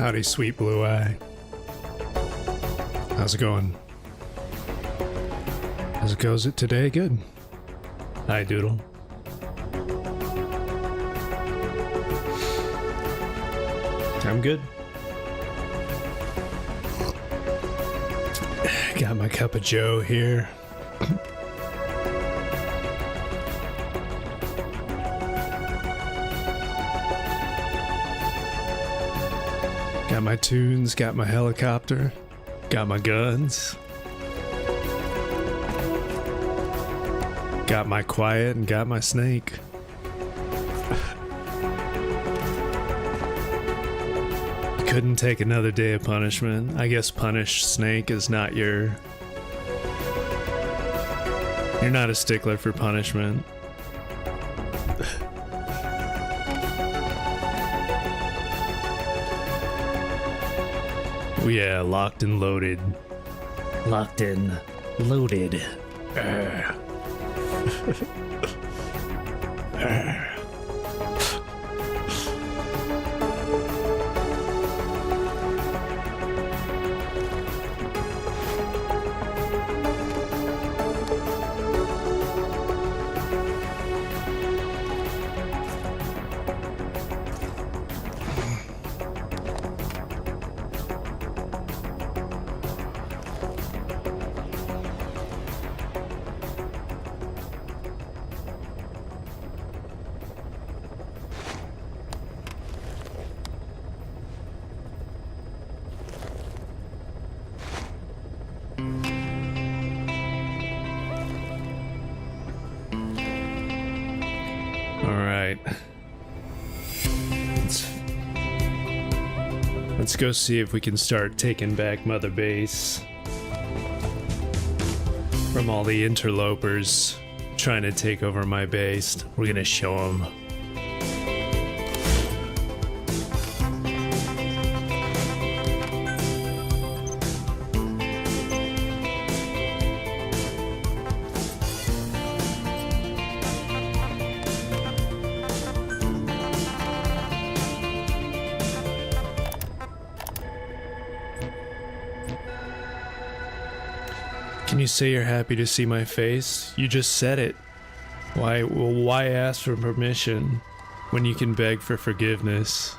Howdy, sweet blue eye. How's it going? How's it goes it today? Good. Hi, Doodle. I'm good. Got my cup of joe here. Got my tunes, got my helicopter, got my guns. Got my quiet and got my snake. Couldn't take another day of punishment. I guess punish snake is not your... You're not a stickler for punishment. Yeah, locked and loaded. Locked and loaded. Let's go see if we can start taking back Mother Base from all the interlopers trying to take over my base. We're gonna show them. Can you say you're happy to see my face? You just said it. Why ask for permission when you can beg for forgiveness?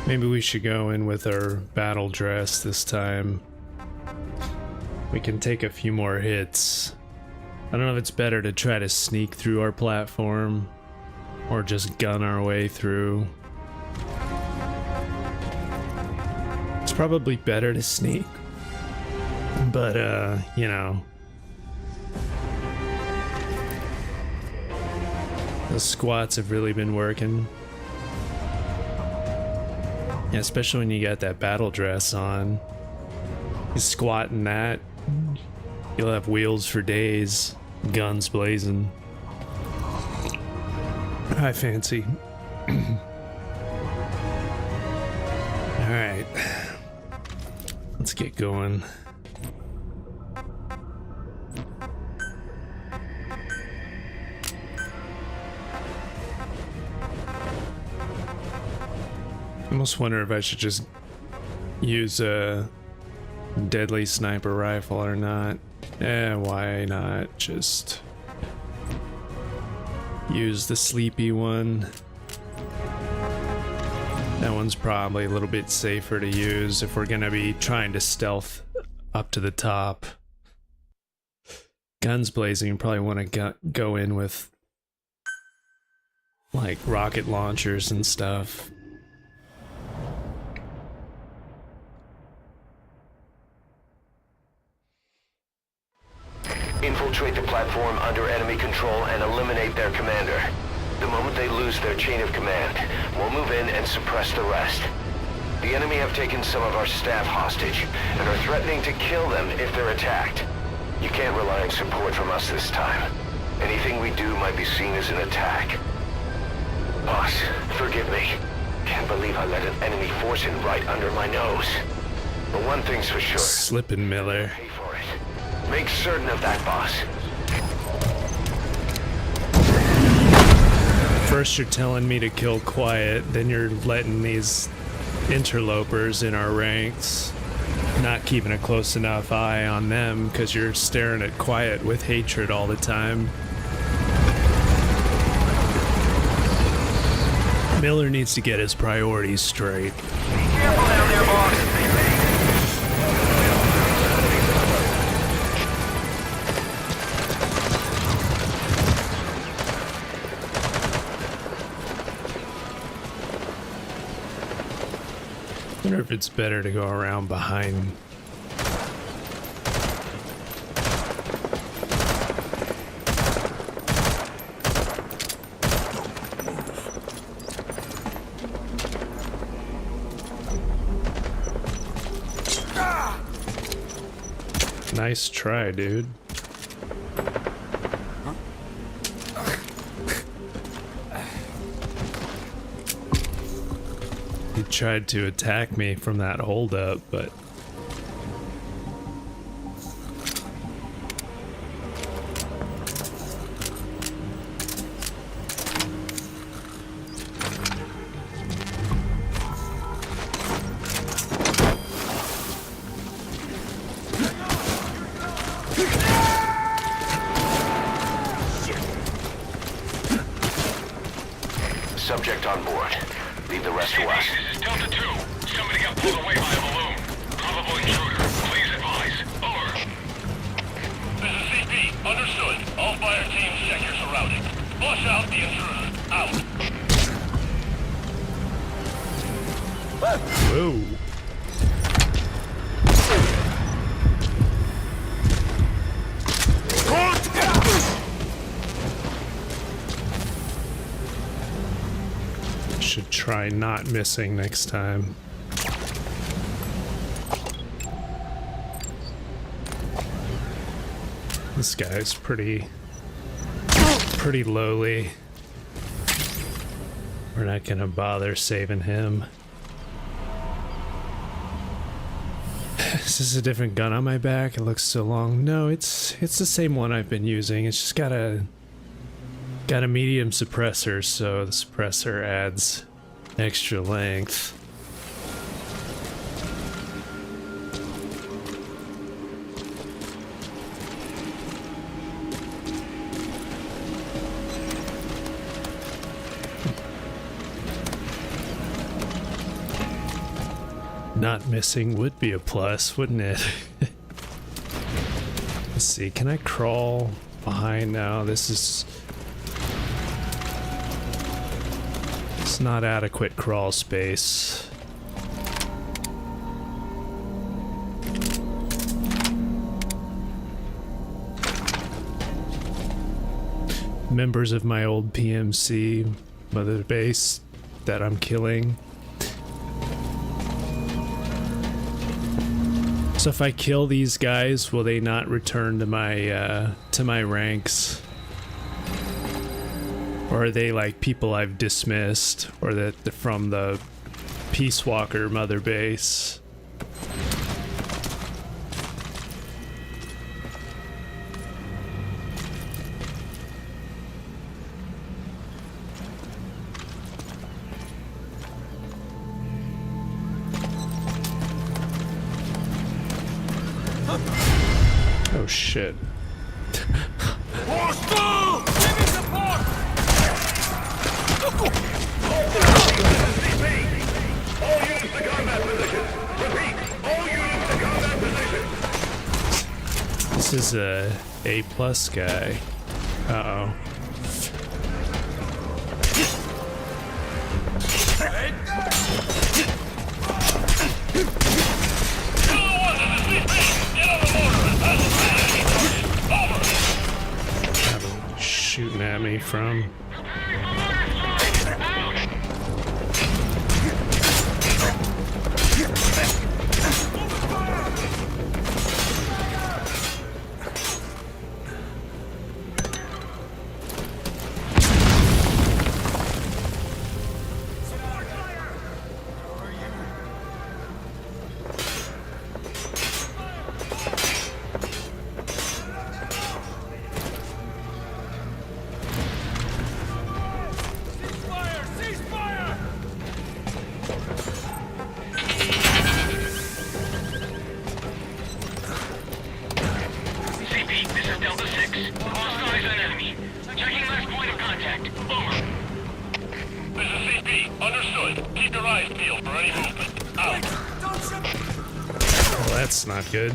Maybe we should go in with our battle dress this time. We can take a few more hits. I don't know if it's better to try to sneak through our platform or just gun our way through. It's probably better to sneak. But, you know. The squats have really been working. Yeah, especially when you got that battle dress on. You squat in that, you'll have wheels for days, guns blazing. Hi, Fancy. Alright. Let's get going. I almost wonder if I should just use a deadly sniper rifle or not. Why not just use the sleepy one? That one's probably a little bit safer to use if we're gonna be trying to stealth up to the top. Guns blazing, you probably want to go in with like rocket launchers and stuff. Infiltrate the platform under enemy control and eliminate their commander. The moment they lose their chain of command, we'll move in and suppress the rest. The enemy have taken some of our staff hostage and are threatening to kill them if they're attacked. You can't rely on support from us this time. Anything we do might be seen as an attack. Boss, forgive me. Can't believe I let an enemy force in right under my nose. But one thing's for sure. Slippin' Miller. Pay for it. Make certain of that, boss. First you're telling me to kill Quiet, then you're letting these interlopers in our ranks, not keeping a close enough eye on them because you're staring at Quiet with hatred all the time. Miller needs to get his priorities straight. Be careful down there, boss. I wonder if it's better to go around behind. Nice try, dude. He tried to attack me from that holdup, but Subject on board. Leave the rest to us. This is Delta 2. Somebody got pulled away by a balloon. Probable intruder. Please advise. Over. This is CP. Understood. All fire teams check your surroundings. Flush out the intruder. Out. whoa. Should try not missing next time. This guy's pretty lowly. We're not gonna bother saving him. Is this a different gun on my back? It looks so long. No, it's the same one I've been using. It's just got a medium suppressor, so the suppressor adds extra length. Not missing would be a plus, wouldn't it? Let's see, can I crawl behind now? This is... it's not adequate crawl space. Members of my old PMC mother base that I'm killing. So if I kill these guys, will they not return to my ranks? Or are they like people I've dismissed, or that from the Peace Walker mother base? Oh shit. This is a A+ guy. Uh-oh. shooting at me from? That's not good.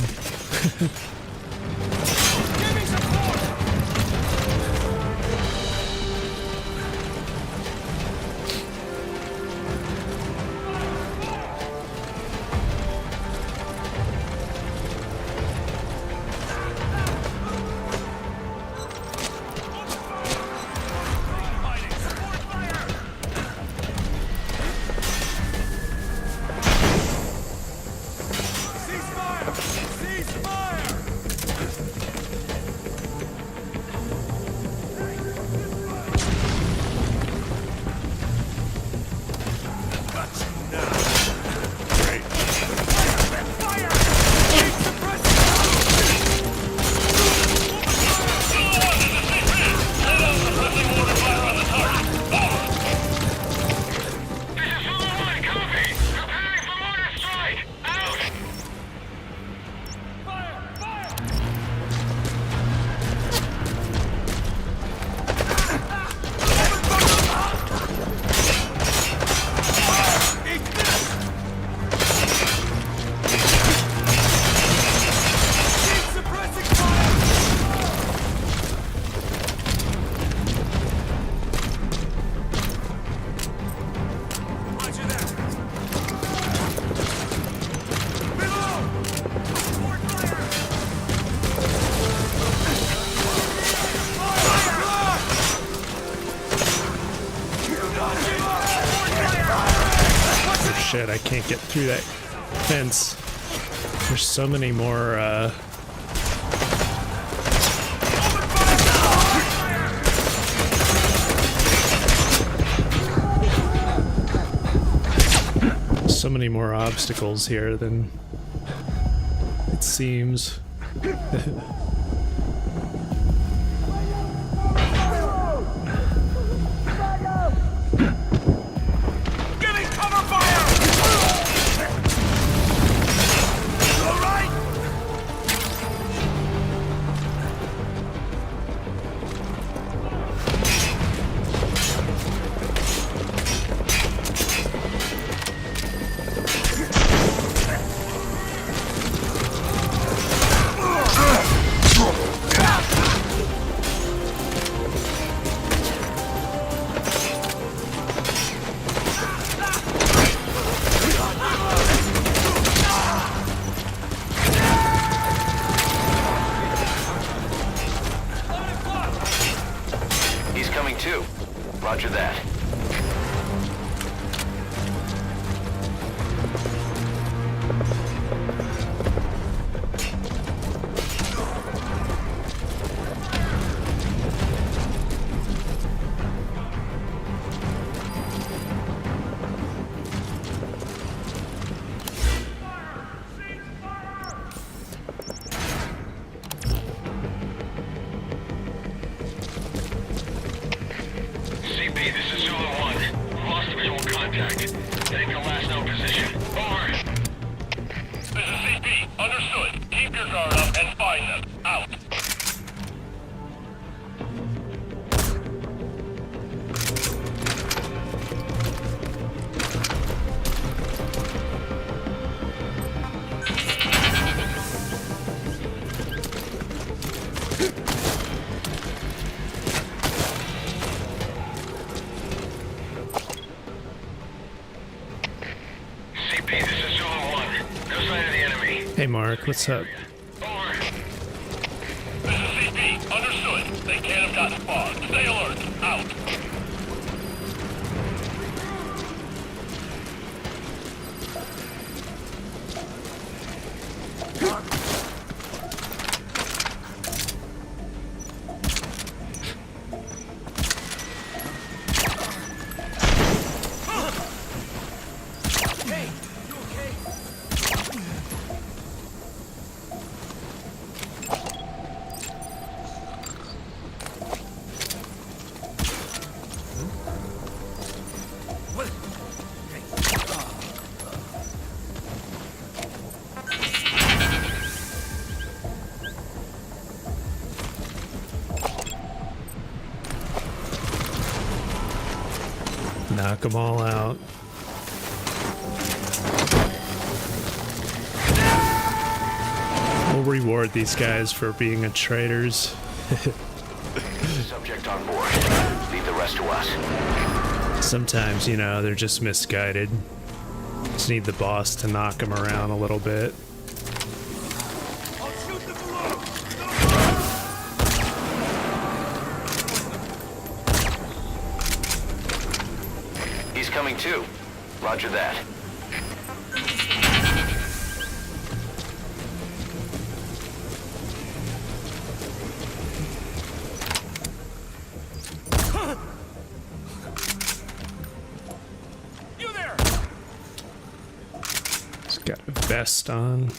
Shit, I can't get through that fence. There's so many more, so many more obstacles here than it seems. Roger that. Hey Mark, what's up? Over. This is CP. Understood. They You can't have gotten far. Stay alert. Out. Knock them all out. We'll reward these guys for being traitors. Subject on board. Leave the rest to us. Sometimes, you know, they're just misguided. Just need the boss to knock them around a little bit. He's coming too. Roger that. You there! He's got a vest on.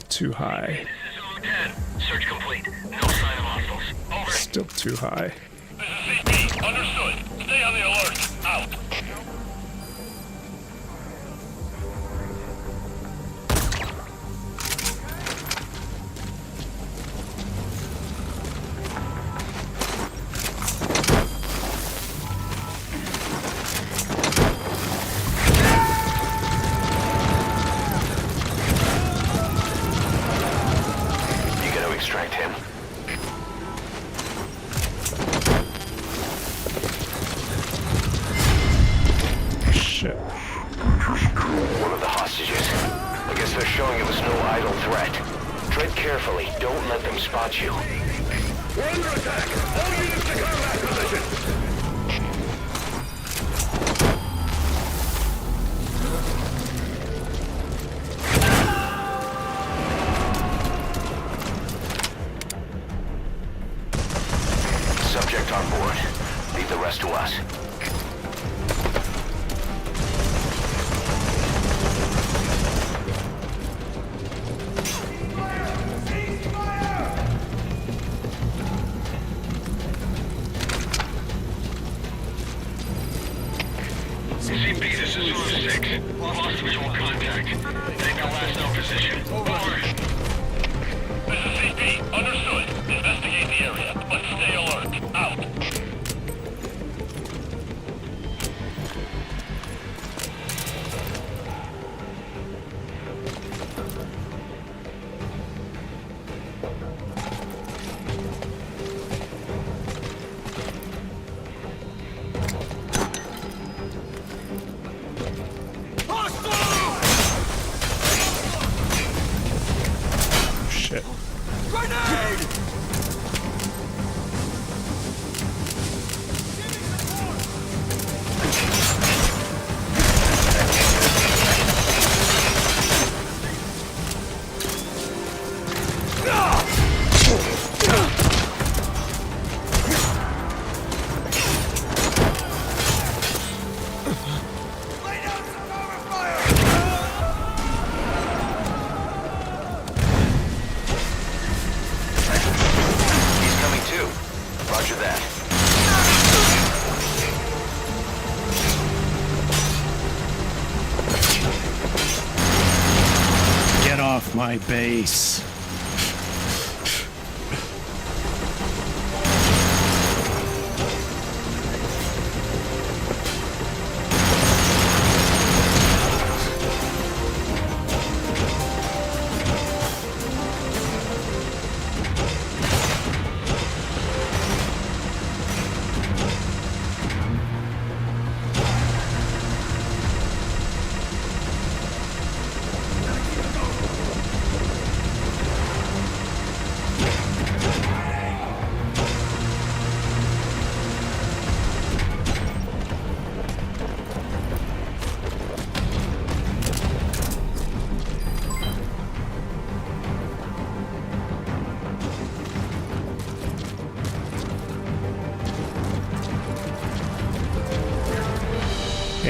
Too high. This is 10. Search complete. No sign of hostiles. Over. Still too high. This is CP. Understood. Stay on the alert. Out. You gotta extract him. Shit. One of the hostages. I guess they're showing it was no idle threat. Tread carefully. Don't let them spot you. We're under attack. All units to combat position. Subject on board. Leave the rest to us. CP, this is Zulu 6. Lost visual contact. Take our last known position. Over. This is CP. Understood. Investigate the area, but stay alert. Out. Shit. Grenade! Lay down some cover fire! He's coming too. Roger that. Get off my base.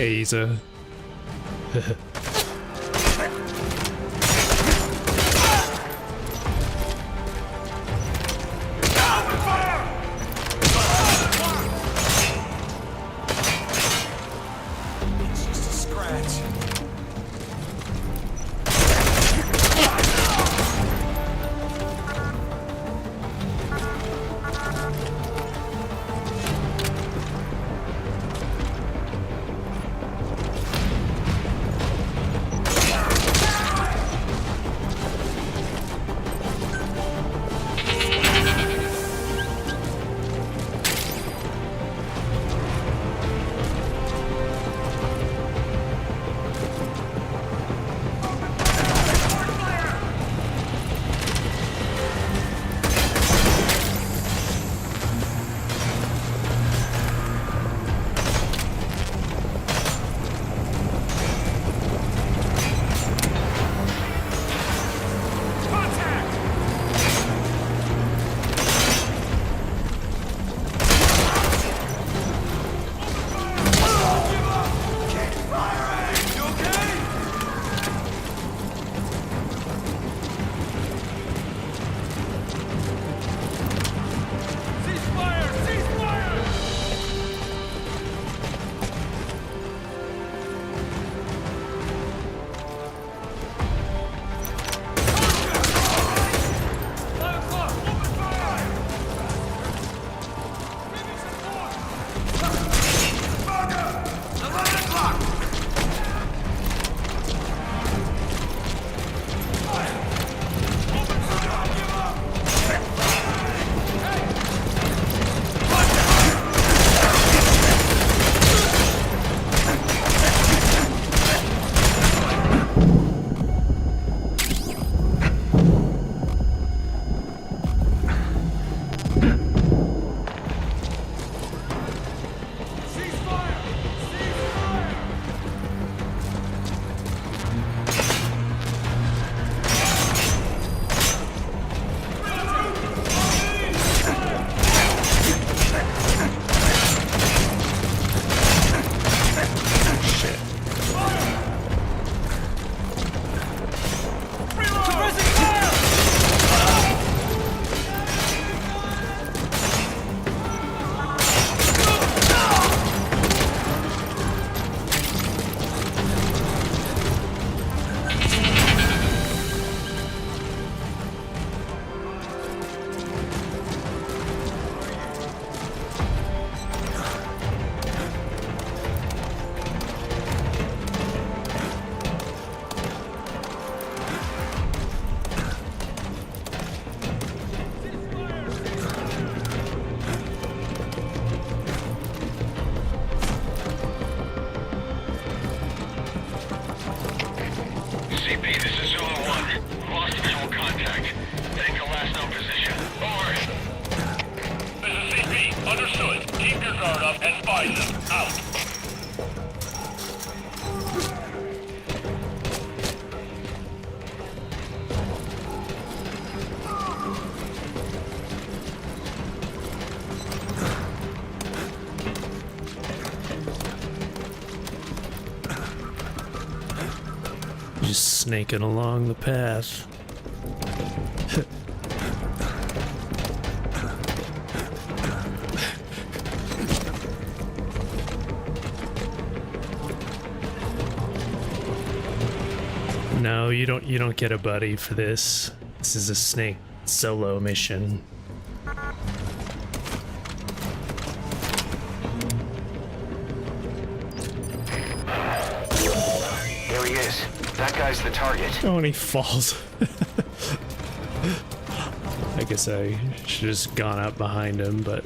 Hey, he's a... It's just a scratch. CP, this is Zulu 1. Lost visual contact. Tango last known position. Over. This is CP. Understood. Keep your guard up and spy them. Out. Just snaking along the path. No, you don't get a buddy for this. This is a snake solo mission. There he is. That guy's the target. Oh, and he falls. I guess I should have just gone up behind him, but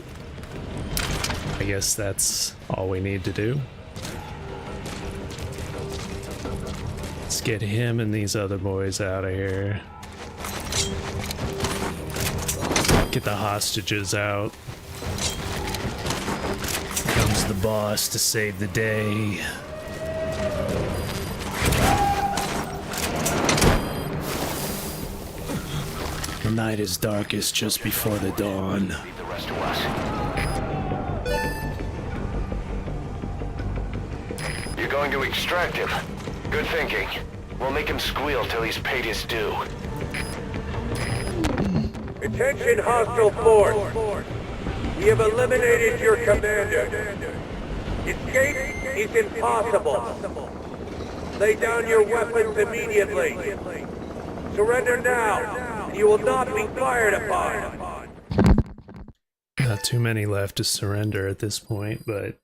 I guess that's all we need to do. Let's get him and these other boys out of here. Get the hostages out. Comes the boss to save the day. The night is darkest just before the dawn. Leave the rest to us. You're going to extract him. Good thinking. We'll make him squeal till he's paid his due. Attention hostile force. We have eliminated your commander. Escape is impossible. Lay down your weapons immediately. Surrender now. You will not be fired upon. Not too many left to surrender at this point, but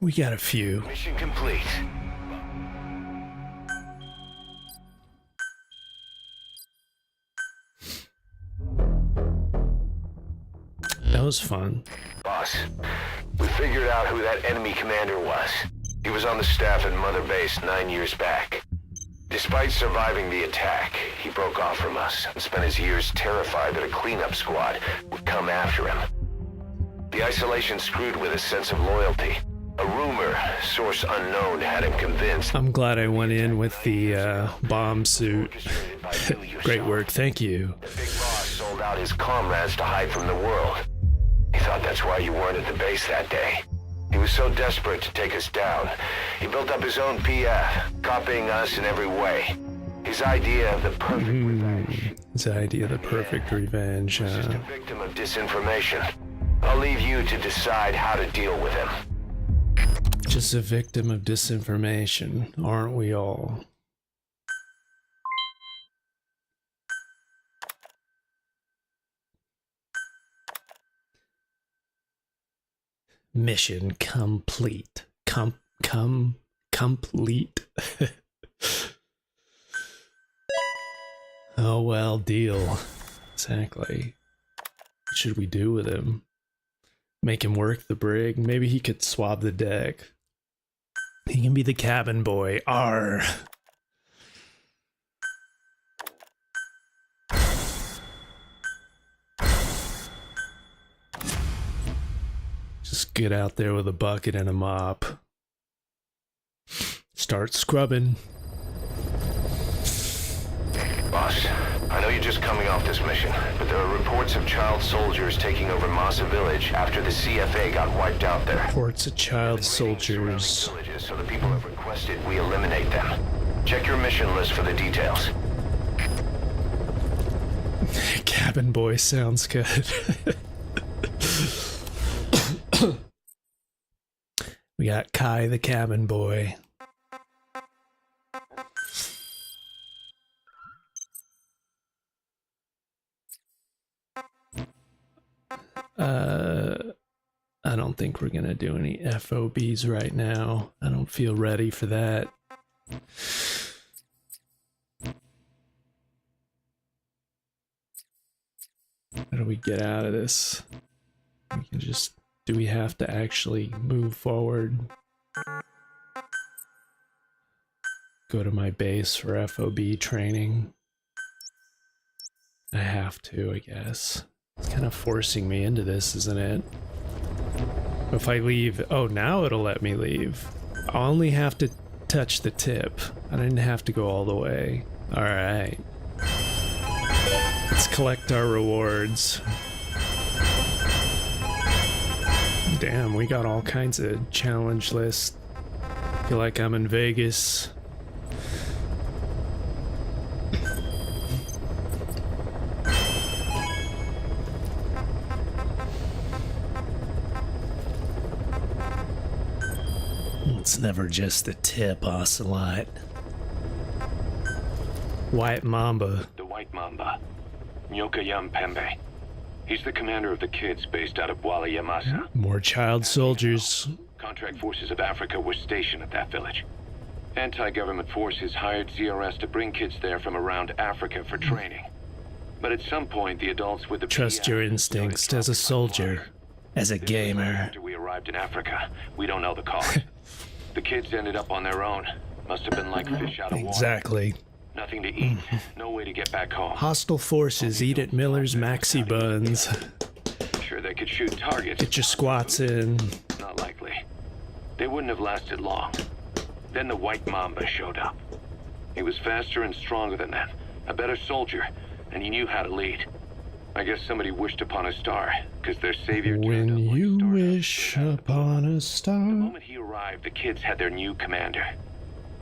we got a few. Mission complete. That was fun. Boss, we figured out who that enemy commander was. He was on the staff at Mother Base 9 years back. Despite surviving the attack, he broke off from us and spent his years terrified that a cleanup squad would come after him. The isolation screwed with his sense of loyalty. A rumor, source unknown, had him convinced. I'm glad I went in with the bomb suit. Great work, thank you. The big boss sold out his comrades to hide from the world. He thought that's why you weren't at the base that day. He was so desperate to take us down, he built up his own PF, copying us in every way. His idea of the perfect revenge. His idea of the perfect revenge. Just a victim of disinformation. I'll leave you to decide how to deal with him. Just a victim of disinformation, aren't we all? Mission complete. Complete. Oh well, deal. Exactly. What should we do with him? Make him work the brig? Maybe he could swab the deck. He can be the cabin boy. Arr. Just get out there with a bucket and a mop. Start scrubbing. Boss, I know you're just coming off this mission, but there are reports of child soldiers taking over Massa Village after the CFA got wiped out there. Reports of child soldiers. So the people have requested we eliminate them. Check your mission list for the details. Cabin boy sounds good. We got Kai the cabin boy. I don't think we're gonna do any FOBs right now. I don't feel ready for that. How do we get out of this? We can just... Do we have to actually move forward? Go to my base for FOB training? I have to, I guess. It's kind of forcing me into this, isn't it? If I leave... Oh, now it'll let me leave. I'll only have to touch the tip. I didn't have to go all the way. Alright. Let's collect our rewards. Damn, we got all kinds of challenge lists. Feel like I'm in Vegas. It's never just the tip, Ocelot. White Mamba. The White Mamba. Nyoka Yam Pembe. He's the commander of the kids based out of Wala Yamasa. More child soldiers. Contract forces of Africa were stationed at that village. Anti-government forces hired ZRS to bring kids there from around Africa for training. But at some point, the adults with the Trust your instincts as a soldier, as a gamer. After we arrived in Africa, we don't know the cause. The kids ended up on their own. Must have been like fish out of water. Exactly. Nothing to eat, no way to get back home. Hostile forces eat at Miller's Maxi Buns. Sure, they could shoot targets. Get your squats in. Not likely. They wouldn't have lasted long. Then the White Mamba showed up. He was faster and stronger than them, a better soldier, and he knew how to lead. I guess somebody wished upon a star, because their savior turned When up like you stardust wish straight out of the blue. upon a The star. moment he arrived, the kids had their new commander.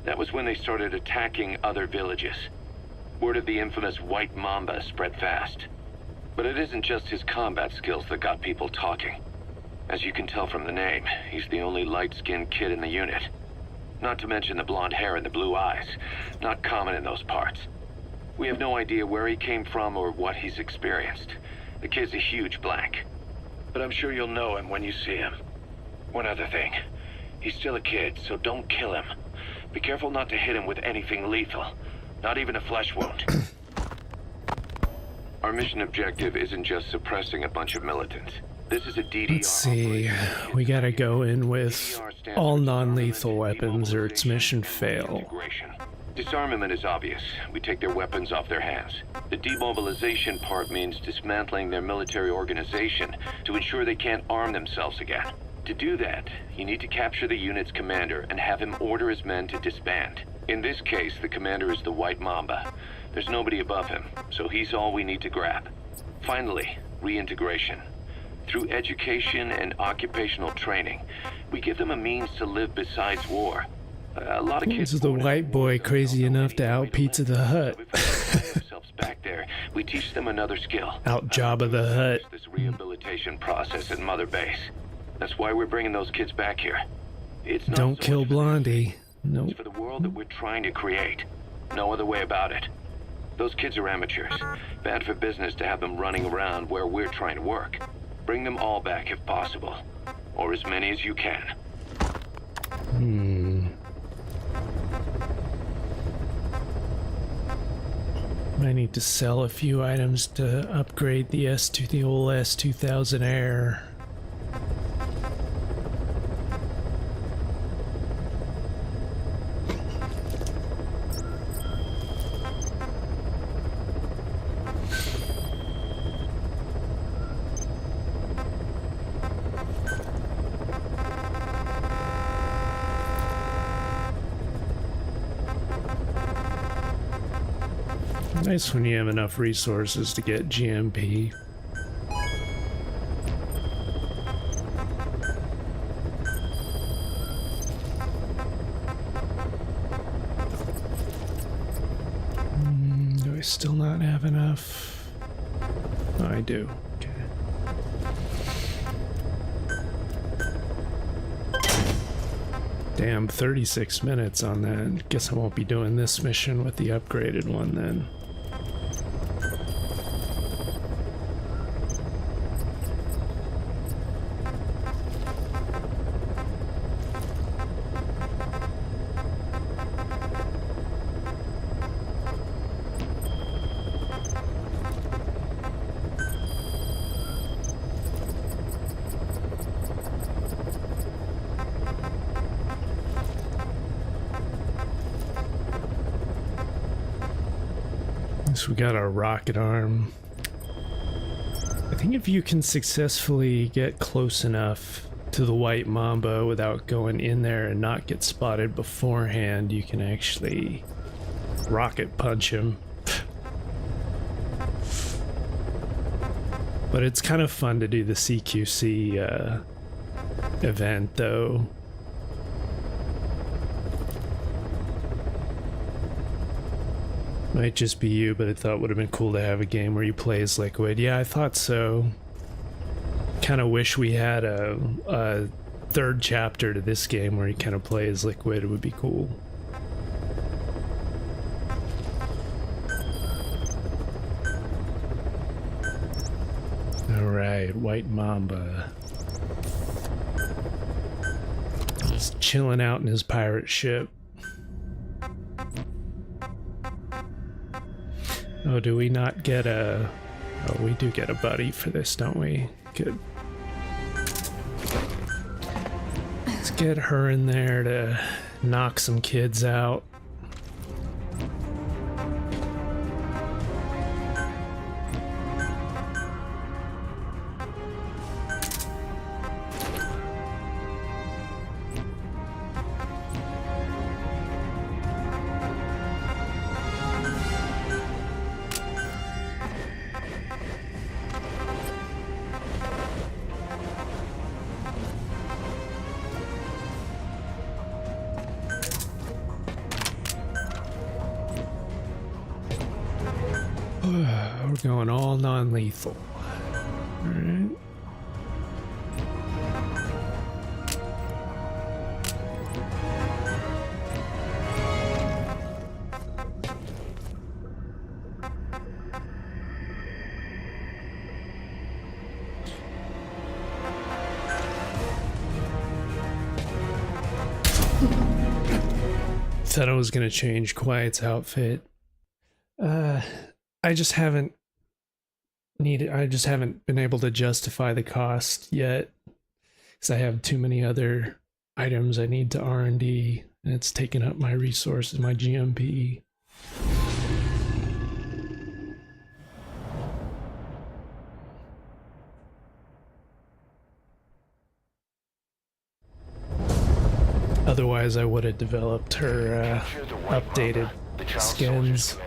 That was when they started attacking other villages. Word of the infamous White Mamba spread fast. But it isn't just his combat skills that got people talking. As you can tell from the name, he's the only light-skinned kid in the unit. Not to mention the blonde hair and the blue eyes. Not common in those parts. We have no idea where he came from or what he's experienced. The kid's a huge blank. But I'm sure you'll know him when you see him. One other thing. He's still a kid, so don't kill him. Be careful not to hit him with anything lethal. Not even a flesh wound. Our mission objective isn't just suppressing a bunch of militants. This is a DDR. Let's see. operation. We gotta go in with DDR stands all for non-lethal disarmament, weapons or its demobilization, mission and fail. integration. Disarmament is obvious. We take their weapons off their hands. The demobilization part means dismantling their military organization to ensure they can't arm themselves again. To do that, you need to capture the unit's commander and have him order his men to disband. In this case, the commander is the White Mamba. There's nobody above him, so he's all we need to grab. Finally, reintegration. Through education and occupational training, we give them a means to live besides war. A lot of kids Is the born in white boy war crazy don't know enough to any out way Pizza live. the Hut? So if we find ourselves back there, we teach them another skill. Out Jabba the Hutt. This rehabilitation process at Mother Base. That's why we're bringing those kids back here. It's not Don't so kill much for Blondie. It's Nope. for the world that we're trying to create. No other way about it. Those kids are amateurs. Bad for business to have them running around where we're trying to work. Bring them all back if possible. Or as many as you can. I need to sell a few items to upgrade the old S2000 Air. Nice when you have enough resources to get GMP. Do I still not have enough? Oh, I do. Okay. Damn, 36 minutes on that. Guess I won't be doing this mission with the upgraded one then. So we got our rocket arm. I think if you can successfully get close enough to the White Mamba without going in there and not get spotted beforehand, you can actually rocket punch him. But it's kind of fun to do the CQC event though. Might just be you, but I thought it would have been cool to have a game where you play as Liquid. Yeah, I thought so. Kind of wish we had a third chapter to this game where you kind of play as Liquid. It would be cool. Alright, White Mamba. He's chilling out in his pirate ship. Oh, do we not get a... Oh, we do get a buddy for this, don't we? Good. Let's get her in there to knock some kids out. We're going all non-lethal. Alright. Thought I was gonna change Quiet's outfit. I just haven't been able to justify the cost yet, because I have too many other items I need to R&D, and it's taking up my resources, my GMP. Otherwise, I would have developed her updated skins.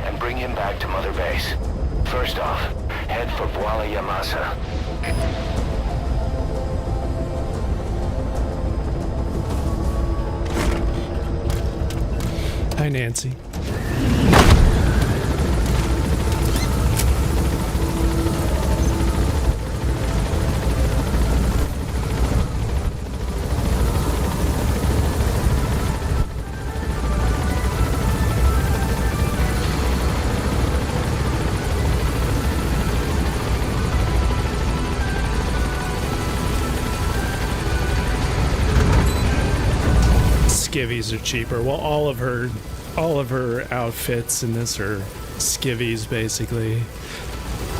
And bring him back to Mother Base. First off, head for Voila Yamasa. Hi, Nancy. Skivvies are cheaper. Well, all of her outfits in this are skivvies, basically.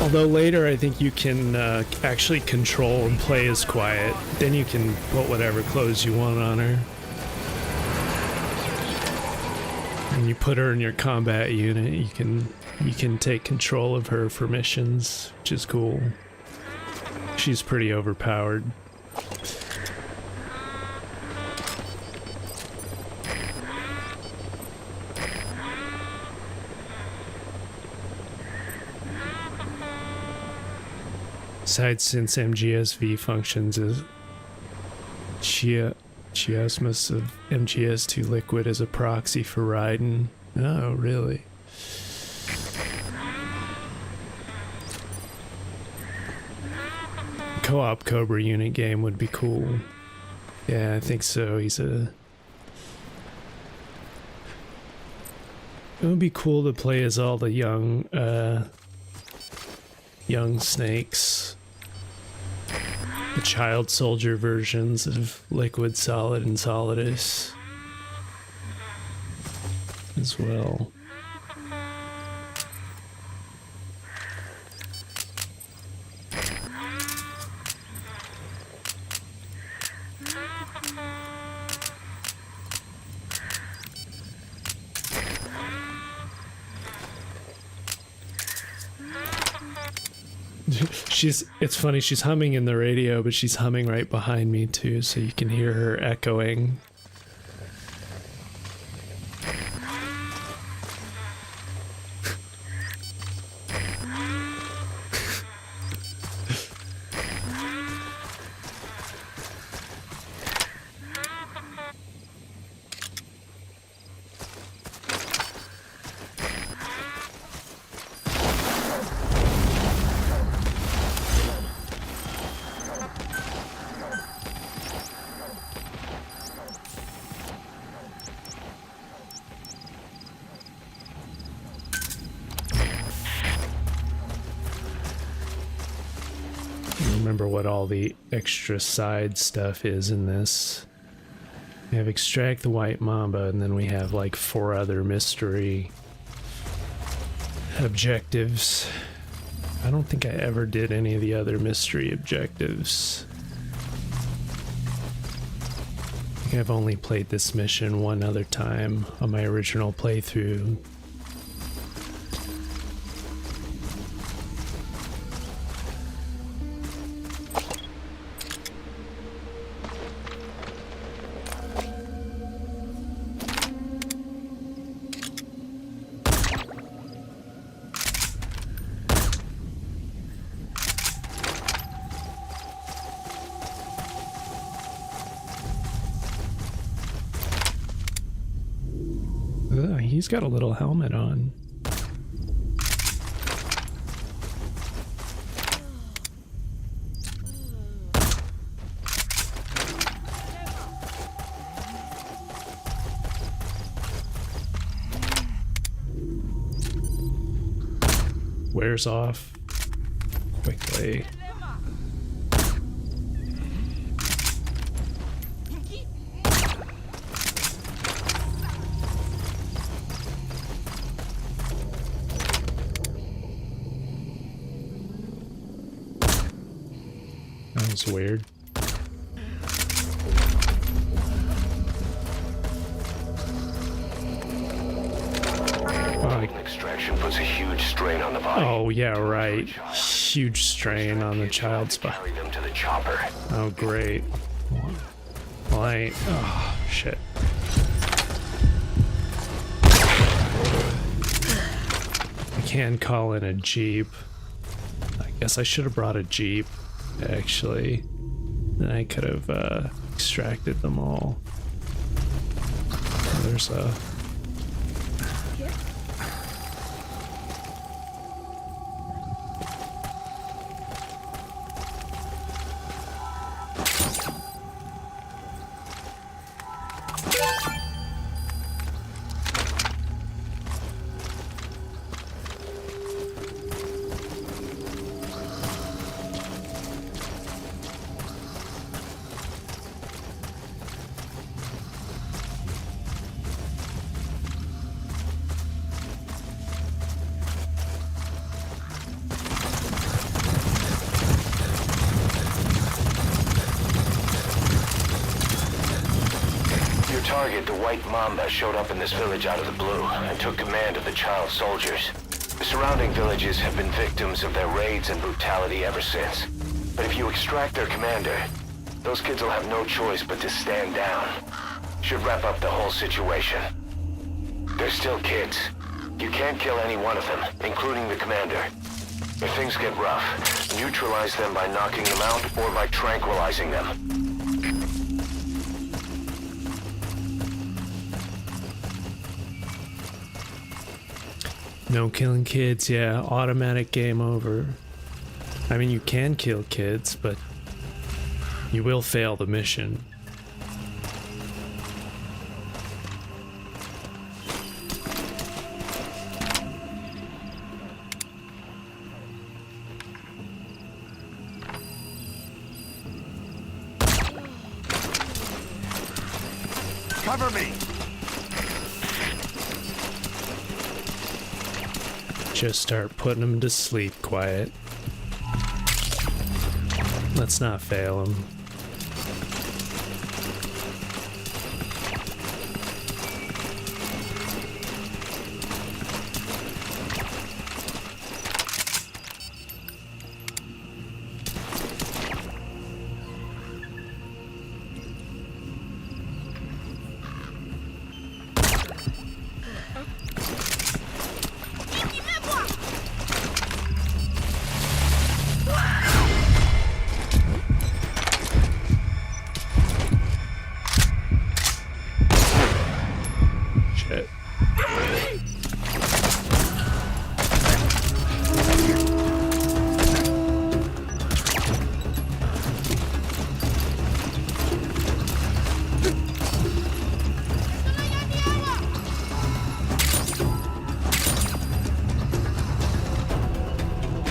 Although later, I think you can actually control and play as Quiet. Then you can put whatever clothes you want on her. And you put her in your combat unit. You can take control of her for missions, which is cool. She's pretty overpowered. Besides, since Mgsv functions as chiasmus of MGS2 liquid as a proxy for Raiden. Oh, really? Co-op Cobra unit game would be cool. Yeah, I think so. It would be cool to play as all the young snakes. The child soldier versions of Liquid, Solid, and Solidus as well. It's funny, she's humming in the radio, but she's humming right behind me too, so you can hear her echoing. Remember what all the extra side stuff is in this. We have extract the white mamba, and then we have like 4 other mystery objectives. I don't think I ever did any of the other mystery objectives. I think I've only played this mission one other time on my original playthrough. He's got a little helmet on. wears off quickly. That was weird. Extraction puts a huge strain on the body. Oh yeah, right. Huge strain on the child's body. Carry them to the chopper. Oh great. Well, I ain't. Oh shit. I can call in a jeep. I guess I should have brought a jeep, actually. Then I could have extracted them all. Oh, there's a. Target, the white Mamba, showed up in this village out of the blue and took command of the child soldiers. The surrounding villages have been victims of their raids and brutality ever since. But if you extract their commander, those kids will have no choice but to stand down. Should wrap up the whole situation. They're still kids. You can't kill any one of them, including the commander. If things get rough, neutralize them by knocking them out or by tranquilizing them. No killing kids, yeah, automatic game over. I mean, you can kill kids, but you will fail the mission. Cover me! Just start putting them to sleep, quiet. Let's not fail them.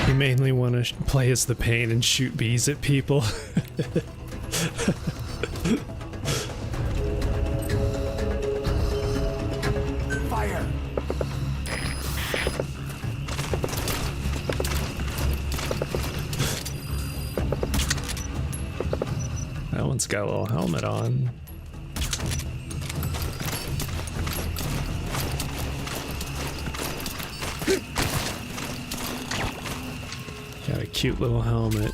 You mainly want to play as the pain and shoot bees at people. Fire! That one's got a little helmet on. Got a cute little helmet.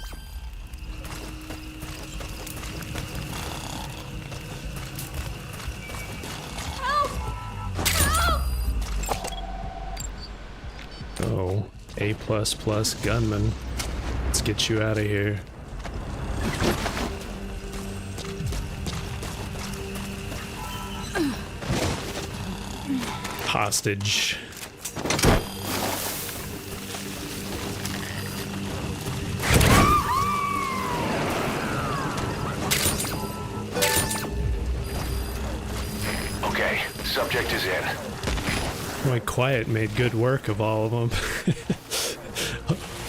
Oh, A++ gunman. Let's get you out of here. Hostage. Okay, subject is in. Boy, Quiet made good work of all of them.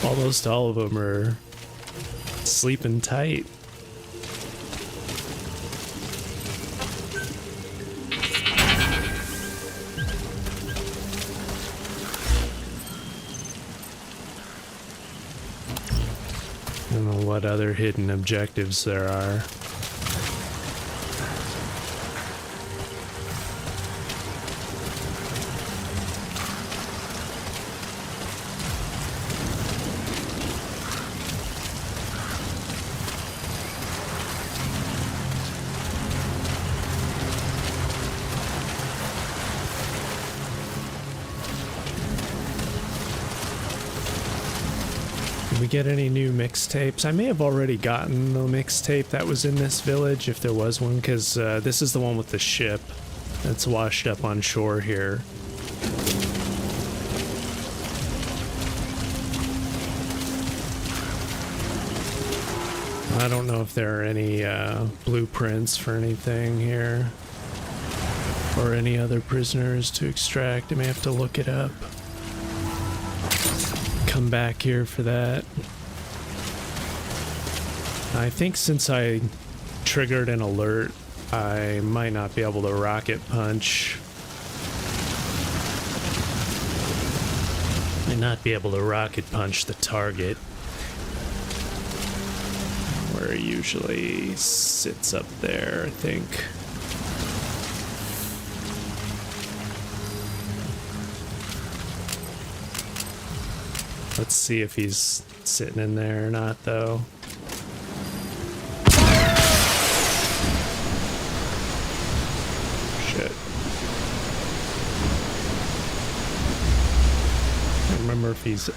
Almost all of them are sleeping tight. I don't know what other hidden objectives there are. Did we get any new mixtapes? I may have already gotten the mixtape that was in this village, if there was one, because this is the one with the ship that's washed up on shore here. I don't know if there are any blueprints for anything here, or any other prisoners to extract. I may have to look it up. Come back here for that. I think since I triggered an alert, I might not be able to rocket punch. Might not be able to rocket punch the target, where it usually sits up there, I think. Let's see if he's sitting in there or not, though. Shit. I don't remember if he's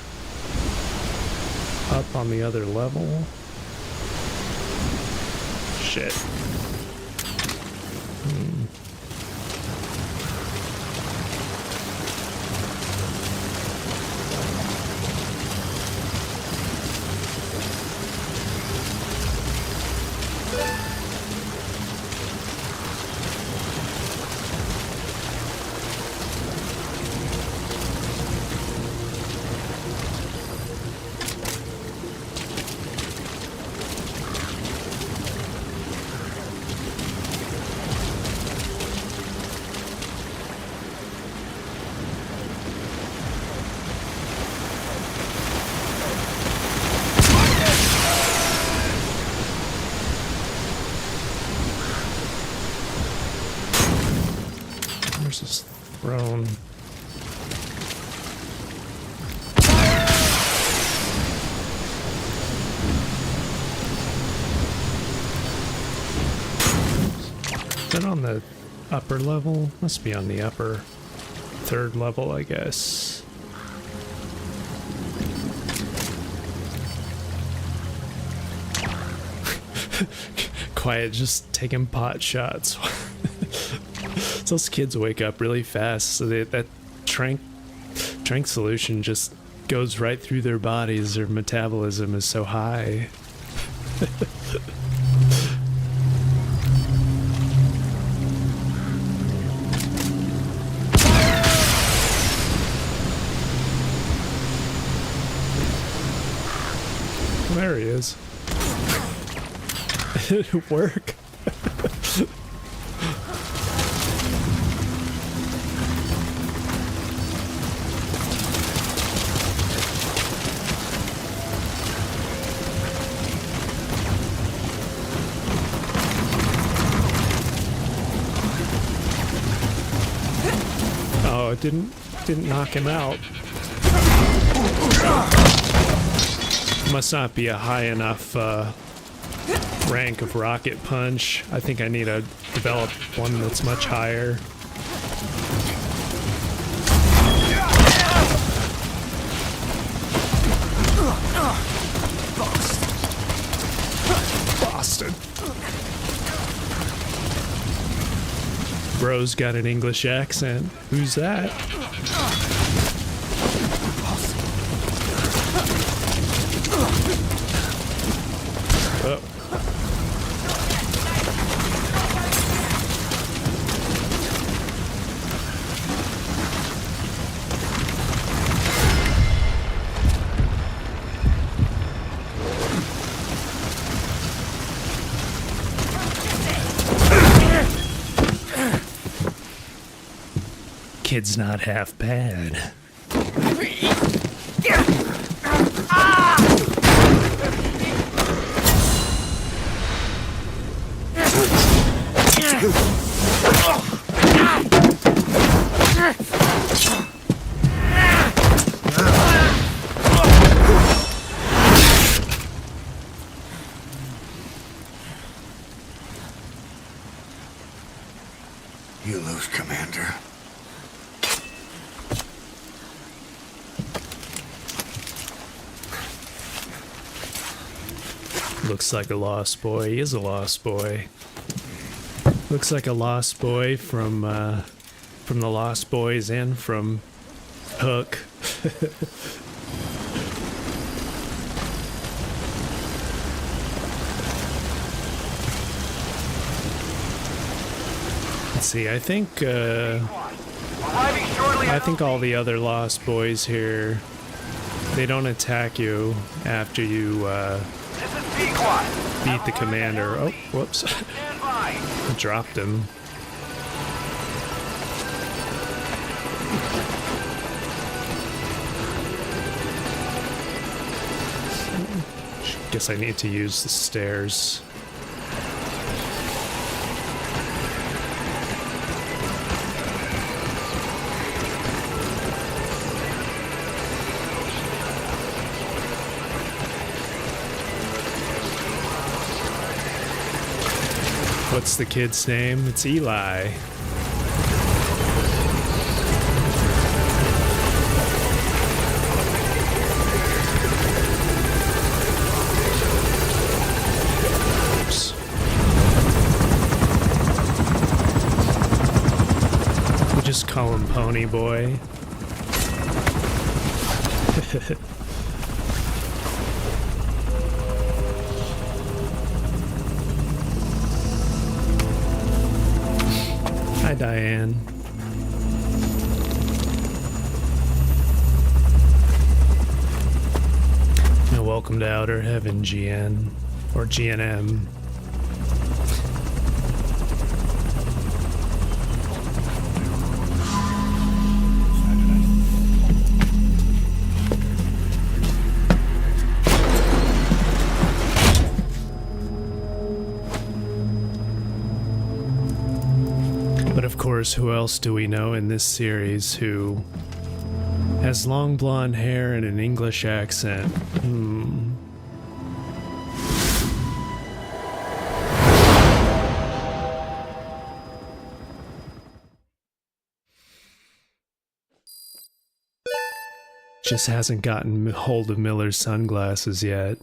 up on the other level. Shit. Where's this throne? Is that on the upper level? Must be on the upper third level, I guess. Quiet, just taking pot shots. Those kids wake up really fast, so that trank solution just goes right through their bodies. Their metabolism is so high. There he is. It didn't work. Oh, it didn't knock him out. Must not be a high enough rank of rocket punch. I think I need to develop one that's much higher. Boston. Bro's got an English accent. Who's that? Oh. kid's not half bad. You lose, Commander. Looks like a lost boy. He is a lost boy. Looks like a lost boy from the Lost Boys and from Hook. Let's see. I think all the other Lost Boys here, they don't attack you after you beat the commander. Oh, whoops. Dropped him. Guess I need to use the stairs. What's the kid's name? It's Eli. Oops. We'll just call him Pony Boy. Hi, Diane. And welcome to Outer Heaven, GN. Or GNM. Of course, who else do we know in this series who has long blonde hair and an English accent? Just hasn't gotten hold of Miller's sunglasses yet.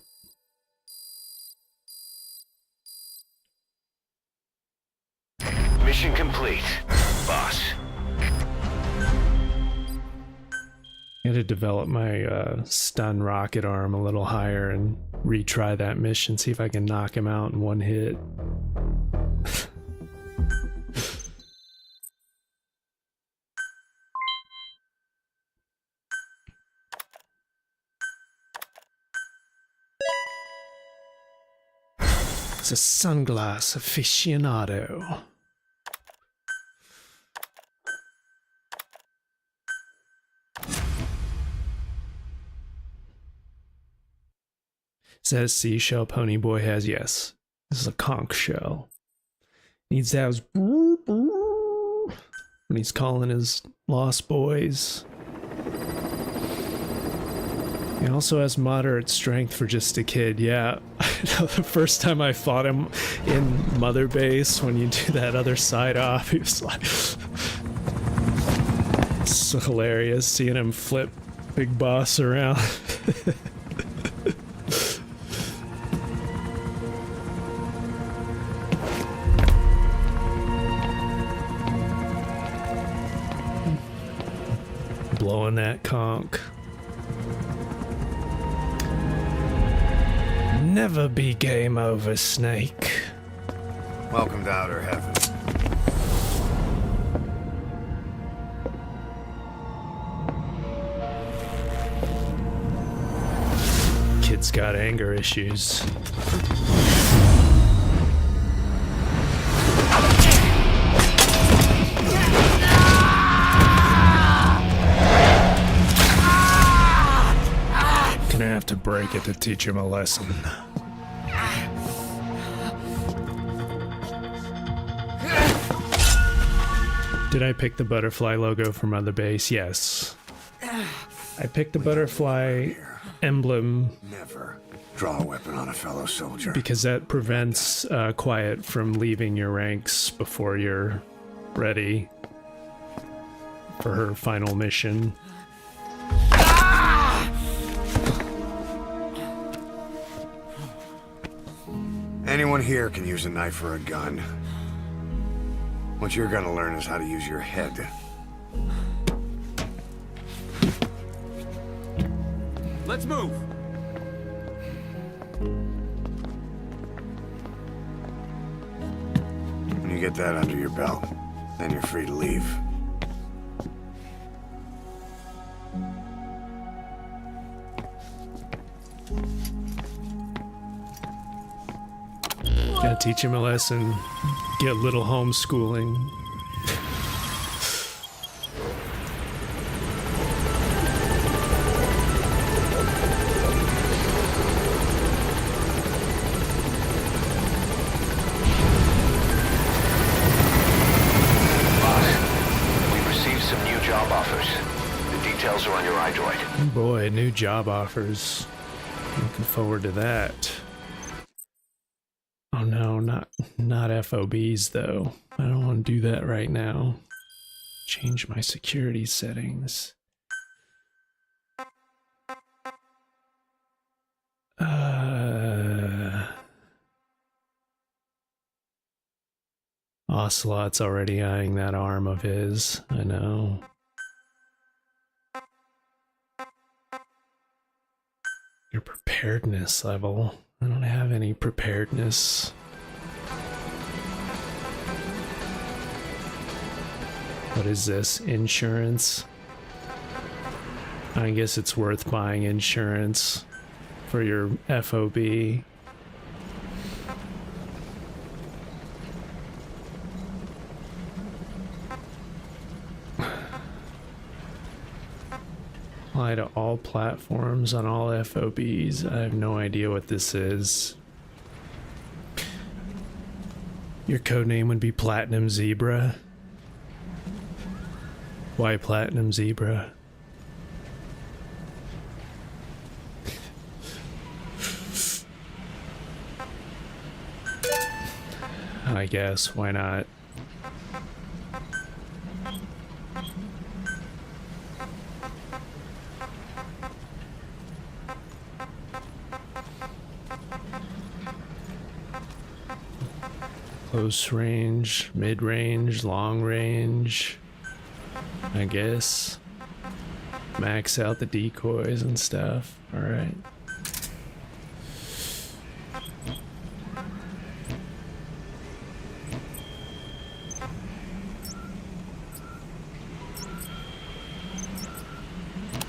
Mission complete, boss. Gotta develop my stun rocket arm a little higher and retry that mission, see if I can knock him out in one hit. It's a sunglass aficionado. Is that a seashell Pony Boy has? Yes. This is a conch shell. Needs to have his when he's calling his lost boys. He also has moderate strength for just a kid, yeah. The first time I fought him in Mother Base, when you do that other side off, he was like... It's so hilarious seeing him flip Big Boss around. Blowing that conch. Never be game over, Snake. Welcome to Outer Heaven. Kid's got anger issues. gonna have to break it to teach him a lesson. Did I pick the butterfly logo from Mother Base? Yes. I picked the butterfly emblem Never draw a weapon on a fellow soldier. because that prevents Quiet from leaving your ranks before you're ready for her final mission. Anyone here can use a knife or a gun. What you're gonna learn is how to use your head. Let's move! When you get that under your belt, then you're free to leave. Gotta teach him a lesson. Get a little homeschooling. We've received some new job offers. The details are on your iDroid. Boy, new job offers. Looking forward to that. Oh no, not FOBs though. I don't want to do that right now. Change my security settings. Ocelot's already eyeing that arm of his. I know. Your preparedness level. I don't have any preparedness. What is this? Insurance? I guess it's worth buying insurance for your FOB. Apply to all platforms on all FOBs. I have no idea what this is. Your codename would be Platinum Zebra. Why Platinum Zebra? I guess, why not? Close range, mid range, long range. I guess. Max out the decoys and stuff. Alright.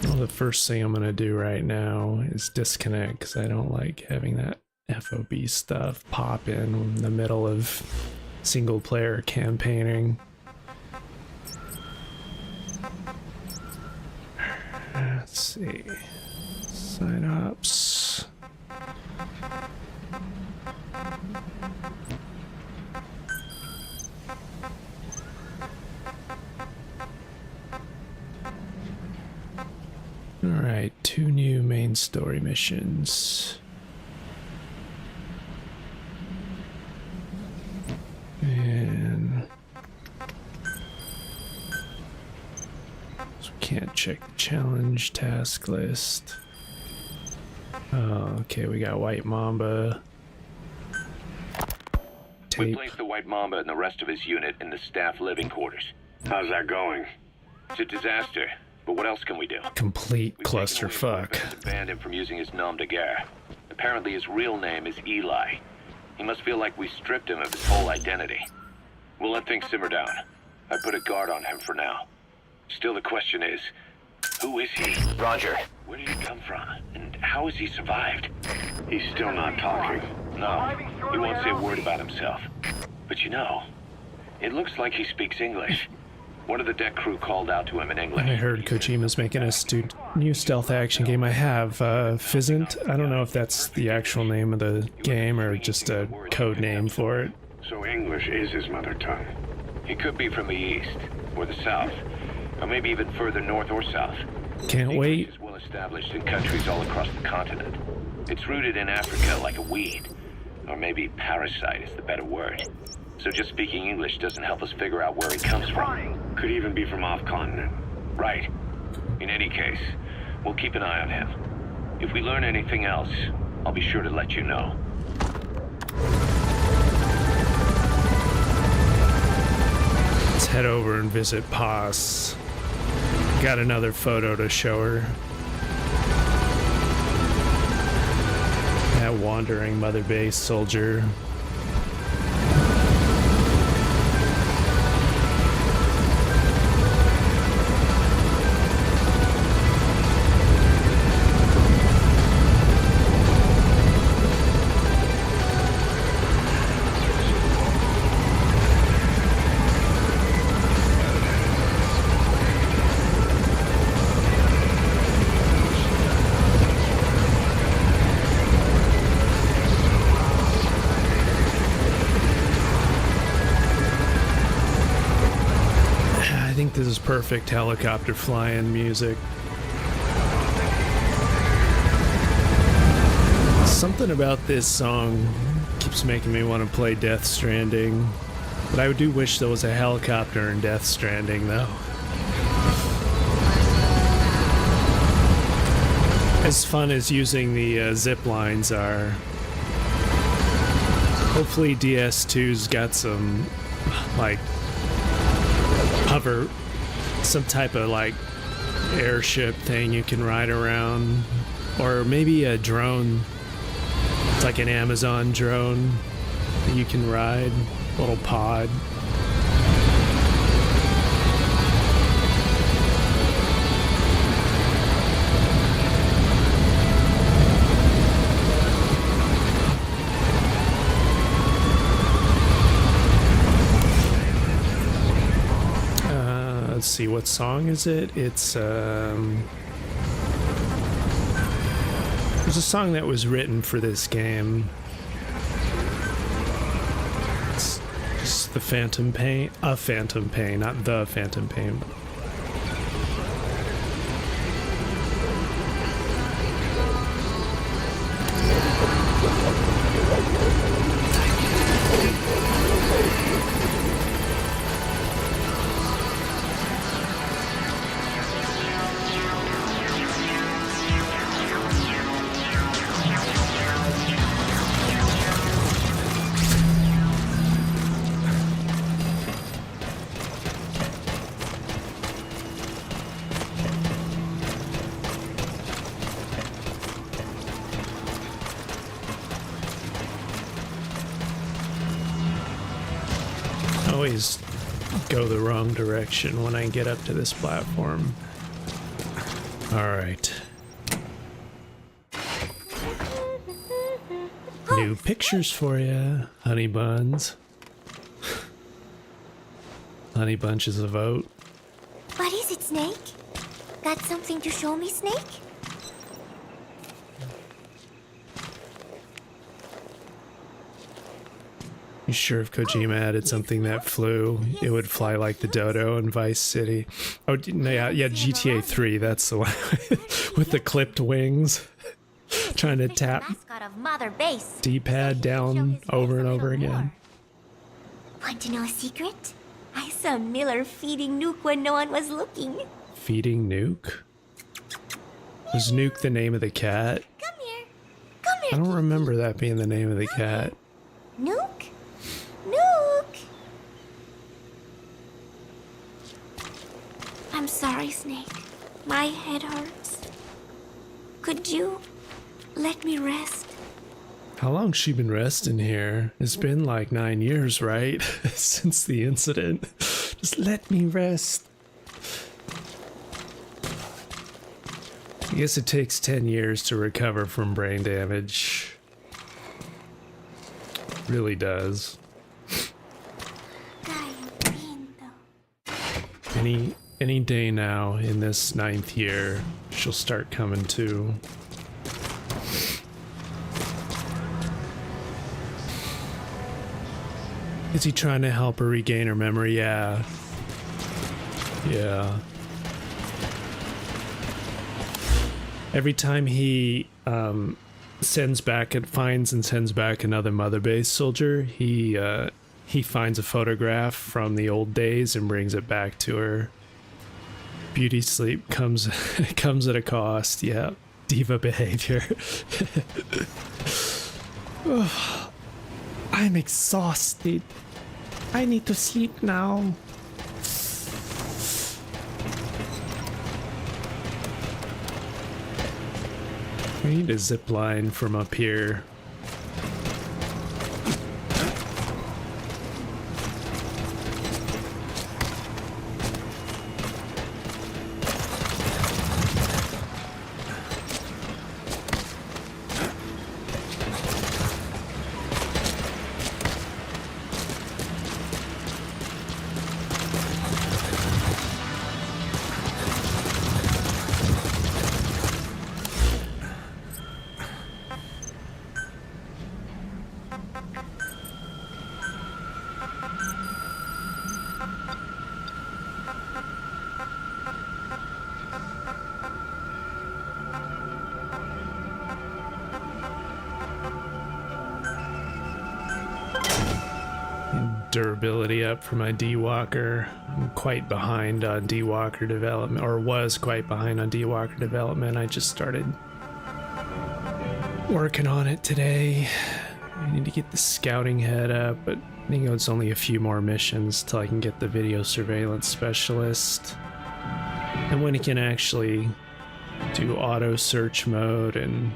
Well, the first thing I'm gonna do right now is disconnect because I don't like having that FOB stuff pop in the middle of single player campaigning. Let's see. Sign ups. Alright, 2 new main story missions. And so we can't check the challenge task list. Oh, okay, we got White Mamba. We Tape. placed the White Mamba and the rest of his unit in the staff living quarters. How's that going? It's a disaster, but what else can we do? Complete We've taken away clusterfuck. weapons and banned him from using his nom de guerre. Apparently his real name is Eli. He must feel like we stripped him of his whole identity. We'll let things simmer down. I put a guard on him for now. Still the question is, who is he? Roger. Where did he come from? And how has he survived? He's still not talking. No, he won't say a word about himself. But you know, it looks like he speaks English. One of the deck crew called out to him in English. I heard Kojima's making a new stealth action game. I have, Fizzant. I don't know if that's the actual name of the game or just a code name for it. So English is his mother tongue. He could be from the east, or the south, or maybe even further north or south. Can't wait. English is well established in countries all across the continent. It's rooted in Africa like a weed, or maybe parasite is the better word. So just speaking English doesn't help us figure out where he comes from. Could even be from off-continent. Right. In any case, we'll keep an eye on him. If we learn anything else, I'll be sure to let you know. Let's head over and visit Paz. Got another photo to show her. That wandering Mother Base soldier. This is perfect helicopter flying music. Something about this song keeps making me want to play Death Stranding, but I do wish there was a helicopter in Death Stranding though. As fun as using the zip lines are, hopefully DS2's got some like hover, some type of like airship thing you can ride around, or maybe a drone. It's like an Amazon drone that you can ride, little pod. Let's see, what song is it? It's there's a song that was written for this game. It's just the Phantom Pain, a Phantom Pain, not the Phantom Pain. Always go the wrong direction when I get up to this platform. Alright. New pictures for ya, honey buns. Honey bunches of oat. What is it, Snake? Got something to show me, Snake? You sure if Kojima added something that flew, it would fly like the dodo in Vice City? Oh, yeah, GTA 3, that's the one. With the clipped wings. Trying to tap D-pad down over and over again. Want to know a secret? I saw Miller feeding Nuke when no one was looking. Feeding Nuke? Was Nuke the name of the cat? Come here. Come here. I don't remember that being the name of the cat. Nuke? Nuke! I'm sorry, Snake. My head hurts. Could you let me rest? How long's she been resting here? It's been like 9 years, right? Since the incident. Just let me rest. I guess it takes 10 years to recover from brain damage. Really does. Any day now in this 9th year, she'll start coming to. Is he trying to help her regain her memory? Yeah. Yeah. Every time he sends back and finds and sends back another Mother Base soldier, he finds a photograph from the old days and brings it back to her. Beauty sleep comes at a cost. Yeah, diva behavior. Oh, I'm exhausted. I need to sleep now. We need a zip line from up here. Durability up for my D-Walker. I'm quite behind on D-Walker development, or was quite behind on D-Walker development. I just started working on it today. I need to get the scouting head up, but I think it's only a few more missions till I can get the video surveillance specialist. And when it can actually do auto search mode and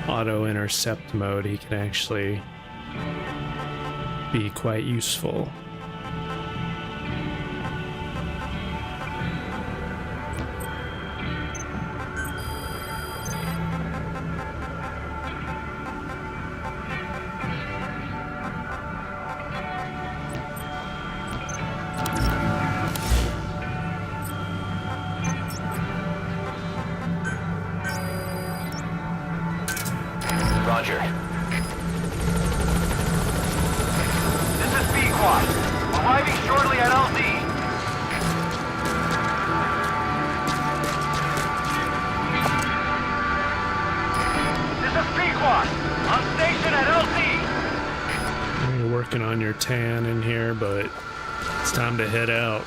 auto intercept mode, he can actually be quite useful. Roger. Arriving shortly at LZ. This is Pequod, on station at LZ. You're working on your tan in here, but it's time to head out.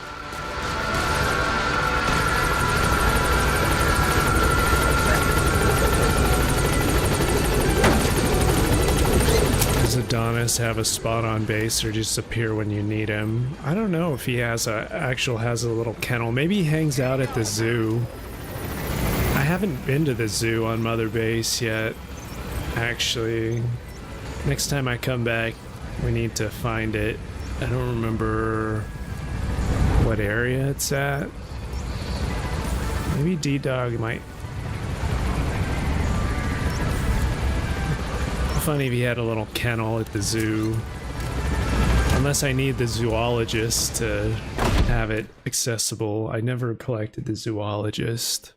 Does Adonis have a spot on base or just appear when you need him? I don't know if he has has a little kennel. Maybe he hangs out at the zoo. I haven't been to the zoo on Mother Base yet, actually. Next time I come back, we need to find it. I don't remember what area it's at. Maybe D-Dog might. Funny if he had a little kennel at the zoo. Unless I need the zoologist to have it accessible. I never collected the zoologist.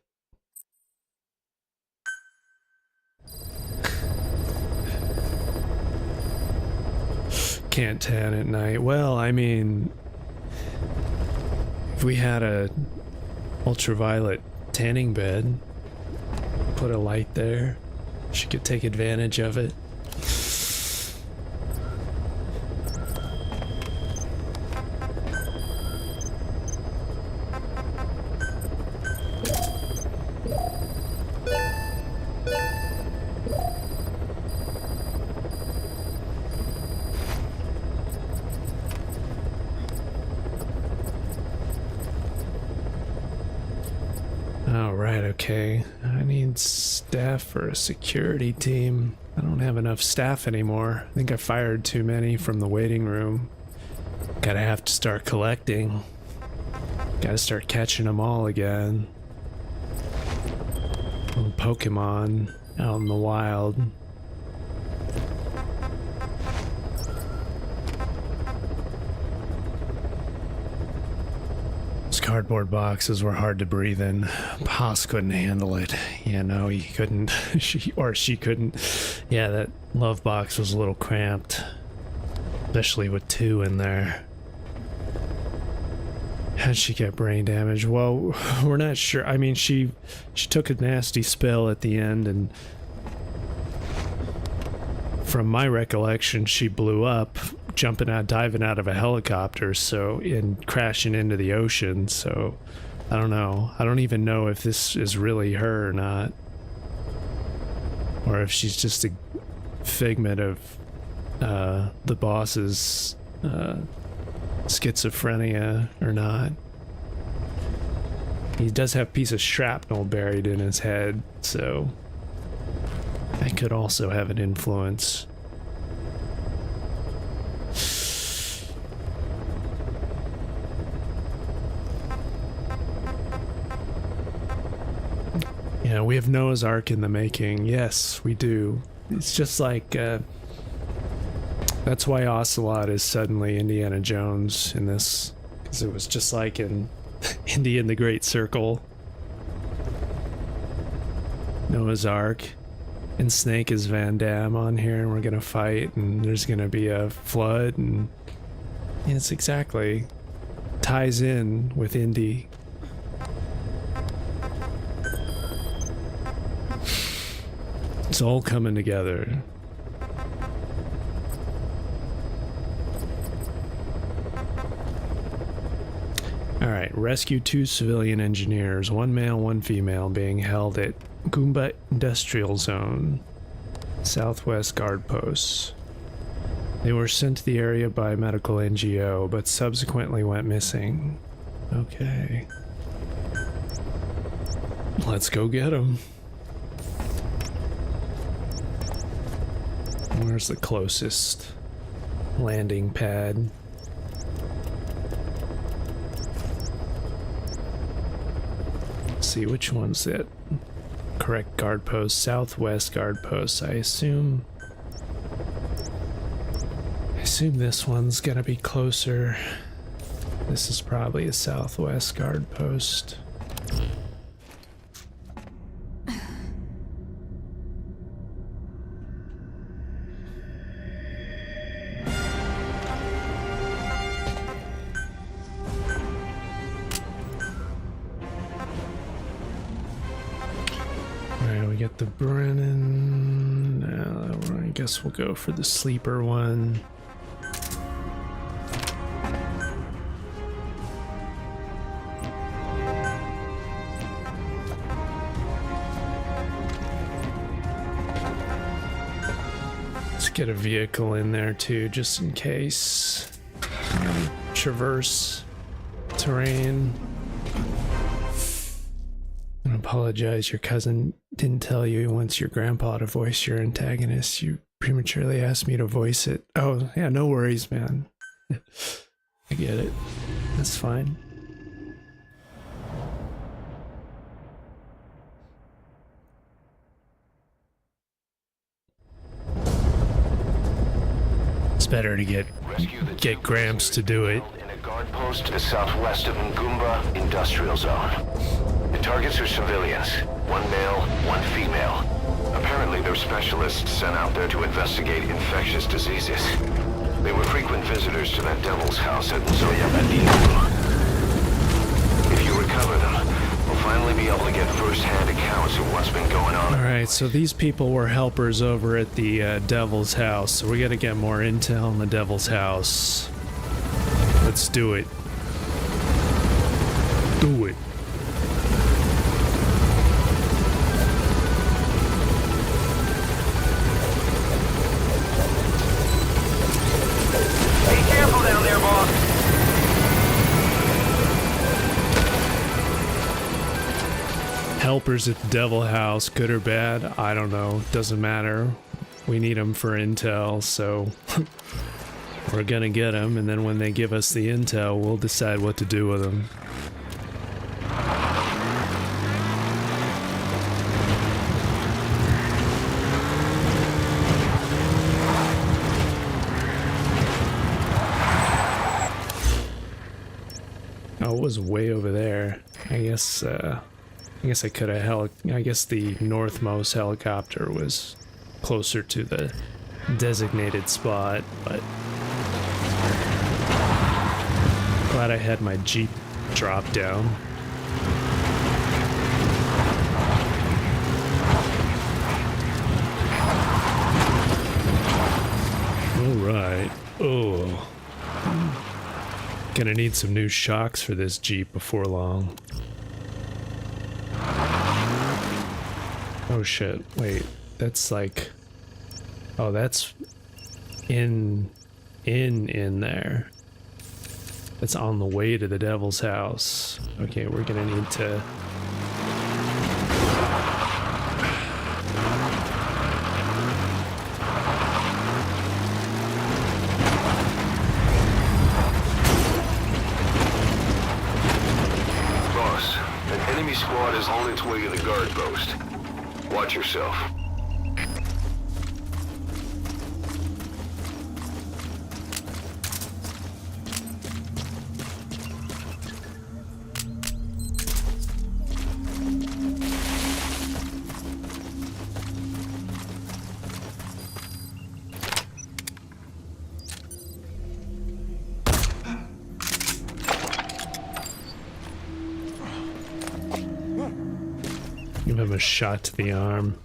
Can't tan at night. Well, I mean, if we had a ultraviolet tanning bed, put a light there, she could take advantage of it. Alright, okay. I need staff for a security team. I don't have enough staff anymore. I think I fired too many from the waiting room. Gotta have to start collecting. Gotta start catching them all again. Little Pokemon out in the wild. cardboard boxes were hard to breathe in. Haas couldn't handle it. You know, he couldn't. She couldn't. Yeah, that love box was a little cramped. Especially with 2 in there. How'd she get brain damage? Well, we're not sure. I mean, she took a nasty spill at the end, and from my recollection, she blew up, diving out of a helicopter, and crashing into the ocean. So, I don't know. I don't even know if this is really her or not, or if she's just a figment of the boss's schizophrenia or not. He does have a piece of shrapnel buried in his head, so that could also have an influence. Yeah, we have Noah's Ark in the making. Yes, we do. It's just like that's why Ocelot is suddenly Indiana Jones in this, because it was just like in Indy and the Great Circle. Noah's Ark. And Snake is Van Damme on here, and we're gonna fight, and there's gonna be a flood, and it's exactly ties in with Indy. It's all coming together. Alright, rescue 2 civilian engineers, 1 male, 1 female, being held at Goomba Industrial Zone, Southwest Guard Posts. They were sent to the area by medical NGO, but subsequently went missing. Okay. Let's go get them. Where's the closest landing pad? Let's see, which one's it? Correct guard post, Southwest Guard Post. I assume this one's gonna be closer. This is probably a Southwest Guard Post. Get the Brennan. I guess we'll go for the sleeper one. Let's get a vehicle in there too, just in case. Traverse terrain. I apologize, your cousin didn't tell you he wants your grandpa to voice your antagonist. You prematurely asked me to voice it. Oh, yeah, no worries, man. I get it. That's fine. It's better to get Gramps to do it. In a guard post to the southwest of Ngumba Industrial Zone. The targets are civilians. 1 male, 1 female. Apparently they're specialists sent out there to investigate infectious diseases. They were frequent visitors to that devil's house at Zoya Medina. If you recover them, we'll finally be able to get first-hand accounts of what's been going on. Alright, so these people were helpers over at the devil's house, so we gotta get more intel on the devil's house. Let's do it. Do it. Helpers at the Devil House, good or bad, I don't know, doesn't matter. We need them for intel, so we're gonna get them, and then when they give us the intel, we'll decide what to do with them. Oh, it was way over there. I guess I could have I guess the northmost helicopter was closer to the designated spot, but glad I had my Jeep drop down. Alright. Oh. Gonna need some new shocks for this Jeep before long. Oh shit, wait. That's like... Oh, that's... in there. That's on the way to the Devil's house. Okay, we're gonna need to... Squad is on its way to the guard post. Watch yourself. Give him a shot to the arm.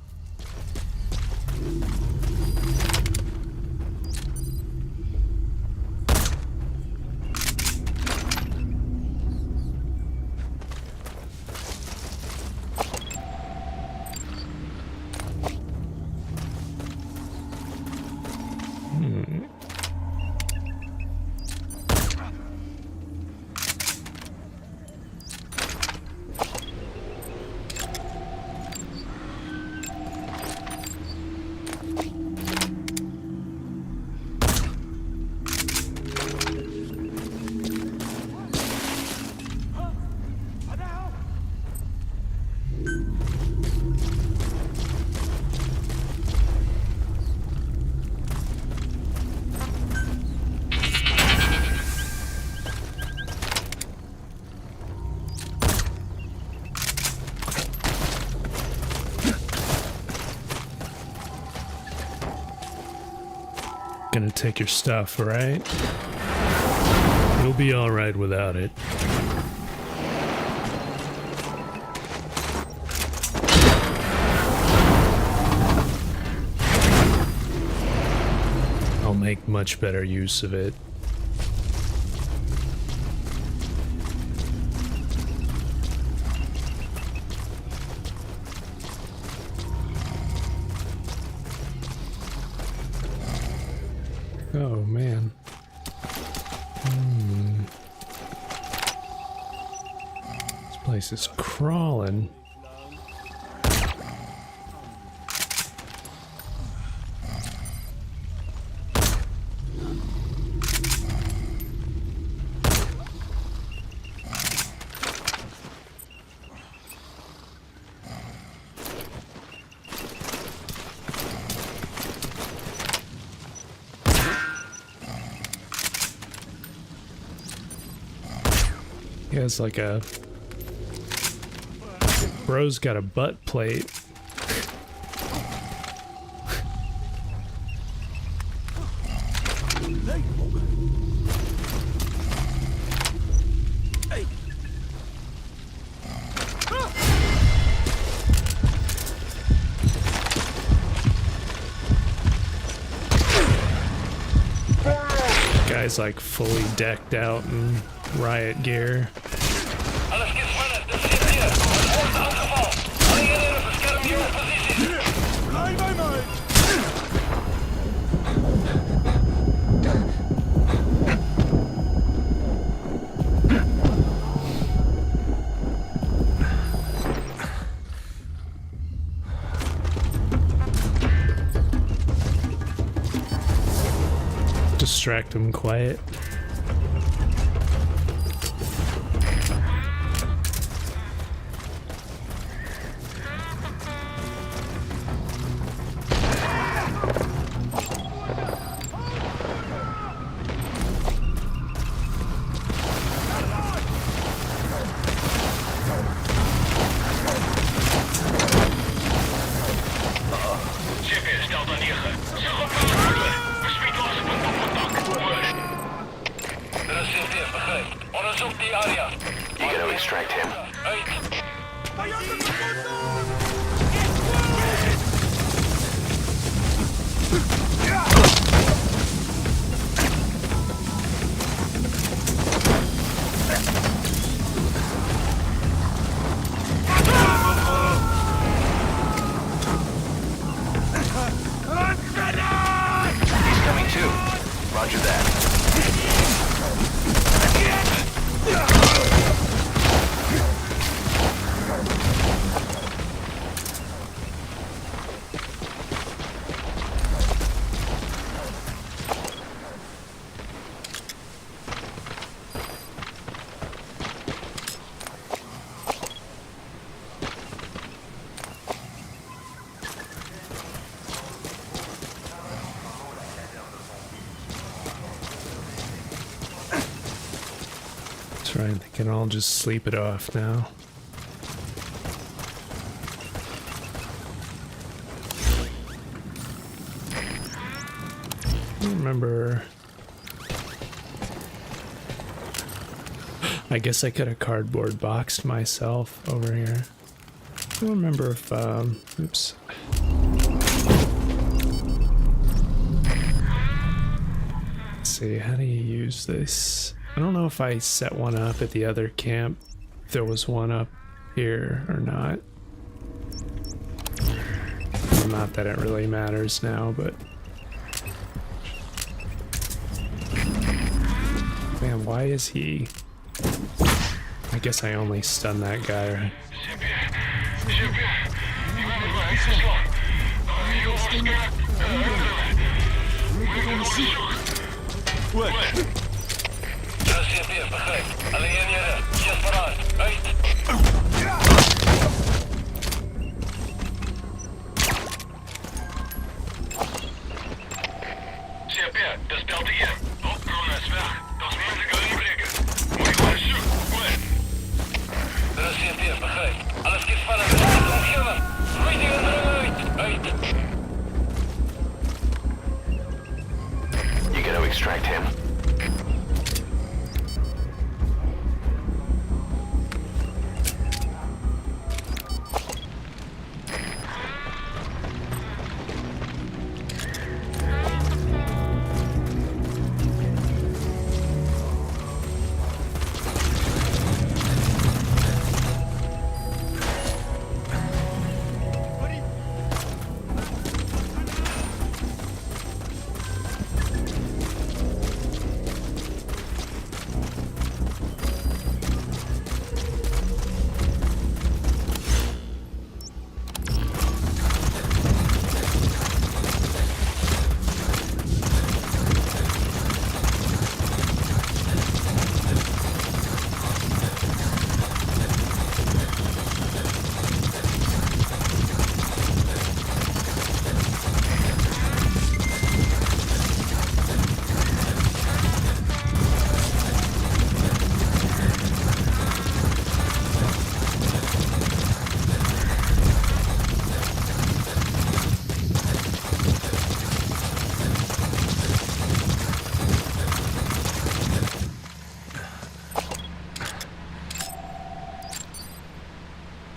Gonna take your stuff, right? You'll be alright without it. I'll make much better use of it. Oh, man. This place is crawling. He has like a... Bro's got a butt plate. Guy's like fully decked out in riot gear. Alles geht weiter. Das ist hier. Große Angriff. Alle Jäger verstärken ihre Position. Bleib einmal. Distract him quiet. Delta 9. Zeg op plaats. Bespied ons op contact. Oor. Er is CP, begrijp. Onderzoek die area. You gotta extract him. Uit. He's coming too. Roger that. That's right, they can all just sleep it off now. I don't remember. I guess I could have cardboard boxed myself over here. I don't remember if, oops. Let's see, how do you use this? I don't know if I set one up at the other camp, if there was one up here or not. Well, not that it really matters now, but... Man, why is he... I guess I only stunned that guy, right? What? CP, begrijp. Alleen jij is paraat. Uit. CP, dat is Delta 1. Hoofdbron is weg. Dat is moeilijke inbreken. Moet je gewoon zoeken. Goed. Dat is CP, begrijp. Alles is vallen. Omgeven. Gooi die eruit. Uit. You gotta extract him.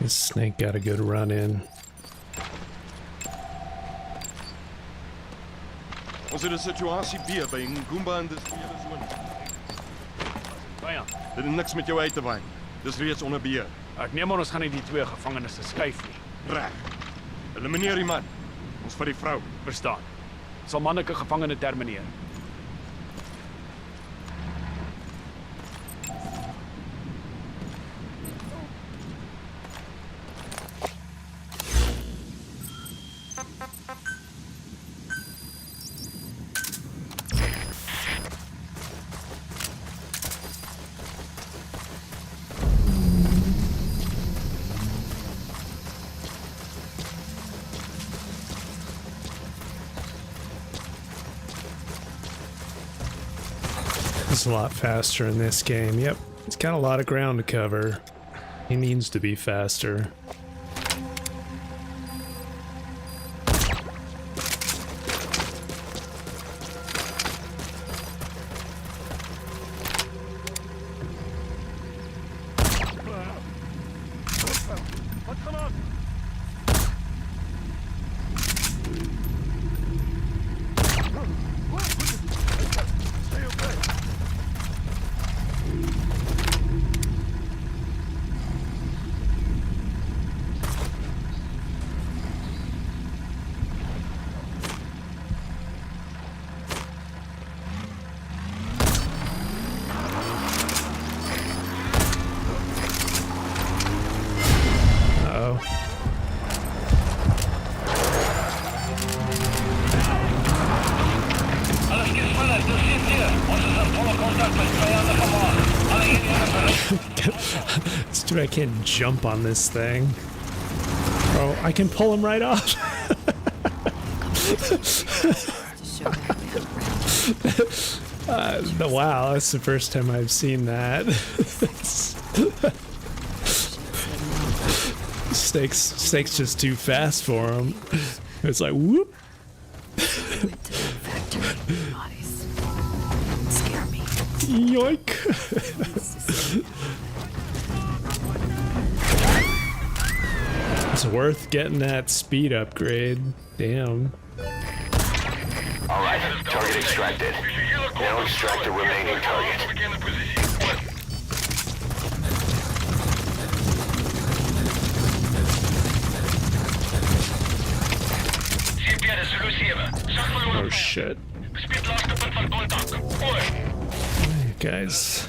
This snake got a good run in. Ons het 'n situasie B by Ngumba in die sone. Vijand. Dit het niks met jou uit te waai. Dis reeds onder beheer. Ek neem aan ons gaan nie die twee gevangenes skuif nie. Reg. Elimineer die man. Ons vir die vrou. Verstaan. Sal manneke gevangene termineer. It's a lot faster in this game. Yep, it's got a lot of ground to cover. He needs to be faster. It's too bad I can't jump on this thing. Oh, I can pull him right off. Wow, that's the first time I've seen that. Snake's just too fast for him. It's like whoop. Yoink. It's worth getting that speed upgrade. Damn. Alright, target extracted. Now extract the remaining target. Oh shit. Guys.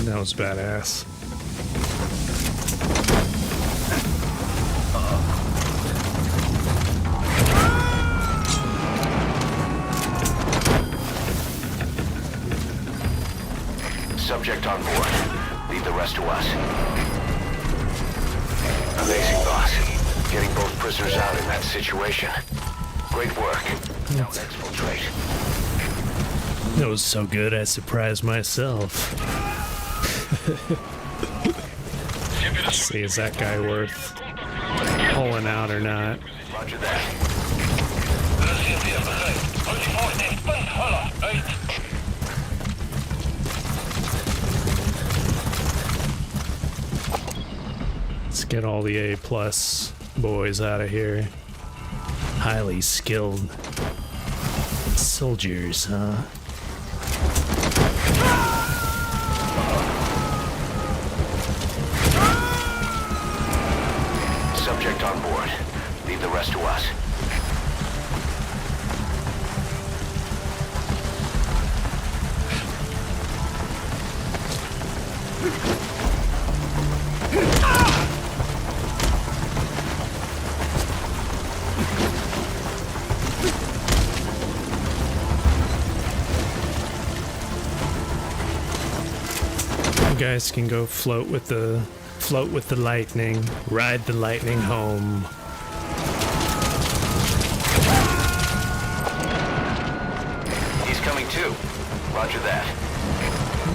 That was badass. Subject on board. Leave the rest to us. Amazing, boss. Getting both prisoners out in that situation. Great work. Now let's exfiltrate. That was so good, I surprised myself. Let's see, is that guy worth pulling out or not? Roger that. Let's get all the A+ boys out of here. Highly skilled soldiers, huh? Subject on board. Leave the rest to us. You guys can go float with the lightning, ride the lightning home. He's coming too. Roger that.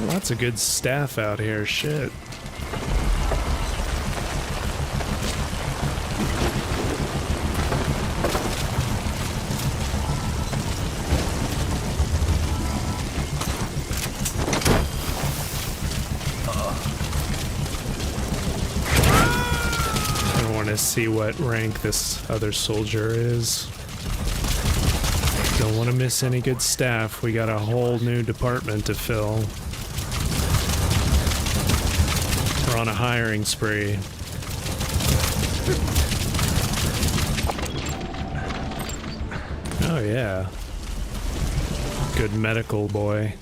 Lots of good staff out here, shit. To see what rank this other soldier is. Don't want to miss any good staff. We got a whole new department to fill. We're on a hiring spree. Oh yeah. Good medical boy.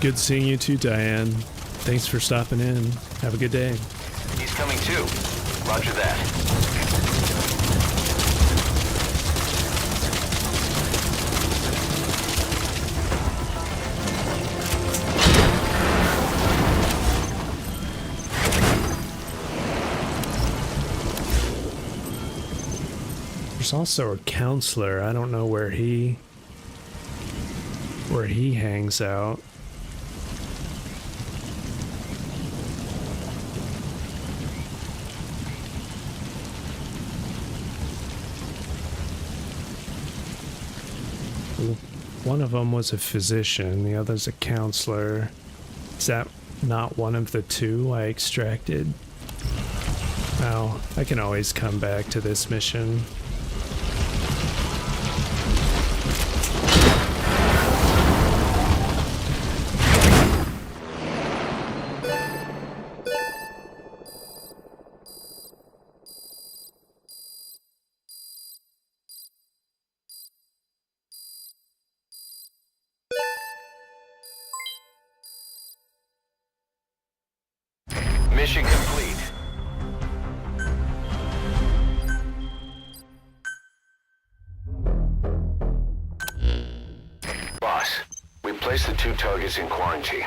Good seeing you too, Diane. Thanks for stopping in. Have a good day. He's coming too. Roger that. There's also a counselor. I don't know where he hangs out. One of them was a physician, the other's a counselor. Is that not one of the two I extracted? Well, I can always come back to this mission. Mission complete. Boss, we placed the 2 targets in quarantine.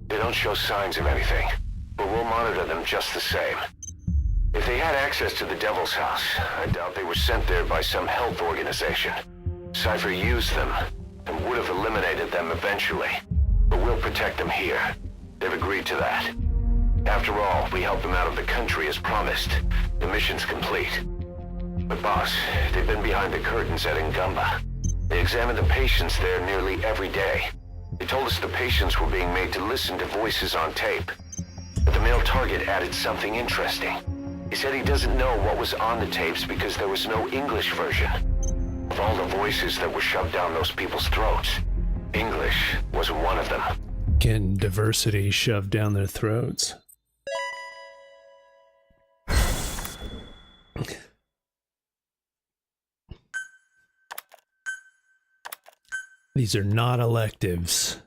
They don't show signs of anything, but we'll monitor them just the same. If they had access to the Devil's House, I doubt they were sent there by some health organization. Cypher used them, and would have eliminated them eventually. But we'll protect them here. They've agreed to that. After all, we helped them out of the country as promised. The mission's complete. But boss, they've been behind the curtains at Mamba. They examined the patients there nearly every day. They told us the patients were being made to listen to voices on tape. But the male target added something interesting. He said he doesn't know what was on the tapes because there was no English version. Of all the voices that were shoved down those people's throats, English wasn't one of them. Getting diversity shoved down their throats. These are not electives.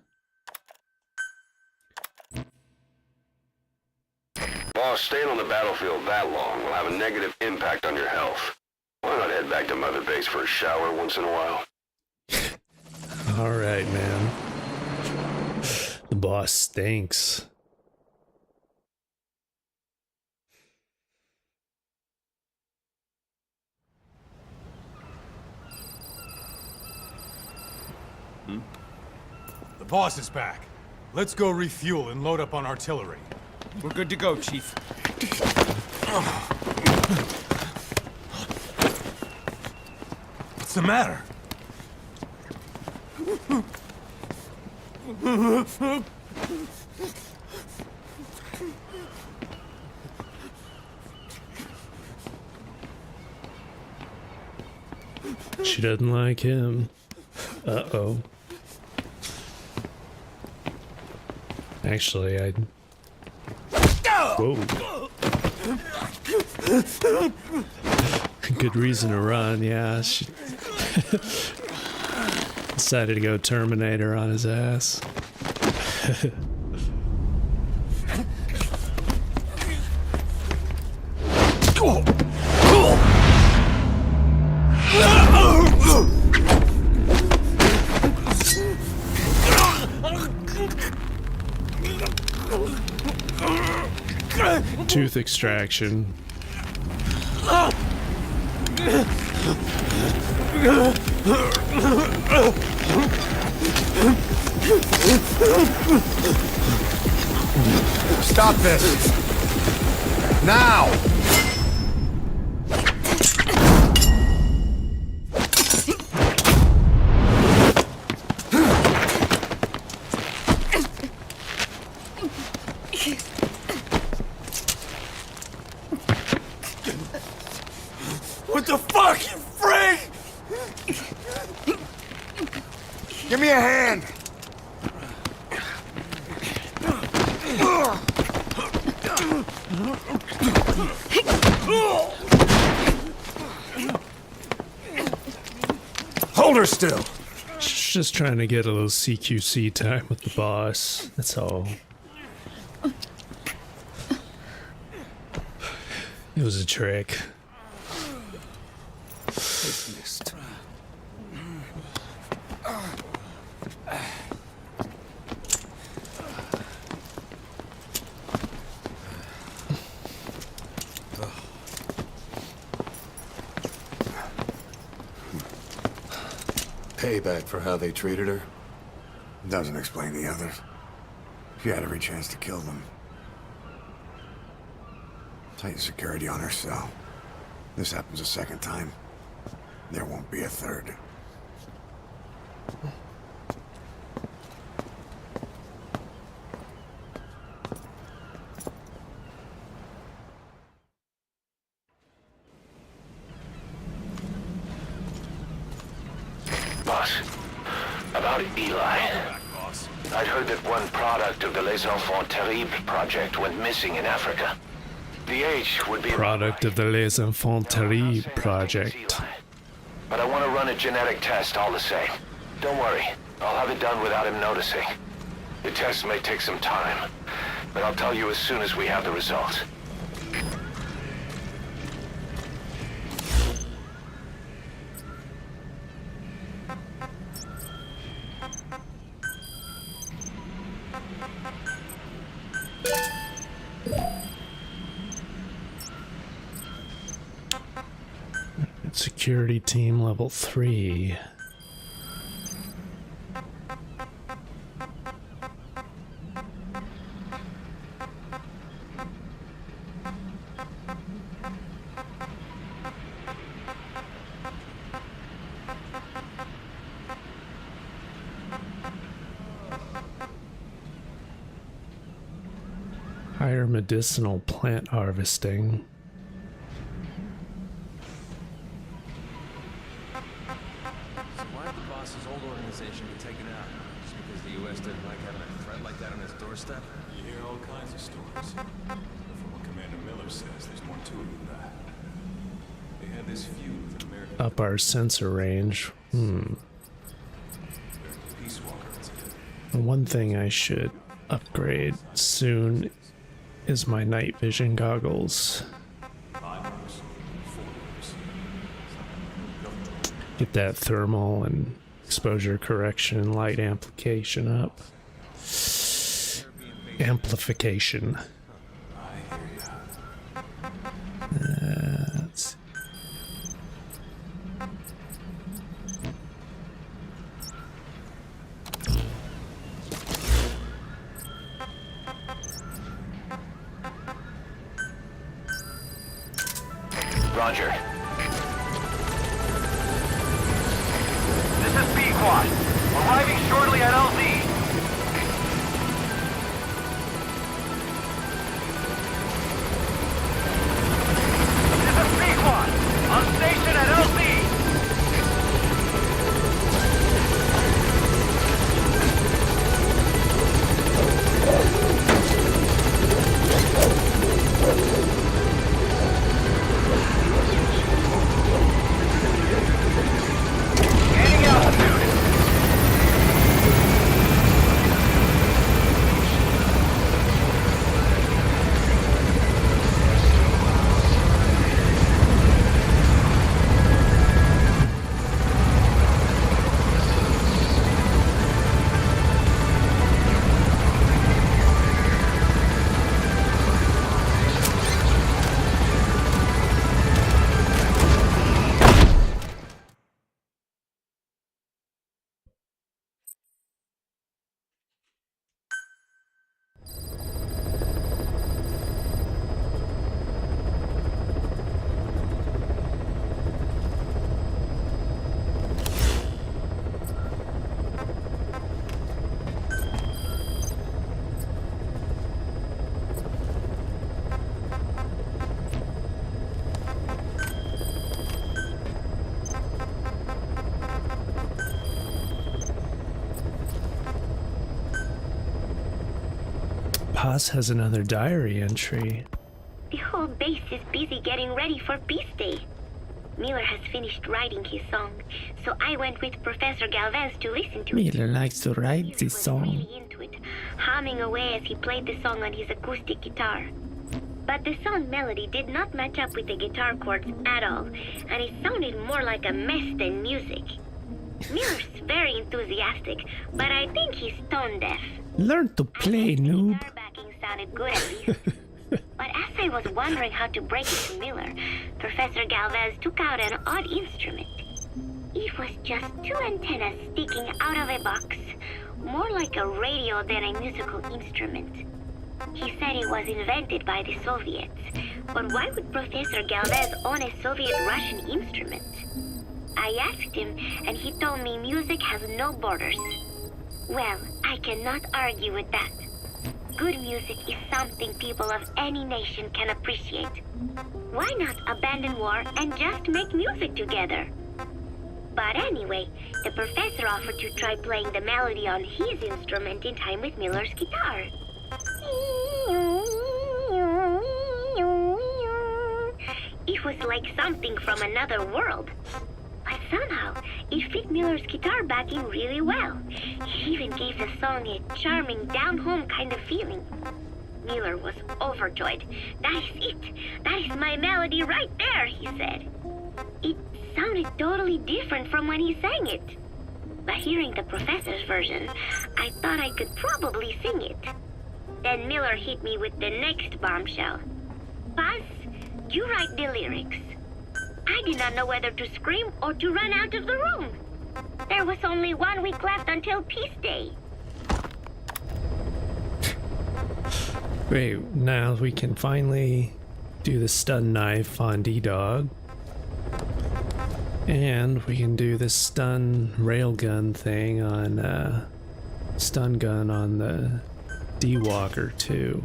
Boss, staying on the battlefield that long will have a negative impact on your health. Why not head back to Mother Base for a shower once in a while? Alright, man. The boss stinks. The boss is back. Let's go refuel and load up on artillery. We're good to go, Chief. What's the matter? She doesn't like him. Uh-oh. Actually, I... Whoa. Good reason to run, yeah. She decided to go Terminator on his ass. Tooth extraction. Stop this! Now! What the fuck, you freak? Give me a hand! Hold her still! Just trying to get a little CQC time with the boss. That's all. It was a trick. Dismissed. Payback for how they treated her? Doesn't explain the others. She had every chance to kill them. Tighten security on her cell. This happens a second time. There won't be a third. Boss, about Eli. I'd heard that one product of the Les Enfants Terribles project went missing in Africa. The age would be... Product of the Les Enfants Terribles project. But I want to run a genetic test all the same. Don't worry, I'll have it done without him noticing. The test may take some time, but I'll tell you as soon as we have the results. Security team level 3. Higher medicinal plant harvesting. You hear all kinds of stories. But from what Commander Miller says, there's more to it than that. They had this feud with an American... Up our sensor range. Peace Walker incident. One thing I should upgrade soon is my night vision goggles. Get that thermal and exposure correction and light amplification up. Amplification. Let's see. Roger. This is B-Quad. Arriving shortly at LZ. On station at LZ! Gaining altitude! Paz has another diary entry. The whole base is busy getting ready for Peace Day. Miller has finished writing his song, so I went with Professor Galvez to listen to it. Miller likes to write this song. Really into it, humming away as he played the song on his acoustic guitar. But the song melody did not match up with the guitar chords at all, and it sounded more like a mess than music. Miller's very enthusiastic, but I think he's tone deaf. Learn to play, noob. Guitar backing sounded good at least. But as I was wondering how to break it to Miller, Professor Galvez took out an odd instrument. It was just two antennas sticking out of a box, more like a radio than a musical instrument. He said it was invented by the Soviets, but why would Professor Galvez own a Soviet-Russian instrument? I asked him, and he told me music has no borders. Well, I cannot argue with that. Good music is something people of any nation can appreciate. Why not abandon war and just make music together? But anyway, the professor offered to try playing the melody on his instrument in time with Miller's guitar. It was like something from another world. But somehow, it fit Miller's guitar backing really well. It even gave the song a charming, down-home kind of feeling. Miller was overjoyed. "That is it! That is my melody right there," he said. It sounded totally different from when he sang it. But hearing the professor's version, I thought I could probably sing it. Then Miller hit me with the next bombshell. "Buzz, you write the lyrics." I did not know whether to scream or to run out of the room. There was only 1 week left until Peace Day. Great, now we can finally do the stun knife on D-Dog. And we can do the stun railgun thing on, stun gun on the D-Walker too.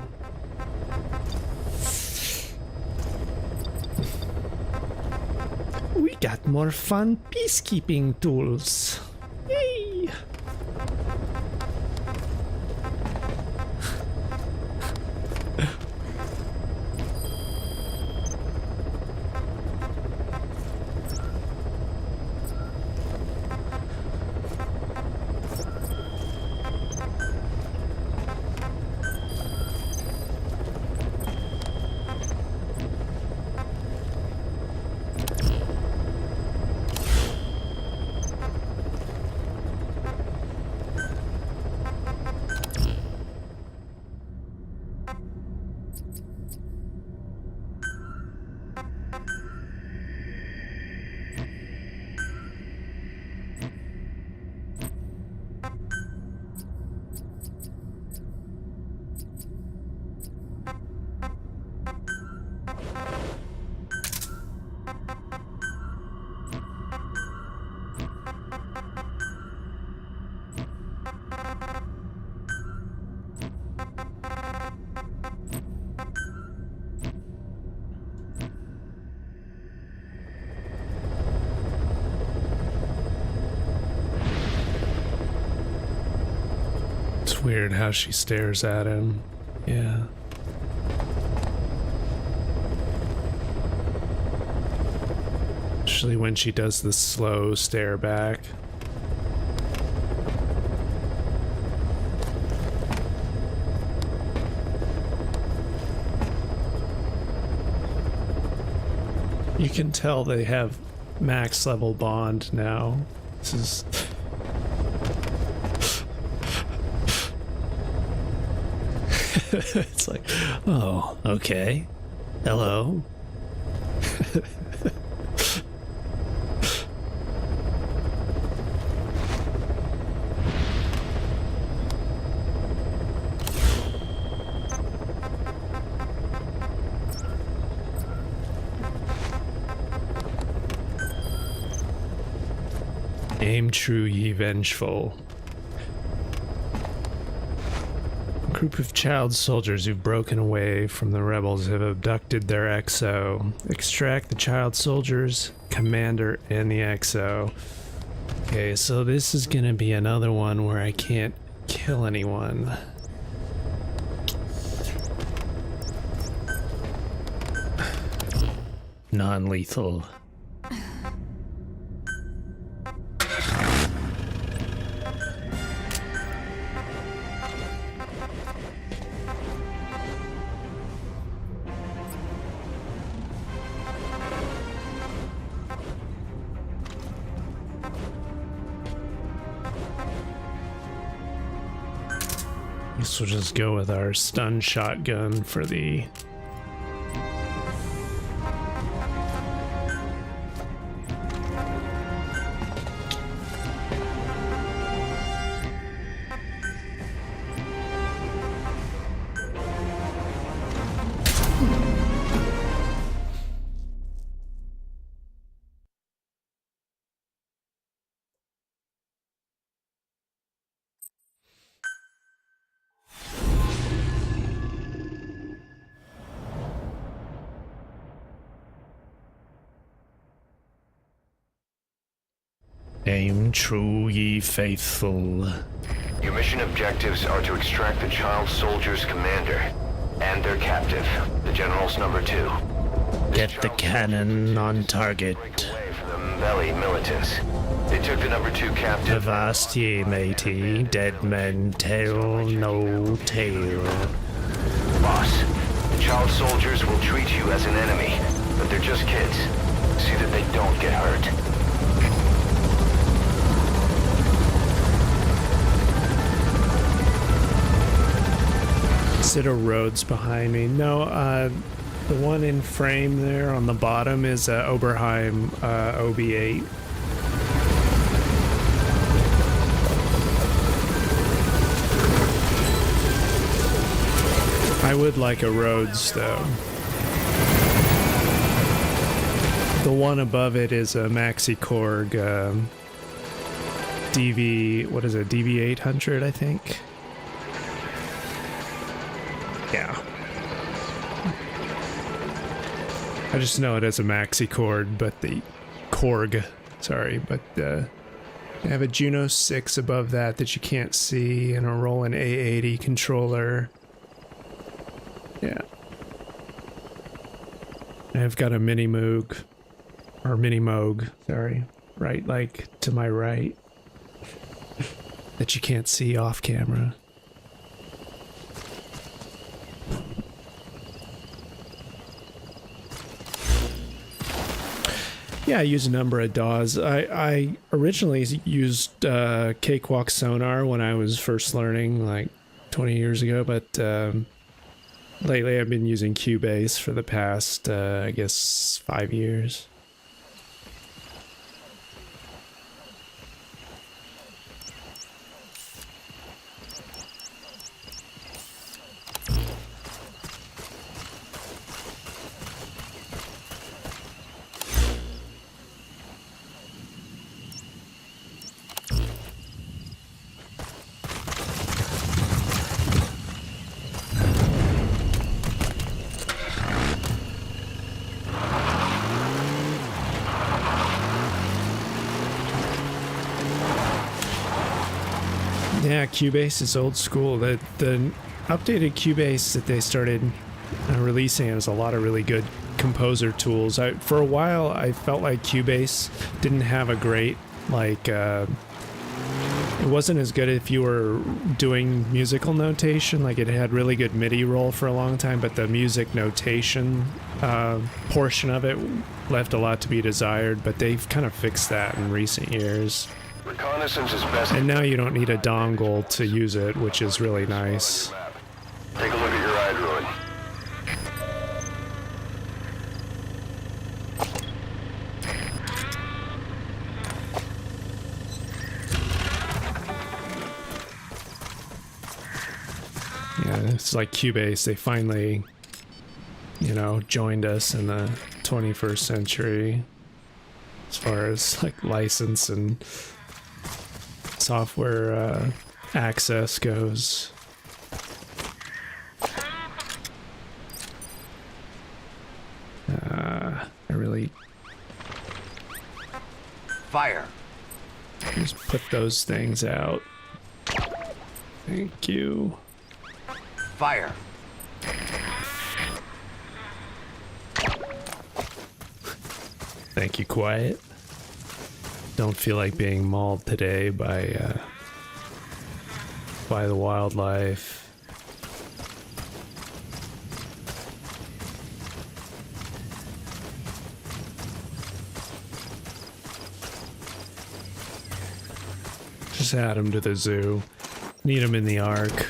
We got more fun peacekeeping tools. Yay! Weird how she stares at him. Yeah. Especially when she does the slow stare back. You can tell they have max level bond now. This is... It's like, oh, okay. Hello. Aim true, ye vengeful. A group of child soldiers who've broken away from the rebels have abducted their XO. Extract the child soldiers, commander, and the XO. Okay, so this is gonna be another one where I can't kill anyone. Non-lethal. Guess we'll just go with our stun shotgun for the... Aim true, ye faithful. Your mission objectives are to extract the child soldiers' commander and their captive, the General's number 2. Get the cannon on target. Break away from the Mbeli militants. They took the number 2 captive. Avast ye, matey. Dead men tell no tale. boss. The child soldiers will treat you as an enemy, but they're just kids. See that they don't get hurt. Is it a roads behind me? No, the one in frame there on the bottom is Oberheim OB8. I would like a Rhodes, though. The one above it is a Maxi Korg DV, what is it, DV800, I think? Yeah. I just know it as a Maxi Korg, but the Korg, sorry, but I have a Juno 6 above that you can't see, and a Roland A80 controller. Yeah. I've got a Mini Moog, or Mini Moog, sorry, right, like to my right, that you can't see off camera. Yeah, I use a number of DAWs. I originally used Cakewalk Sonar when I was first learning, like 20 years ago, but lately I've been using Cubase for the past, I guess, 5 years. Yeah, Cubase is old school. The updated Cubase that they started releasing has a lot of really good composer tools. For a while, I felt like Cubase didn't have a great, like, it wasn't as good if you were doing musical notation. Like, it had really good MIDI roll for a long time, but the music notation portion of it left a lot to be desired, but they've kind of fixed that in recent years. Reconnaissance is best. And now you don't need a dongle to use it, which is really nice. Take a look at your iDroid. Yeah, it's like Cubase. They finally, you know, joined us in the 21st century as far as like license and software access goes. I really Fire. just put those things out. Thank you. Fire. Thank you, Quiet. Don't feel like being mauled today by the wildlife. Just add him to the zoo. Need him in the Ark.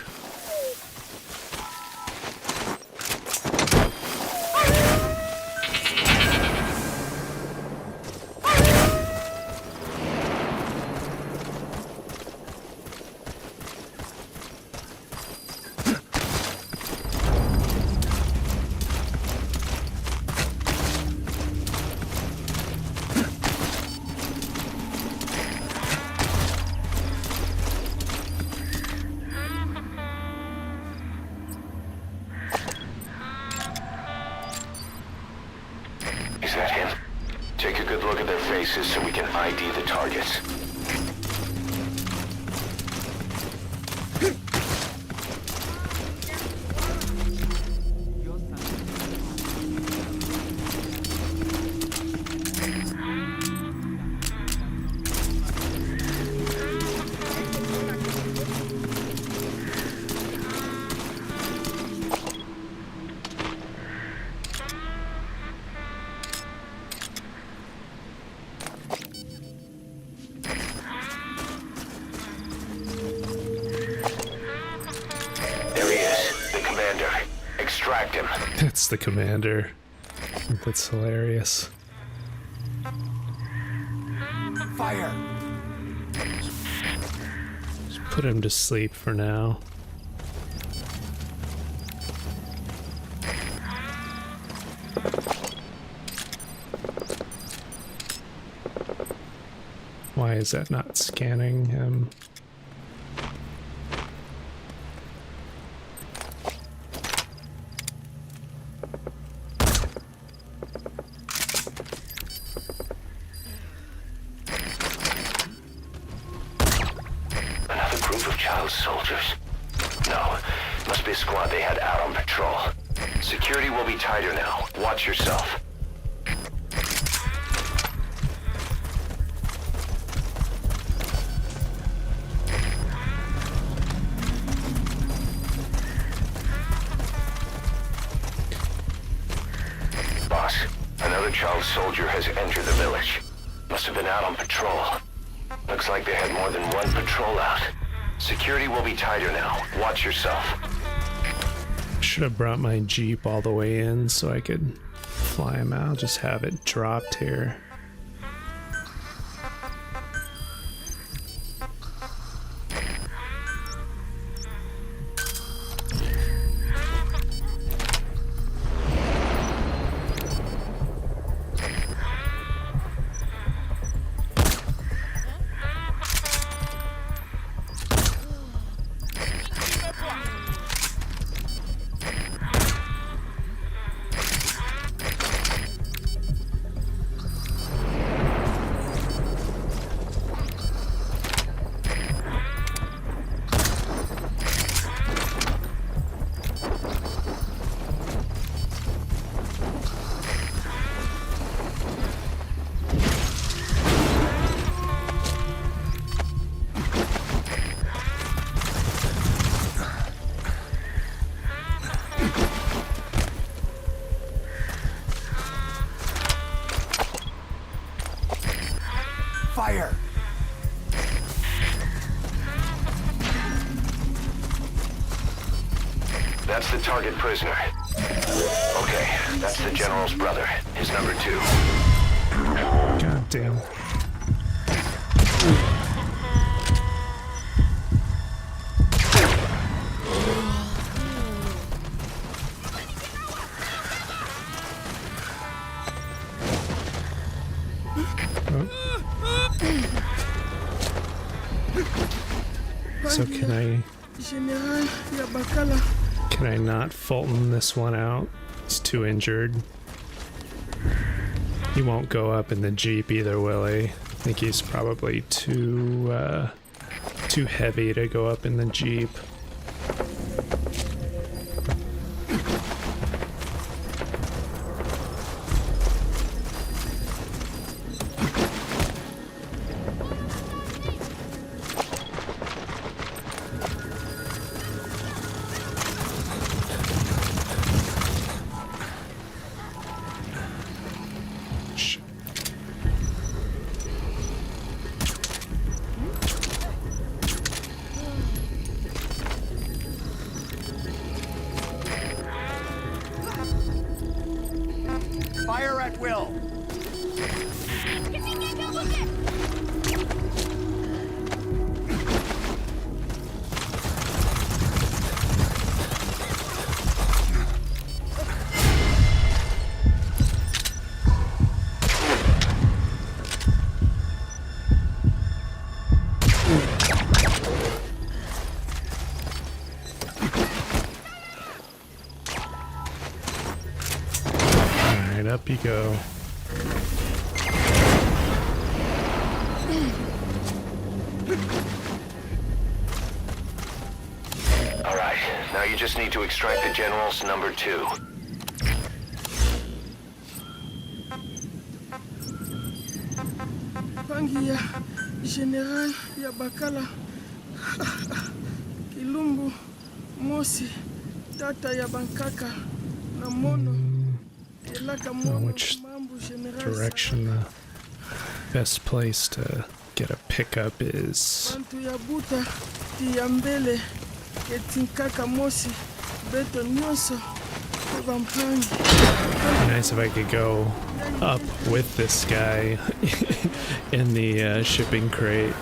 Is that him? Take a good look at their faces so we can ID the targets. That's the commander. That's hilarious. Fire! Just put him to sleep for now. Why is that not scanning him? Another group of child soldiers? No, must be a squad they had out on patrol. Security will be tighter now. Watch yourself. Boss, another child soldier has entered the village. Must have been out on patrol. Looks like they had more than one patrol out. Security will be tighter now. Watch yourself. Should have brought my Jeep all the way in so I could fly him out. Just have it dropped here. Fire! That's the target prisoner. Okay, that's the general's brother. His number 2. God damn. So can I not Fulton this one out? He's too injured. He won't go up in the Jeep either, will he? I think he's probably too heavy to go up in the Jeep. Fire at will! Alright, up you go. Alright, now you just need to extract the general's number 2. Pangia, General Yabakala, Kilumbu, Mosi, Tata Yabankaka, Namono, Which direction the best place to get a pickup is? Yabuta, Tiambele, Ketinkaka Mosi, Beto Nyoso, Nice if I could go up with this guy in the shipping crate.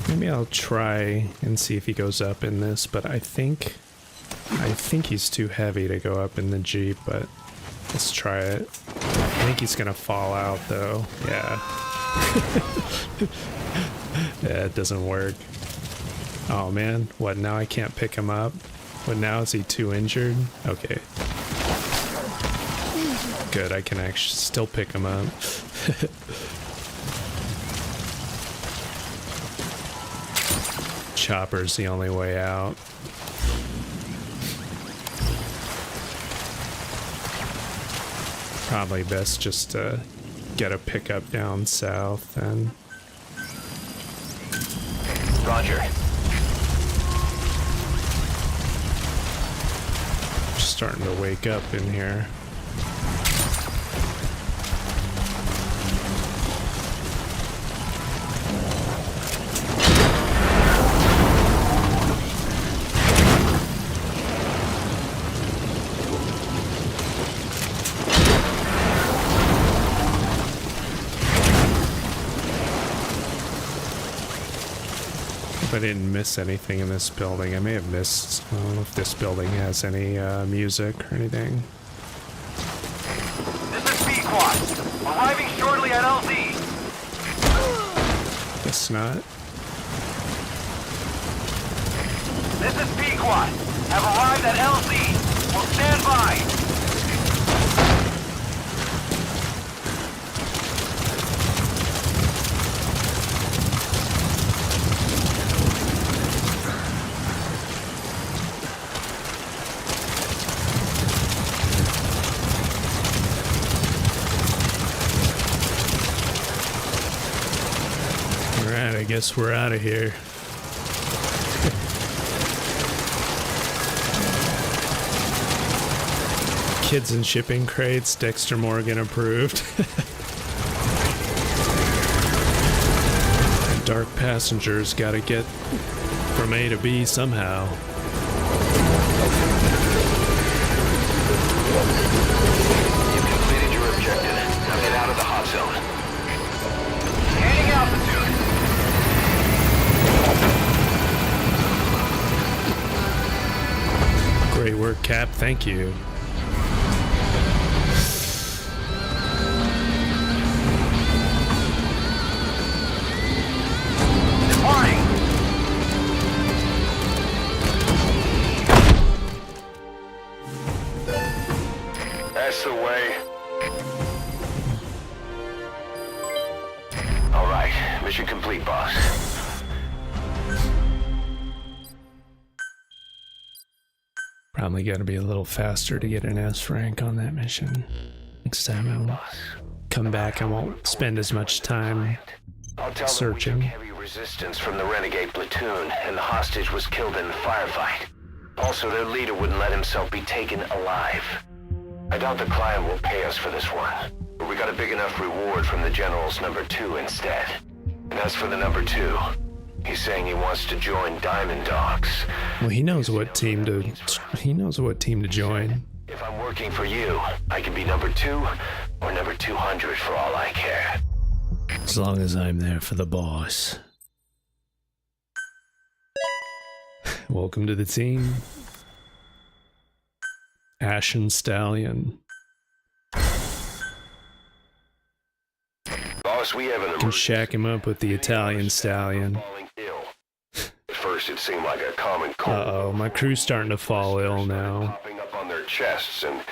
Maybe I'll try and see if he goes up in this, but I think he's too heavy to go up in the Jeep, but let's try it. I think he's gonna fall out though. Yeah. Yeah, it doesn't work. Oh man, what, now I can't pick him up? What now, is he too injured? Okay. Good, I can actually still pick him up. Chopper's the only way out. Probably best just to get a pickup down south then. Roger. Starting to wake up in here. I didn't miss anything in this building. I may have missed, I don't know if this building has any music or anything. This is B-Quad. Arriving shortly at LZ. Guess not. This is B-Quad. Have arrived at LZ. Will stand by. I guess we're out of here. Kids in shipping crates, Dexter Morgan approved. And dark passengers gotta get from A to B somehow. You've completed your objective. Now get out of the hot zone. Gaining altitude. Great work, Cap. Thank you. Departing. That's the way. All right, mission complete, boss. Probably gotta be a little faster to get an S rank on that mission. Next time I'll come back, I won't spend as much time I'll tell searching. them we took heavy resistance from the renegade platoon, and the hostage was killed in the firefight. Also, their leader wouldn't let himself be taken alive. I doubt the client will pay us for this one, but we got a big enough reward from the General's number 2 instead. And as for the number 2, he's saying he wants to join Diamond Dogs. Well, he knows what team to join. If I'm working for you, I can be number 2 or number 200 for all I care. As long as I'm there for the boss. Welcome to the team. Ashen Stallion. Boss, we have an Can emergency. shack him up with the Italian Stallion. Falling ill. At first, it seemed like a common cold. Uh-oh, my crew's starting to fall ill now. Popping up on their chests and...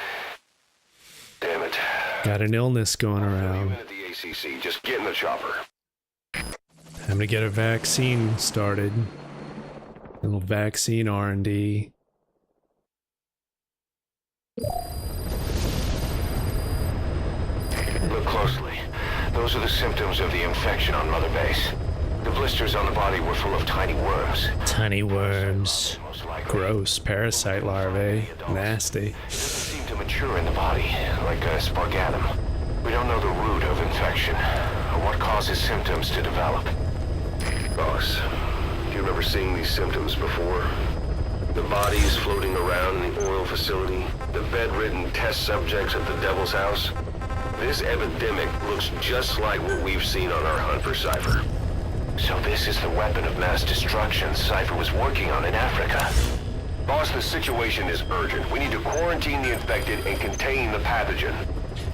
Damn it. Got an illness going around. At the ACC, just get in the chopper. Time to get a vaccine started. A little vaccine R&D. Look closely. Those are the symptoms of the infection on Mother Base. The blisters on the body were full of tiny worms. Tiny worms. Gross. Parasite larvae. Nasty. This is to mature in the body, like a spargatum. We don't know the root of infection, or what causes symptoms to develop. Boss, do you remember seeing these symptoms before? The bodies floating around in the oil facility, the bedridden test subjects at the Devil's House. This epidemic looks just like what we've seen on our hunt for Cypher. So this is the weapon of mass destruction Cypher was working on in Africa. Boss, the situation is urgent. We need to quarantine the infected and contain the pathogen.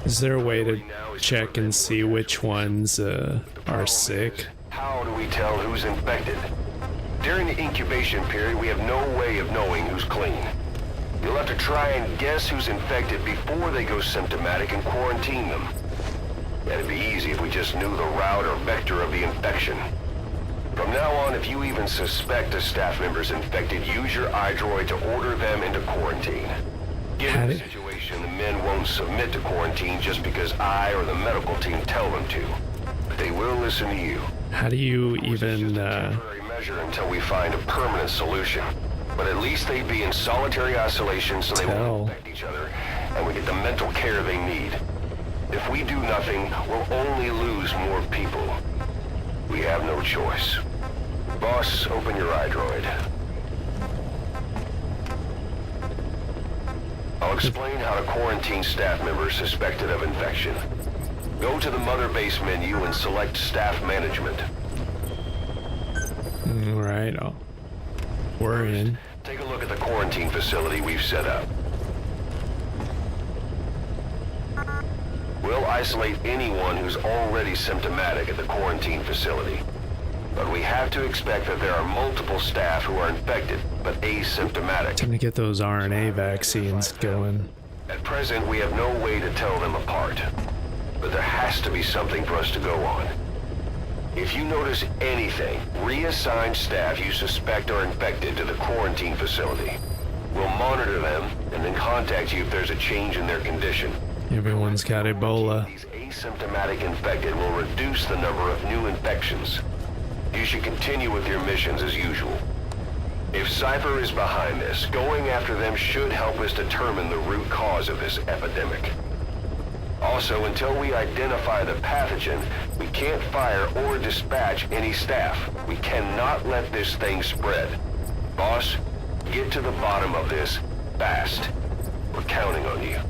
Is there a way to check and see which ones are sick? How do we tell who's infected? During the incubation period, we have no way of knowing who's clean. You'll have to try and guess who's infected before they go symptomatic and quarantine them. That'd be easy if we just knew the route or vector of the infection. From now on, if you even suspect a staff member's infected, use your iDroid to order them into quarantine. Given the situation, the men won't submit to quarantine just because I or the medical team tell them to. But they will listen to you. How do you even measure until we find a permanent solution? But at least they'd be in solitary isolation so they won't infect each other, and we get the mental care they need. If we do nothing, we'll only lose more people. We have no choice. Boss, open your iDroid. I'll explain how to quarantine staff members suspected of infection. Go to the Mother Base menu and select Staff Management. Alright, we're in. Take a look at the quarantine facility we've set up. We'll isolate anyone who's already symptomatic at the quarantine facility. But we have to expect that there are multiple staff who are infected, but asymptomatic. Time to get those RNA vaccines going. At present, we have no way to tell them apart. But there has to be something for us to go on. If you notice anything, reassign staff you suspect are infected to the quarantine facility. We'll monitor them and then contact you if there's a change in their condition. Everyone's got Ebola. These asymptomatic infected will reduce the number of new infections. You should continue with your missions as usual. If Cypher is behind this, going after them should help us determine the root cause of this epidemic. Also, until we identify the pathogen, we can't fire or dispatch any staff. We cannot let this thing spread. Boss, get to the bottom of this fast. We're counting on you.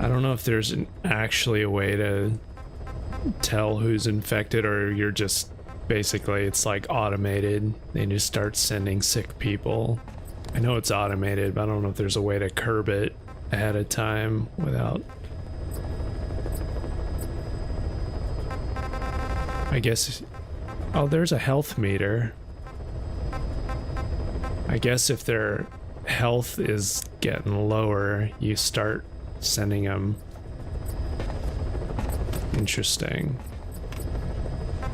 I don't know if there's actually a way to tell who's infected, or you're just basically, it's like automated. They just start sending sick people. I know it's automated, but I don't know if there's a way to curb it ahead of time without... I guess... Oh, there's a health meter. I guess if their health is getting lower, you start sending them. Interesting.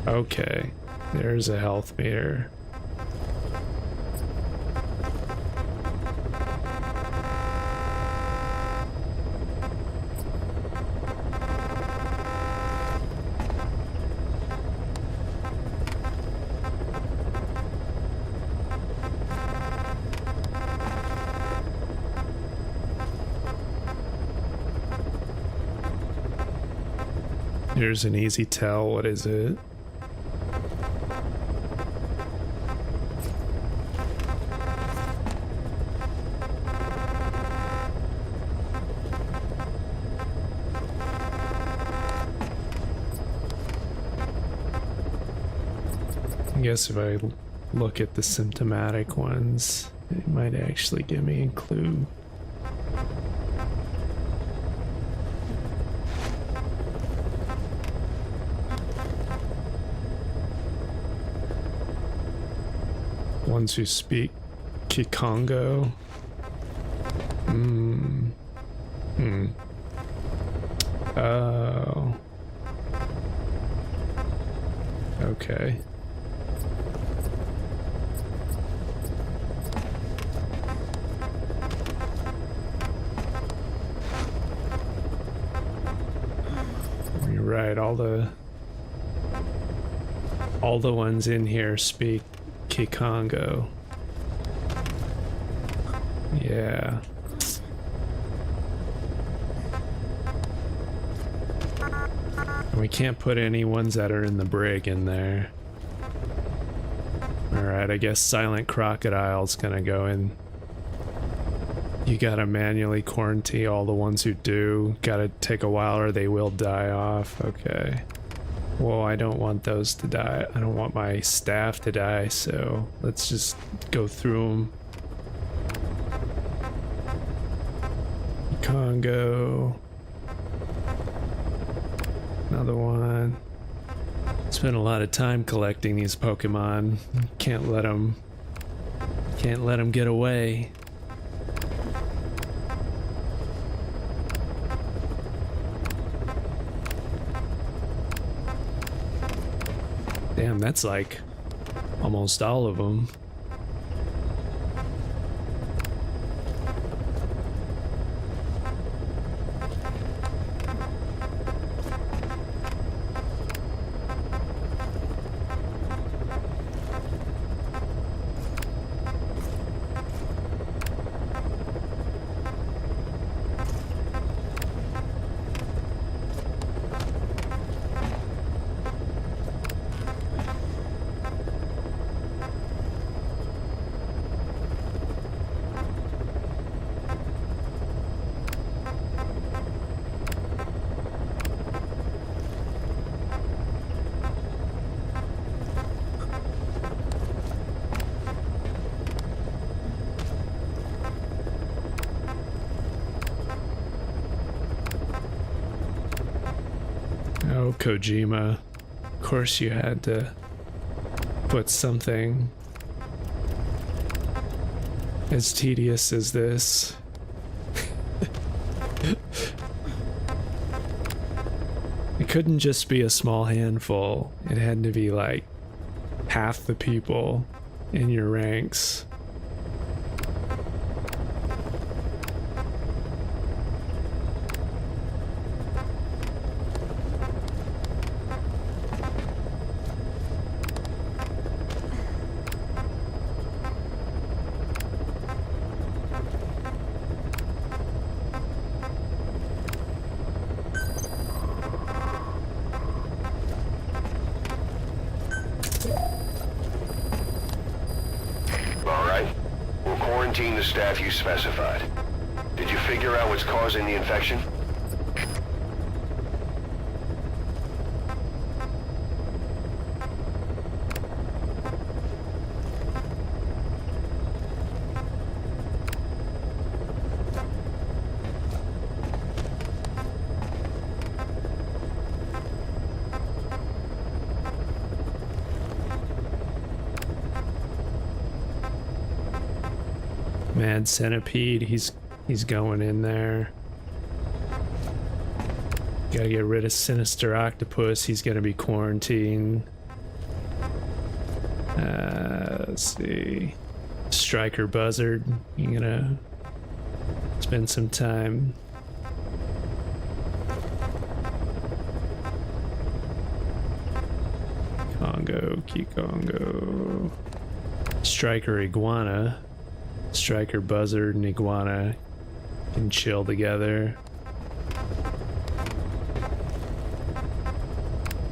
Okay, there's a health meter. Here's an easy tell. What is it? I guess if I look at the symptomatic ones, it might actually give me a clue. Ones who speak Kikongo. Oh. Okay. You're right, all the ones in here speak Kikongo. Yeah. And we can't put any ones that are in the brig in there. Alright, I guess Silent Crocodile's gonna go in. You gotta manually quarantine all the ones who do. Gotta take a while or they will die off. Okay. Well, I don't want those to die. I don't want my staff to die, so let's just go through them. Congo. Another one. Spent a lot of time collecting these Pokemon. Can't let them get away. Damn, that's like almost all of them. Oh, Kojima. Of course you had to put something as tedious as this. It couldn't just be a small handful. It had to be like half the people in your ranks. The staff you specified. Did you figure out what's causing the infection? Mad Centipede, he's going in there. Gotta get rid of Sinister Octopus, he's gonna be quarantined. Let's see. Striker Buzzard, you're gonna spend some time. Congo, Kikongo. Striker Iguana. Striker Buzzard and Iguana can chill together.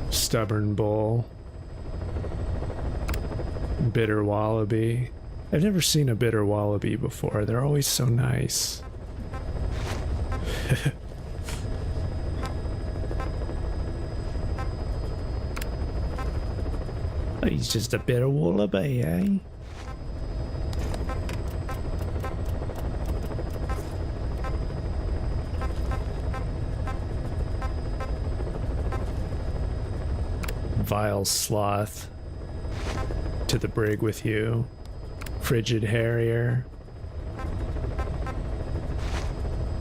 Stubborn Bull. Bitter Wallaby. I've never seen a Bitter Wallaby before. They're always so nice. He's just a Bitter Wallaby, eh? Vile Sloth, to the brig with you. Frigid Harrier.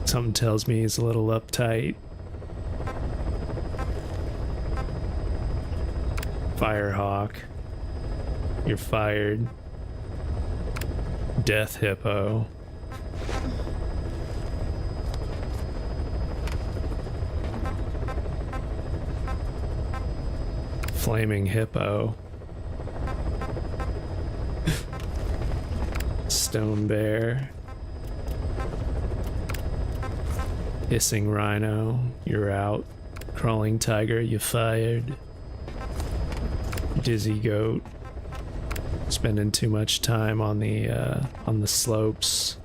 Something tells me he's a little uptight. Firehawk, you're fired. Death Hippo. Flaming Hippo. Stone bear. Hissing rhino, you're out. Crawling tiger, you fired. Dizzy goat. Spending too much time on the slopes.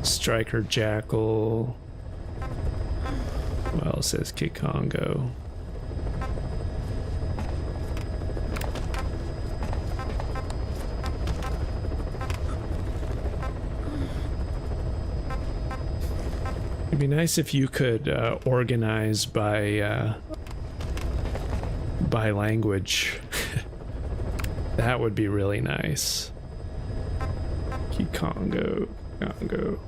Striker jackal. Who else says Kikongo? It'd be nice if you could organize by language. That would be really nice. Kikongo, Congo.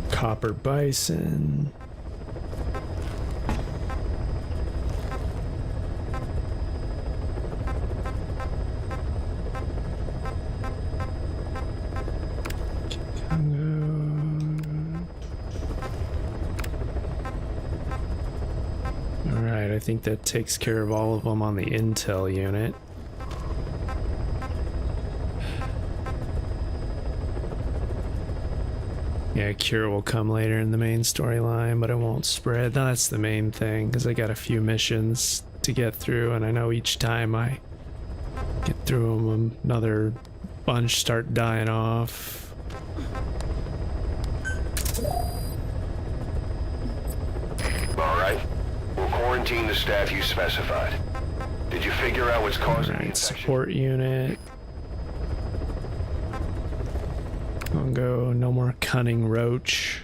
Copper bison. Alright, I think that takes care of all of them on the intel unit. Yeah, Cure will come later in the main storyline, but it won't spread. That's the main thing, because I got a few missions to get through, and I know each time I get through them, another bunch start dying off. Alright. We'll quarantine the staff you specified. Did you figure out what's causing the infection? Support unit. Congo, no more cunning roach.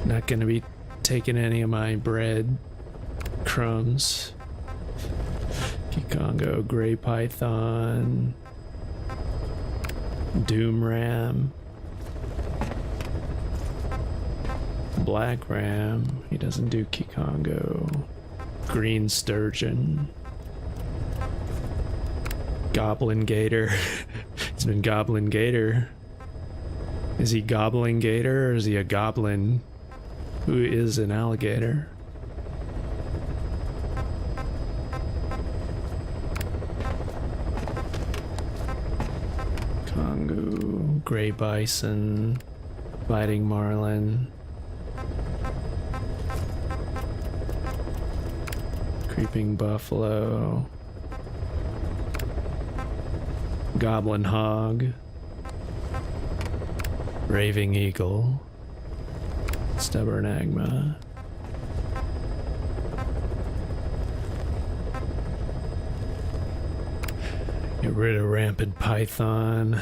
Not gonna be taking any of my bread crumbs. Kikongo, gray python, doom ram, black ram. He doesn't do Kikongo. Green sturgeon. Goblin gator. He's been goblin gator. Is he goblin gator or is he a goblin who is an alligator? Congo, gray bison, fighting marlin, creeping buffalo, goblin hog, raving eagle, stubborn agma, get rid of rampant python,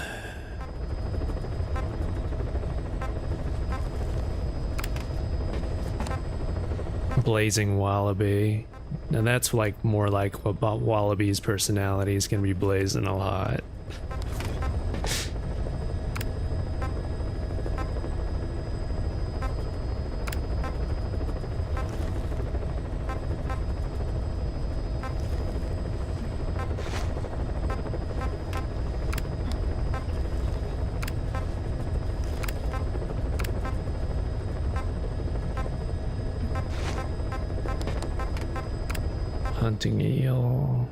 blazing wallaby. Now that's like more like what Wallaby's personality is gonna be, blazing a lot. Hunting eel.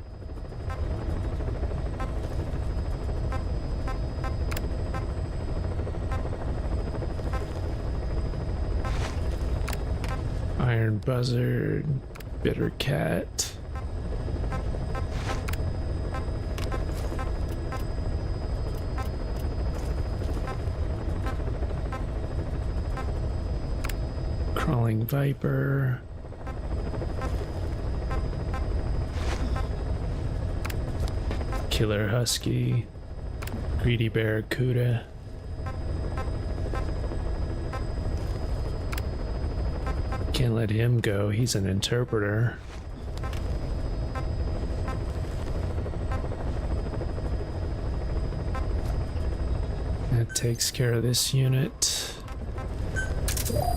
Iron buzzard, bitter cat. Crawling viper. Killer husky, greedy barracuda, can't let him go, he's an interpreter. That takes care of this unit.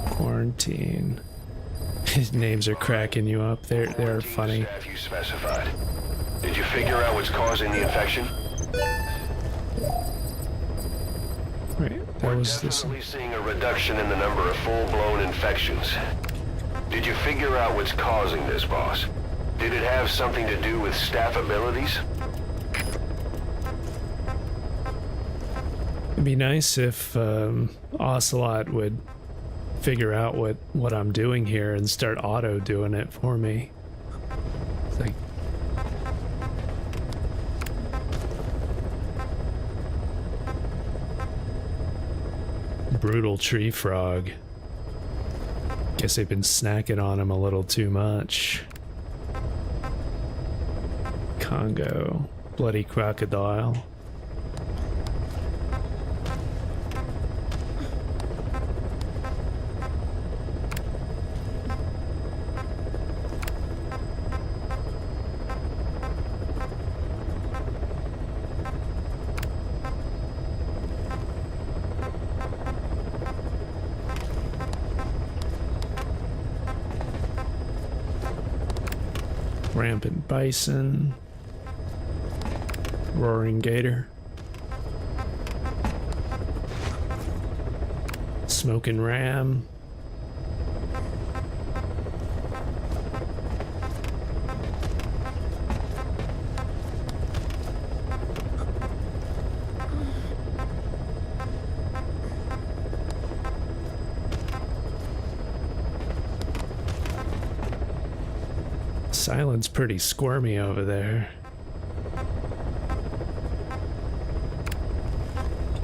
Quarantine. His names are cracking you up, they're funny. Staff you specified. Did you figure out what's causing the infection? Right. That We're was this. definitely seeing a reduction in the number of full-blown infections. Did you figure out what's causing this, boss? Did it have something to do with staff abilities? It'd be nice if Ocelot would figure out what I'm doing here and start auto doing it for me. It's like, brutal tree frog. Guess they've been snacking on him a little too much. Congo, bloody crocodile. Rampant bison, roaring gator, smoking ram, Silent's pretty squirmy over there.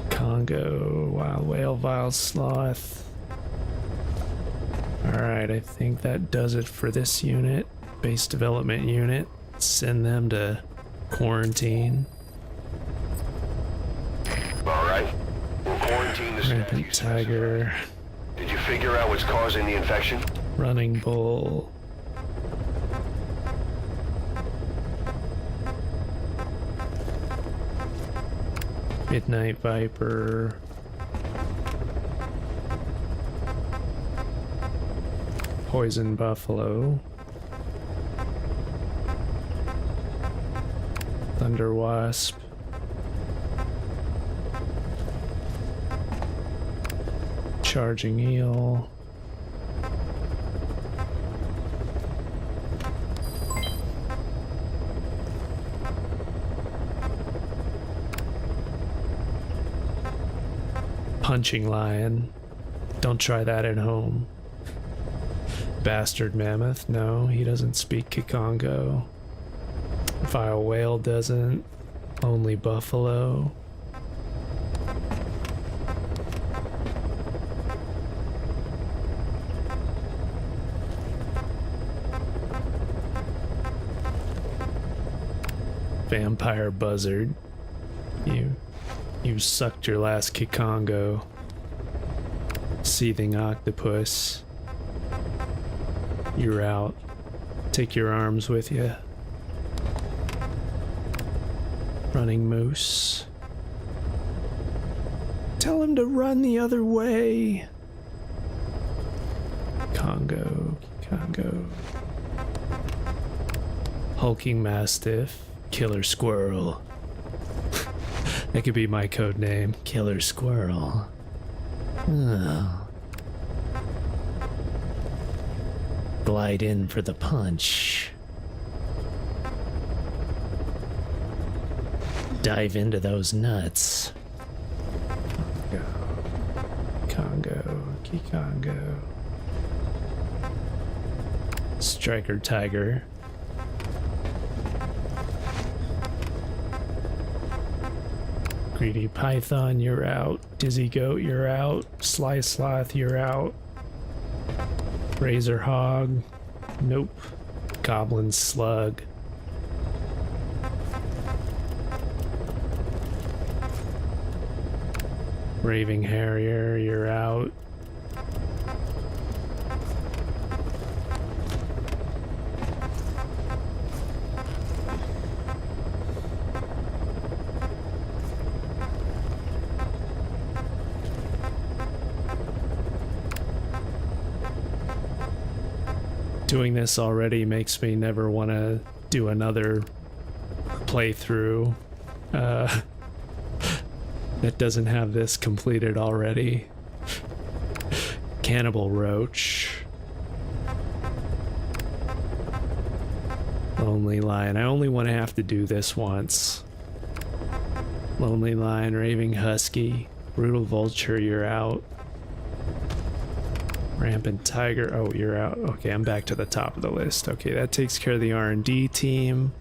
Congo, wild whale, vile sloth. Alright, I think that does it for this unit. Base development unit. Send them to quarantine. Alright. We'll quarantine the Rampant tiger. Did you figure out what's causing the infection? Running bull. Midnight viper. Poison buffalo. Thunder wasp. Charging eel. Punching lion. Don't try that at home. Bastard mammoth. No, he doesn't speak Kikongo. Vile whale doesn't. Only buffalo. Vampire buzzard. You sucked your last Kikongo. Seething octopus. You're out. Take your arms with you. Running moose. Tell him to run the other way. Congo. Hulking mastiff. Killer squirrel. That could be my code name. Killer squirrel. Oh. Glide in for the punch. Dive into those nuts. Congo. Kikongo. Striker tiger. Greedy python, you're out. Dizzy goat, you're out. Sly sloth, you're out. Razor hog, nope. Goblin slug. Raving harrier, you're out. Doing this already makes me never want to do another playthrough. that doesn't have this completed already. Cannibal Roach. Lonely Lion. I only want to have to do this once. Lonely Lion, Raving Husky, Brutal Vulture, you're out. Rampant Tiger, oh, you're out. Okay, I'm back to the top of the list. Okay, that takes care of the R&D team.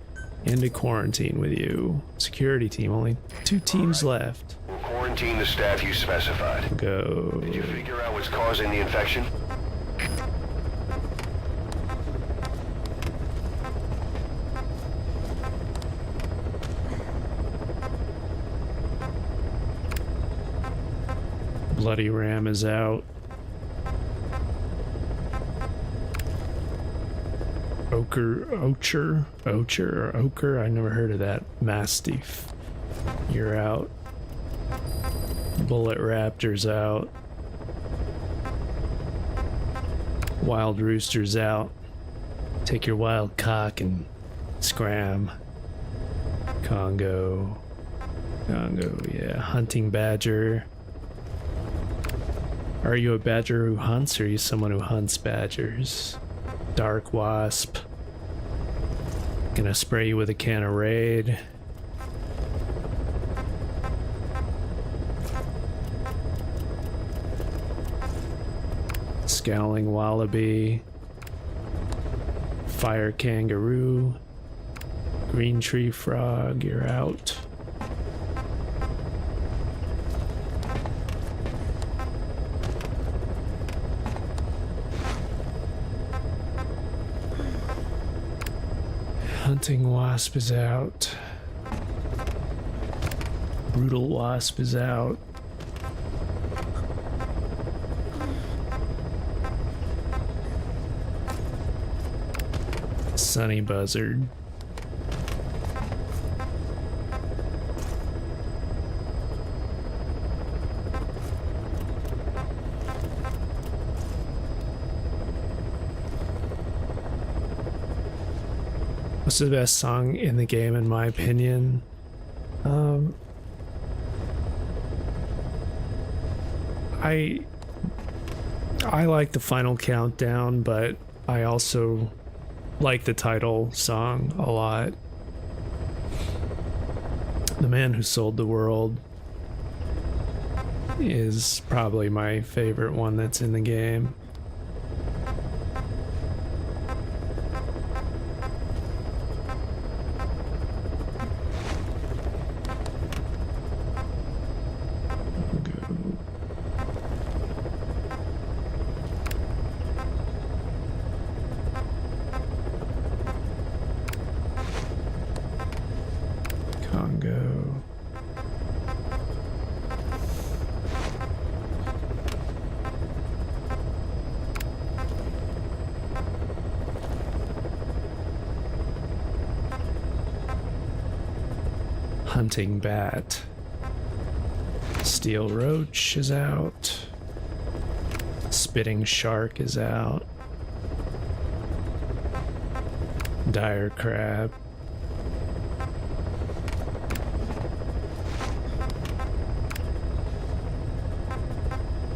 Into quarantine with you. Security team, only 2 teams left. We'll quarantine the staff you specified. Go. Did you figure out what's causing the infection? Bloody Ram is out. Ochre, I never heard of that. Mastiff, you're out. Bullet Raptor's out. Wild Rooster's out. Take your wild cock and scram. Congo, yeah. Hunting Badger. Are you a badger who hunts, or are you someone who hunts badgers? Dark Wasp. Gonna spray you with a can of Raid. Scowling Wallaby. Fire Kangaroo. Green Tree Frog, you're out. Hunting Wasp is out. Brutal Wasp is out. Sunny Buzzard. What's the best song in the game, in my opinion? I like the Final Countdown, but I also like the title song a lot. The Man Who Sold the World is probably my favorite one that's in the game. Hunting Bat. Steel Roach is out. Spitting Shark is out. Dire Crab.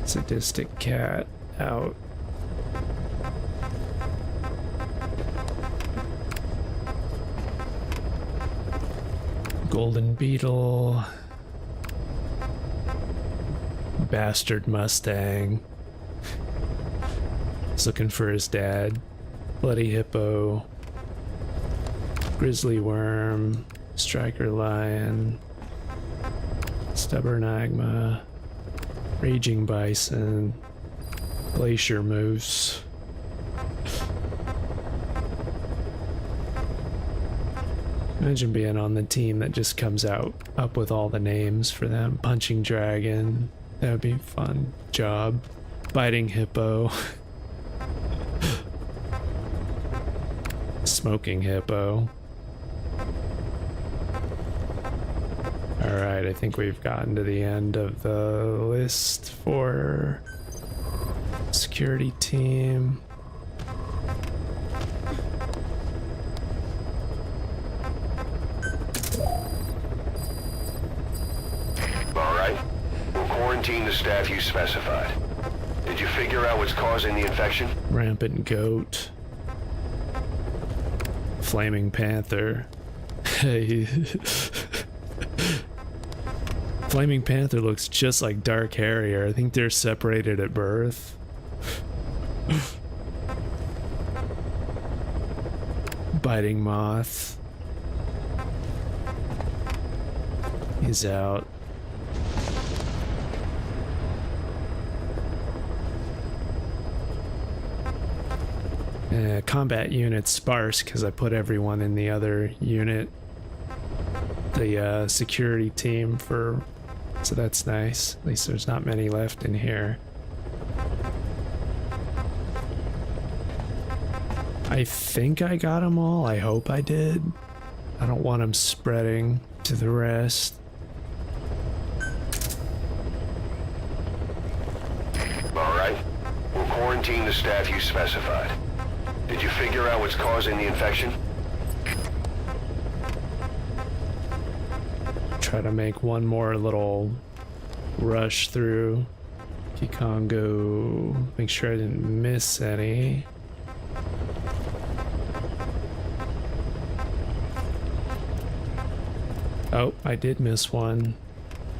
Sadistic Cat out. Golden Beetle. Bastard Mustang. He's looking for his dad. Bloody Hippo. Grizzly Worm. Striker Lion. Stubborn Agma. Raging Bison. Glacier Moose. Imagine being on the team that just comes up with all the names for them. Punching Dragon. That would be a fun job. Biting Hippo. Smoking Hippo. Alright, I think we've gotten to the end of the list for security team. All right. quarantine the staff you specified. Did you figure out what's causing the infection? Rampant goat. Flaming panther. Hey. Flaming panther looks just like Dark Harrier. I think they're separated at birth. Biting moth. He's out. Combat unit sparse because I put everyone in the other unit. The security team for... So that's nice. At least there's not many left in here. I think I got them all. I hope I did. I don't want them spreading to the rest. Alright. We'll quarantine the staff you specified. Did you figure out what's causing the infection? Try to make one more little rush through Kikongo. Make sure I didn't miss any. Oh, I did miss one.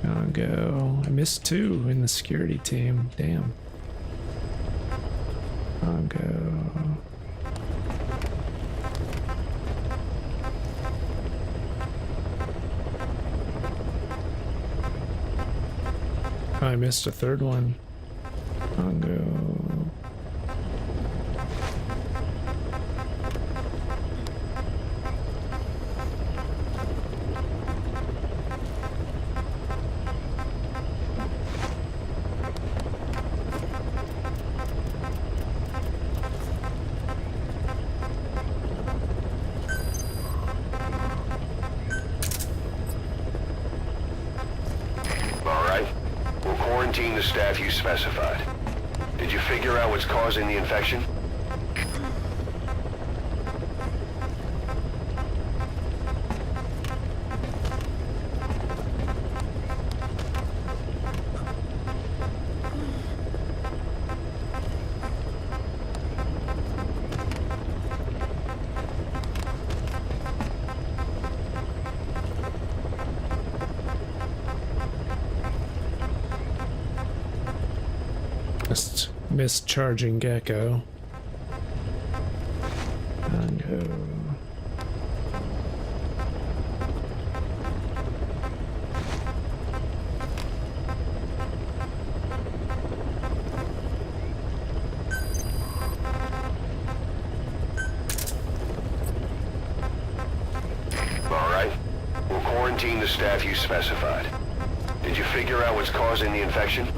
Congo. I missed two in the security team. Damn. Congo. I missed a third one. Congo. The staff you specified. Did you figure out what's causing the infection? Just missed charging gecko. Congo. Alright. We'll quarantine the staff you specified. Did you figure out what's causing the infection?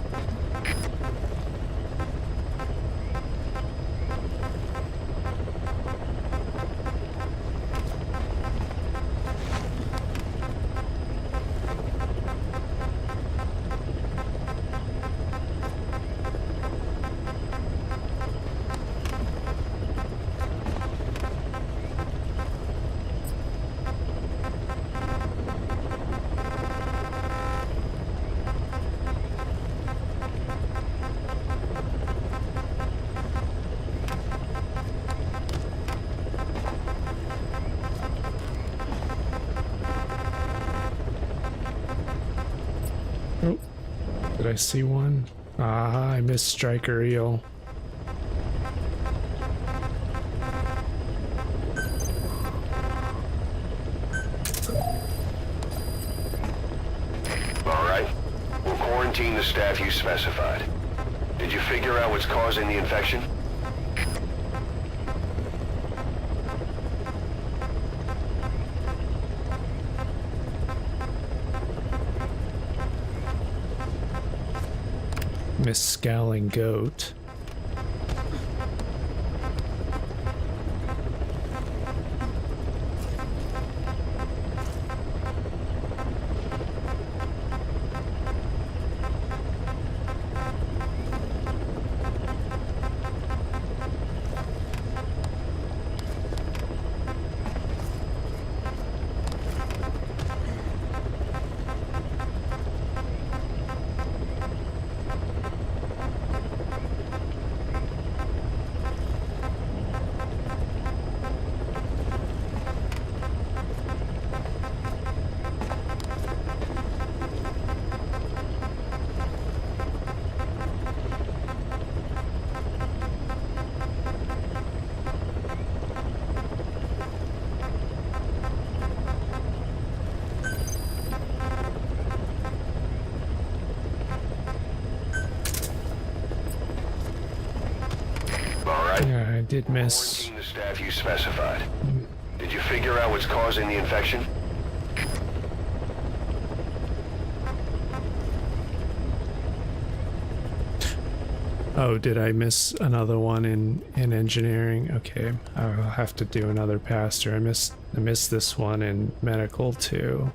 Oh, did I see one? Ah, I missed Striker Eel. Alright. We'll quarantine the staff you specified. Did you figure out what's causing the infection? Miss Scowling Goat. did miss. Quarantine the staff you specified. Did you figure out what's causing the infection? Oh, did I miss another one in engineering? Okay, I'll have to do another pastor. I missed this one in medical too.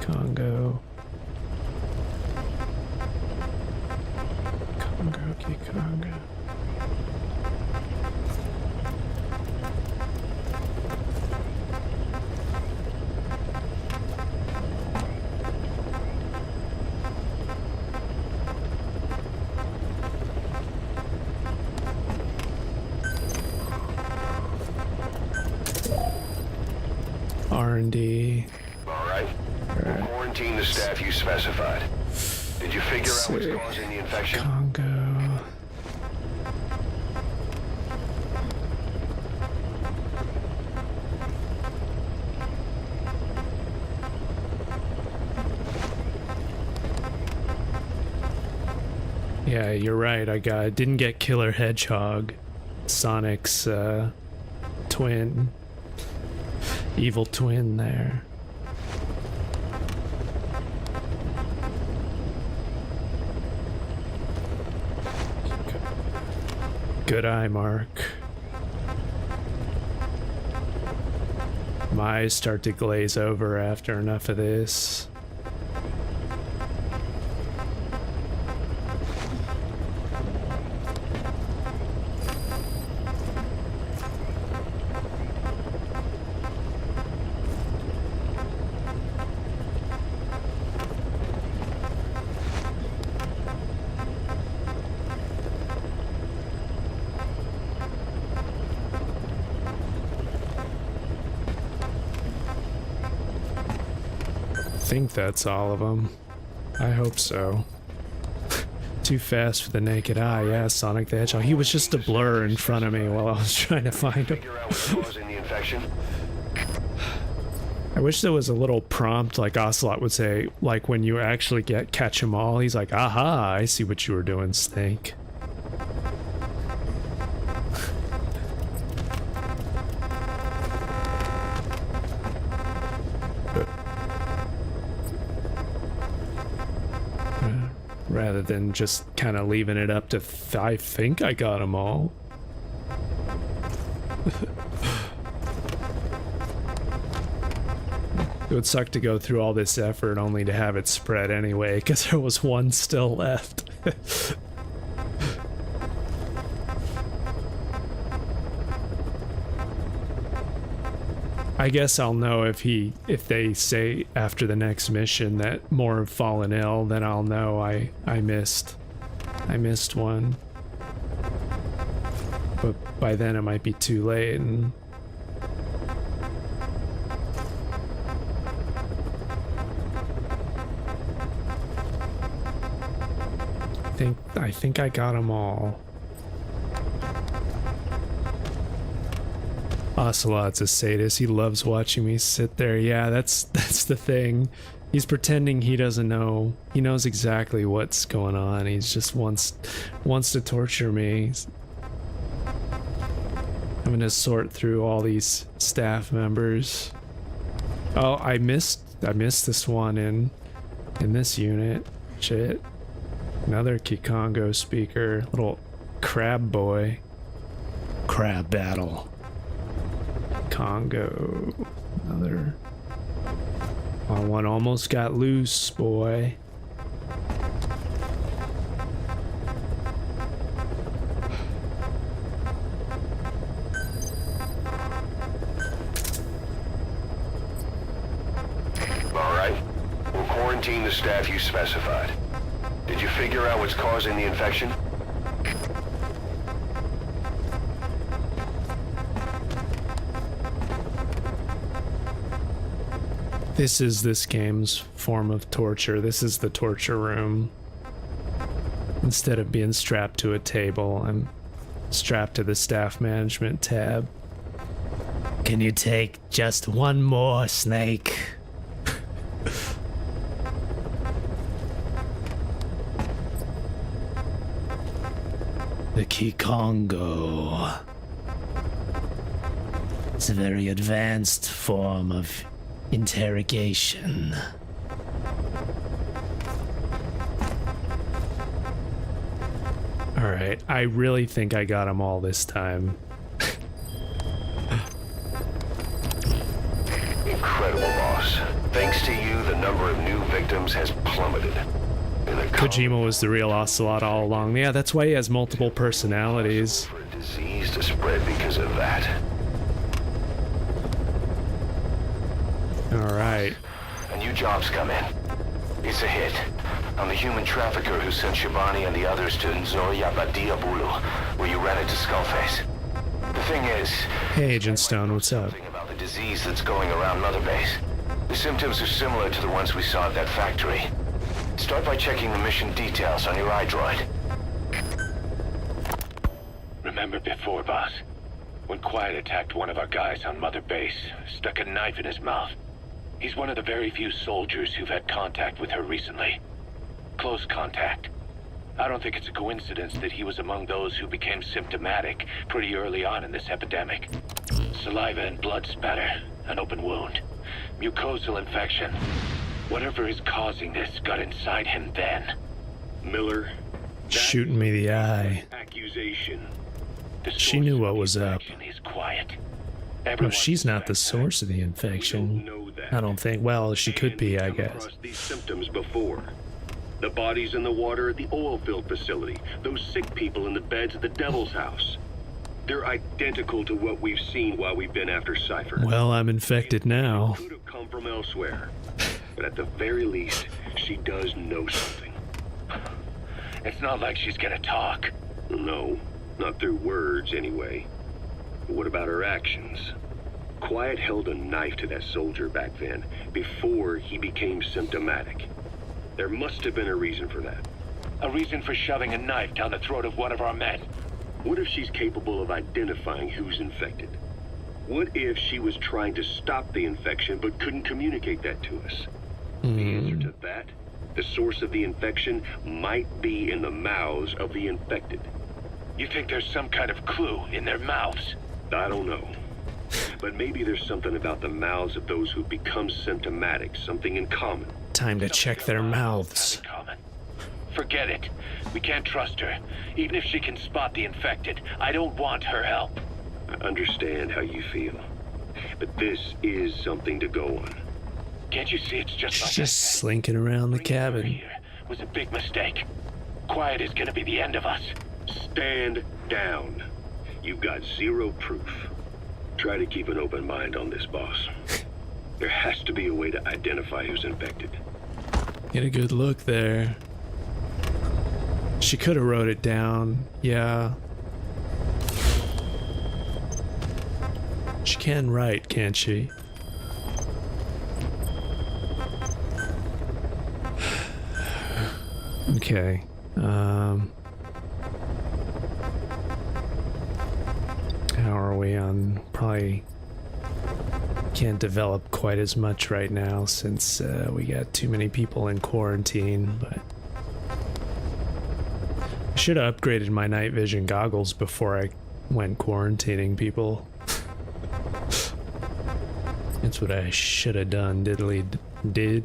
Congo. Congo. R&D. All right. We'll quarantine the staff you specified. Did you figure out what's causing the infection? Congo. Yeah, you're right. I didn't get Killer Hedgehog, Sonic's twin, evil twin there. Good eye, Mark. My eyes start to glaze over after enough of this. I think that's all of them. I hope so. Too fast for the naked eye, yeah, Sonic the Hedgehog. He was just a blur in front of me while I was trying to find him. Figure out what's causing the infection? I wish there was a little prompt like Ocelot would say, like when you actually catch them all, he's like, aha, I see what you were doing, Snake. Rather than just kind of leaving it up to I think I got them all. It would suck to go through all this effort only to have it spread anyway, because there was one still left. I guess I'll know if they say after the next mission that more have fallen ill, then I'll know I missed one. But by then it might be too late, and I think I got them all. Ocelot's a sadist. He loves watching me sit there. Yeah, that's the thing. He's pretending he doesn't know. He knows exactly what's going on. He just wants to torture me. He's having to sort through all these staff members. Oh, I missed this one in this unit. Shit. Another Kikongo speaker. Little crab boy. Crab battle. Congo. Another. Oh, one almost got loose, boy. Alright. We'll quarantine the staff you specified. Did you figure out what's causing the infection? This is this game's form of torture. This is the torture room. Instead of being strapped to a table, I'm strapped to the staff management tab. Can you take just one more, Snake? The Kikongo. It's a very advanced form of interrogation. Alright, I really think I got them all this time. Incredible, boss. Thanks to you, the number of new victims has plummeted. Kojima was the real Ocelot all along. Yeah, that's why he has multiple personalities. For a disease to spread because of that. Alright. A new job's come in. It's a hit. I'm the human trafficker who sent Shabani and the others to Nzoya Badia Bulu, where you ran into Skullface. The thing is... Hey, Agent Stone, what's up? Something about the disease that's going around Mother Base. The symptoms are similar to the ones we saw at that factory. Start by checking the mission details on your iDroid. Remember before, boss? When Quiet attacked one of our guys on Mother Base, stuck a knife in his mouth. He's one of the very few soldiers who've had contact with her recently. Close contact. I don't think it's a coincidence that he was among those who became symptomatic pretty early on in this epidemic. Saliva and blood spatter, an open wound, mucosal infection. Whatever is causing this got inside him then. Miller, shooting me the eye. Accusation. She knew what was up. Is Quiet. Well, she's not the source of the infection. I don't think. Well, she could be, I guess. These symptoms before. The bodies in the water at the oil field facility. Those sick people in the beds at the Devil's House. They're identical to what we've seen while we've been after Cypher. Well, I'm infected now. Could have come from elsewhere. But at the very least, she does know something. It's not like she's gonna talk. No, not through words anyway. But what about her actions? Quiet held a knife to that soldier back then, before he became symptomatic. There must have been a reason for that. A reason for shoving a knife down the throat of one of our men. What if she's capable of identifying who's infected? What if she was trying to stop the infection but couldn't communicate that to us? The answer to that, the source of the infection, might be in the mouths of the infected. You think there's some kind of clue in their mouths? I don't know. But maybe there's something about the mouths of those who become symptomatic, something in common. Time to check their mouths. Forget it. We can't trust her. Even if she can spot the infected, I don't want her help. I understand how you feel. But this is something to go on. Can't you see it's just like just slinking around the cabin. Here was a big mistake. Quiet is gonna be the end of us. Stand down. You've got zero proof. Try to keep an open mind on this, boss. There has to be a way to identify who's infected. Get a good look there. She could have wrote it down. Yeah. She can write, can't she? Okay. How are we on? Probably can't develop quite as much right now since we got too many people in quarantine, but I should have upgraded my night vision goggles before I went quarantining people. That's what I should have done, did.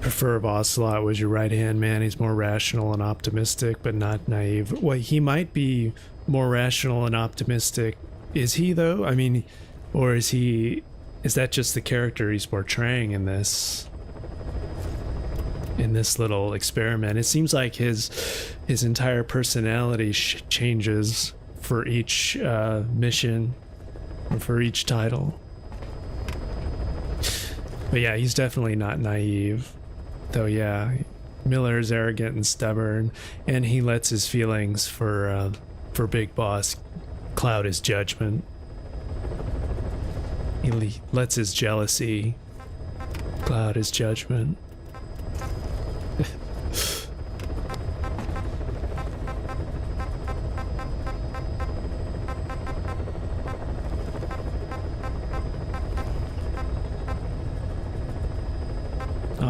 Prefer if Ocelot was your right-hand man. He's more rational and optimistic, but not naive. Well, he might be more rational and optimistic. Is he, though? I mean, or is that just the character he's portraying in this little experiment? It seems like his entire personality changes for each mission, or for each title. But yeah, he's definitely not naive. Though, yeah, Miller is arrogant and stubborn, and he lets his feelings for Big Boss cloud his judgment. He lets his jealousy cloud his judgment.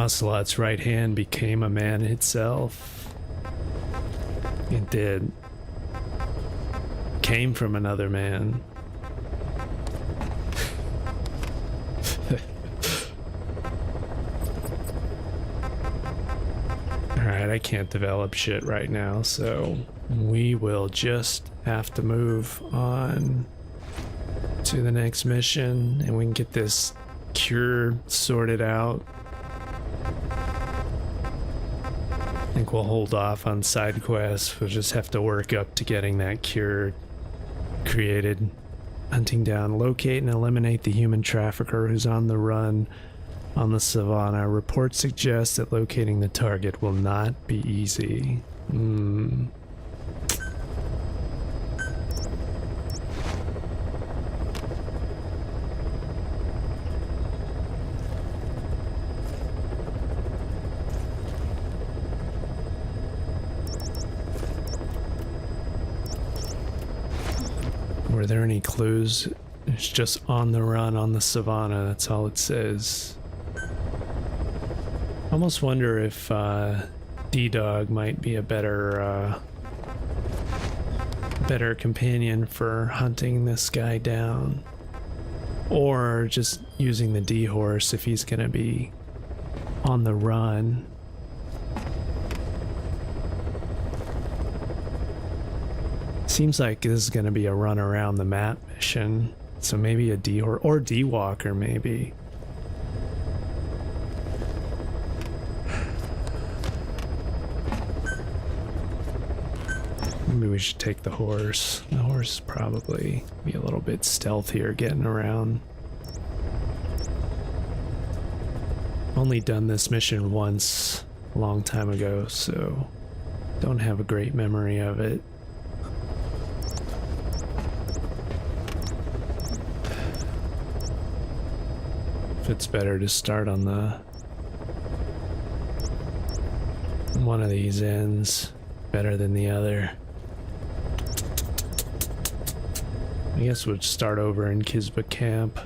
Ocelot's right hand became a man itself. It did. Came from another man. Alright, I can't develop shit right now, so we will just have to move on to the next mission and we can get this cure sorted out. I think we'll hold off on side quests. We'll just have to work up to getting that cure created. Hunting down, locate, and eliminate the human trafficker who's on the run on the savannah. Reports suggest that locating the target will not be easy. Were there any clues? It's just on the run on the savannah, that's all it says. I almost wonder if D-Dog might be a better companion for hunting this guy down. Or just using the D-Horse if he's gonna be on the run. Seems like this is gonna be a run around the map mission, so maybe a D-Horse or D-Walker maybe. Maybe we should take the horse. The horse probably be a little bit stealthier getting around. Only done this mission once a long time ago, so don't have a great memory of it. It's better to start on the one of these ends better than the other. I guess we'll start over in Kisba camp.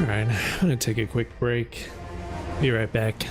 Alright, I'm gonna take a quick break. Be right back.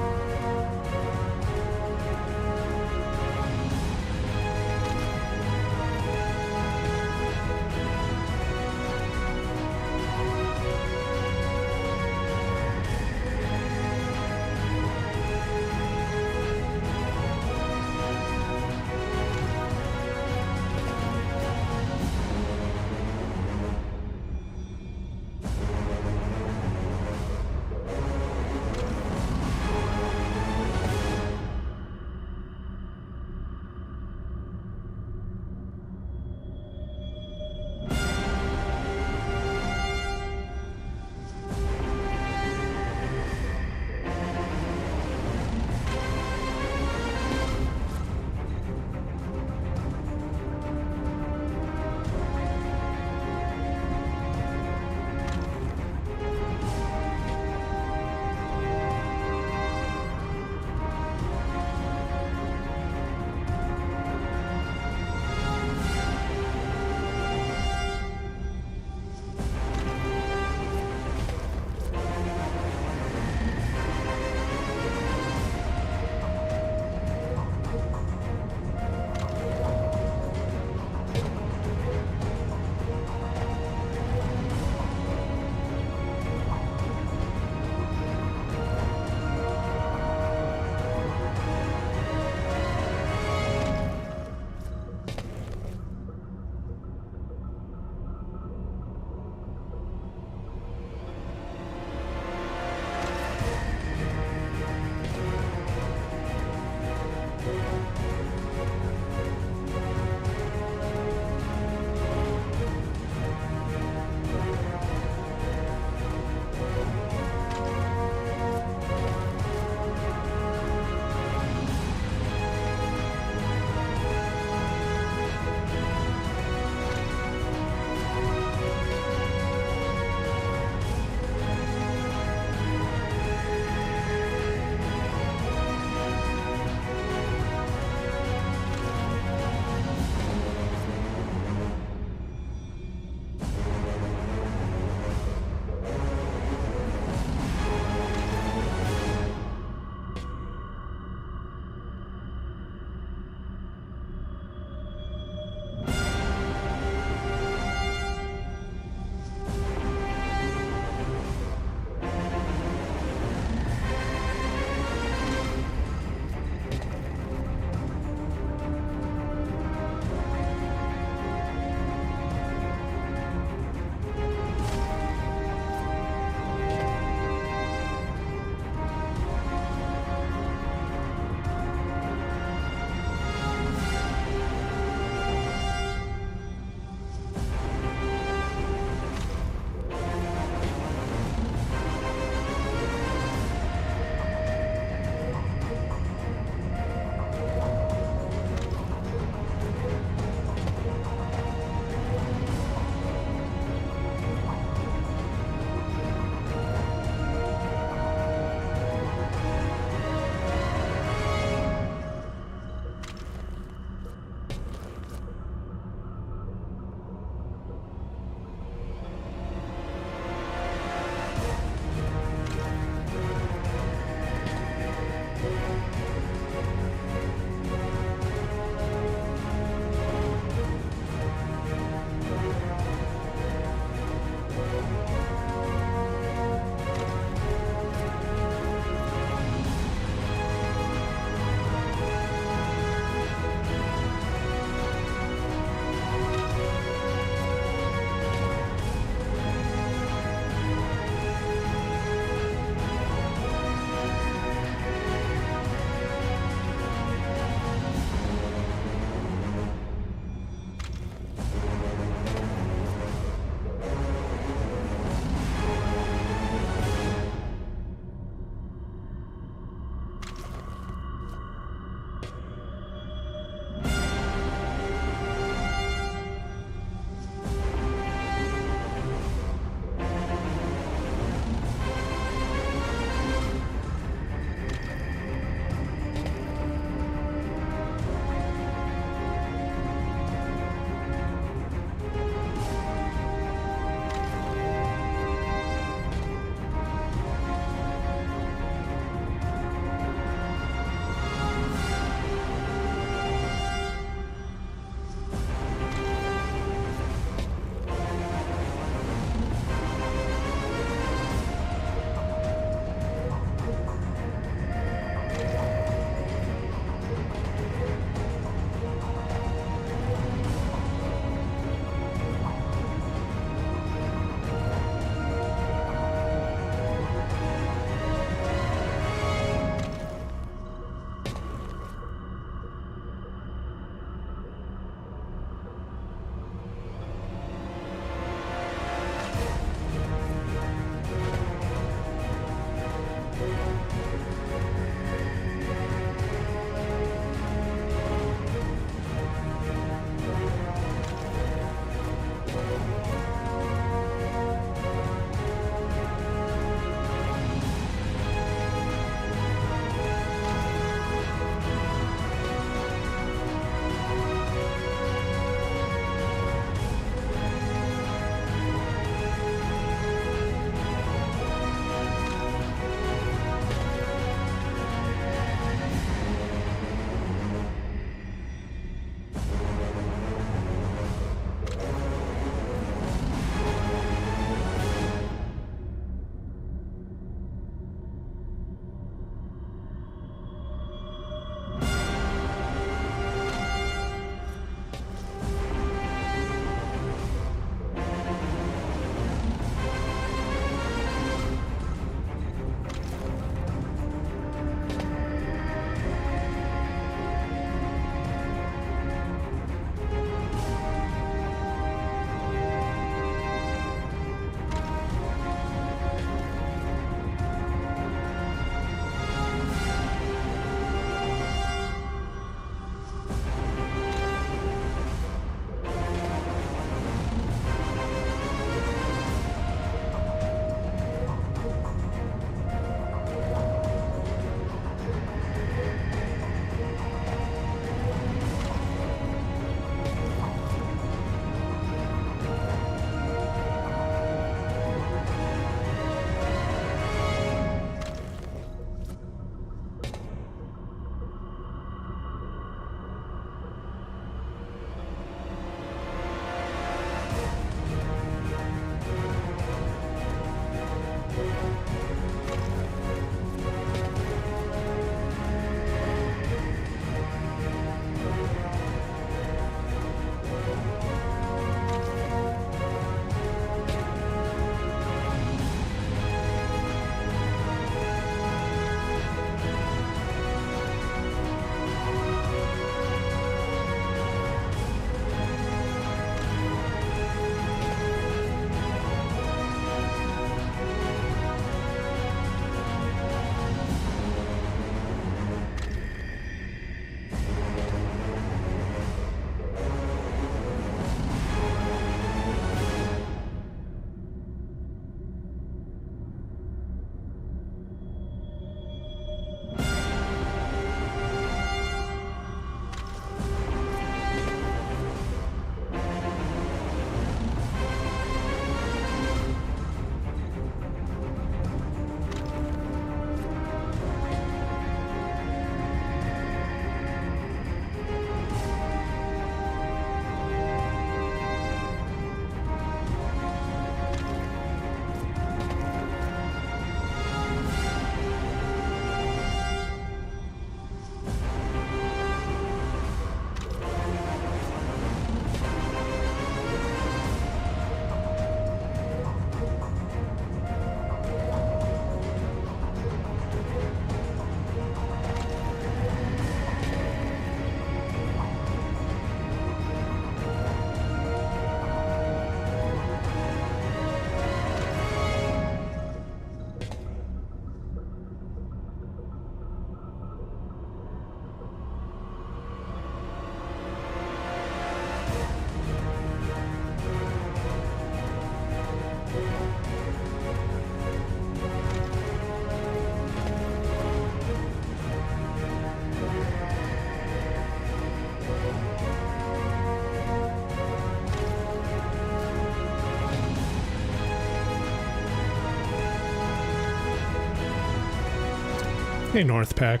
Hey, North Pack.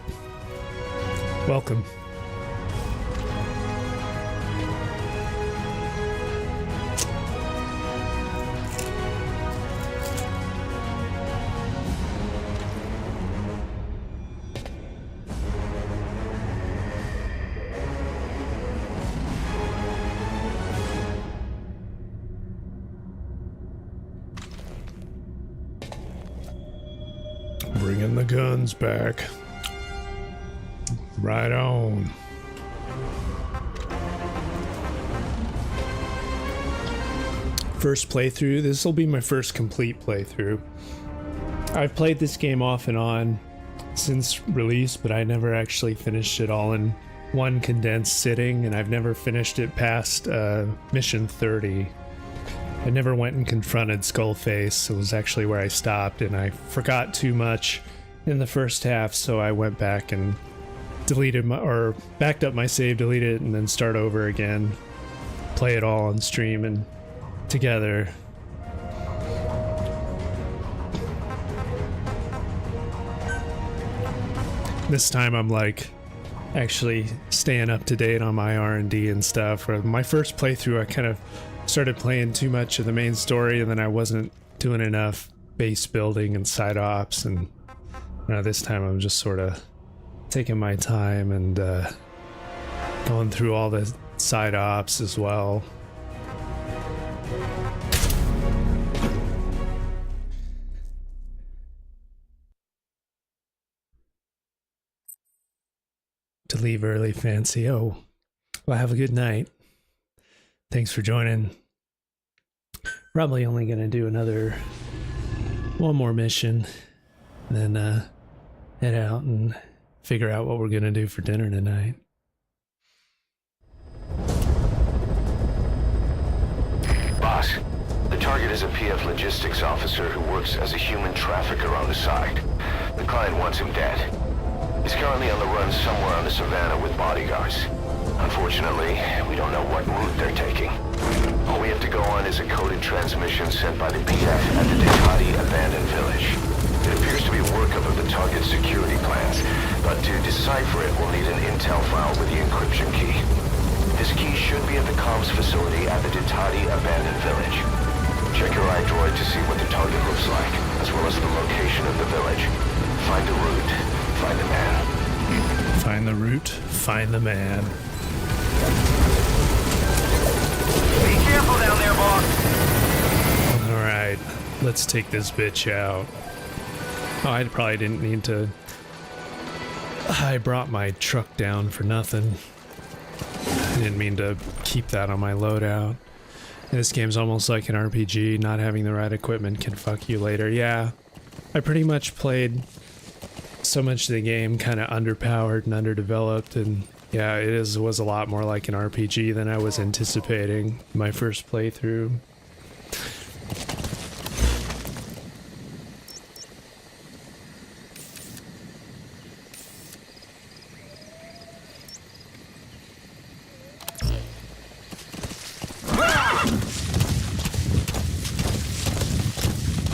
Welcome. Bringing the guns back. Right on. First playthrough. This will be my first complete playthrough. I've played this game off and on since release, but I never actually finished it all in one condensed sitting, and I've never finished it past mission 30. I never went and confronted Skullface. It was actually where I stopped, and I forgot too much in the first half, so I went back and backed up my save, deleted it, and then start over again. Play it all on stream and together. This time I'm like actually staying up to date on my R&D and stuff. For my first playthrough, I kind of started playing too much of the main story, and then I wasn't doing enough base building and side ops, and this time I'm just sort of taking my time and going through all the side ops as well. To leave early, Fancy. Oh, well, have a good night. Thanks for joining. Probably only gonna do one more mission, then head out and figure out what we're gonna do for dinner tonight. Boss, the target is a PF logistics officer who works as a human trafficker on the side. The client wants him dead. He's currently on the run somewhere on the savannah with bodyguards. Unfortunately, we don't know what route they're taking. All we have to go on is a coded transmission sent by the PF at the Ducati abandoned village. It appears to be workup of the target's security plans, but to decipher it, we'll need an intel file with the encryption key. This key should be at the comms facility at the Ducati abandoned village. Check your iDroid to see what the target looks like, as well as the location of the village. Find the route, find the man. Find the route, find the man. Be careful down there, boss. Alright, let's take this bitch out. Oh, I probably didn't need to... I brought my truck down for nothing. I didn't mean to keep that on my loadout. This game's almost like an RPG. Not having the right equipment can fuck you later. Yeah, I pretty much played so much of the game kind of underpowered and underdeveloped, and yeah, it was a lot more like an RPG than I was anticipating my first playthrough.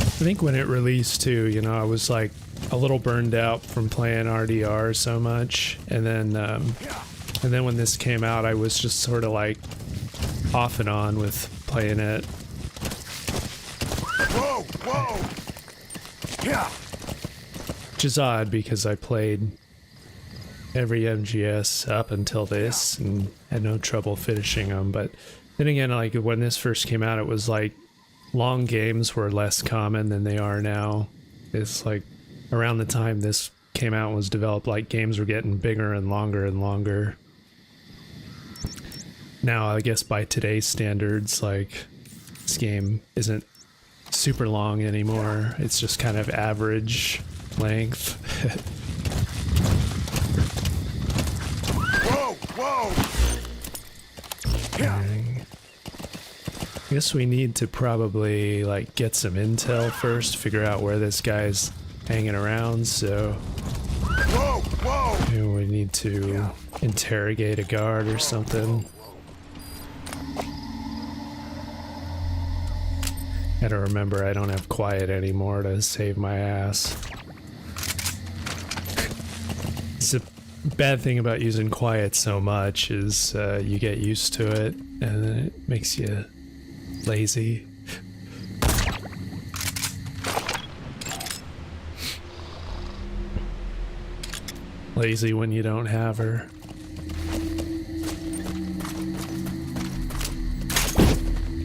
I think when it released too, I was like a little burned out from playing RDR so much, and then when this came out, I was just sort of like off and on with playing it. Whoa, whoa! Yeah. Which is odd because I played every MGS up until this and had no trouble finishing them. But then again, like when this first came out, it was like long games were less common than they are now. It's like around the time this came out and was developed, like games were getting bigger and longer. Now, I guess by today's standards, like this game isn't super long anymore. It's just kind of average length. Whoa, whoa! Yeah. I guess we need to probably like get some intel first, figure out where this guy's hanging around, so whoa, whoa! Maybe we need to interrogate a guard or something. Gotta remember I don't have quiet anymore to save my ass. It's a bad thing about using quiet so much is you get used to it and then it makes you lazy. Lazy when you don't have her.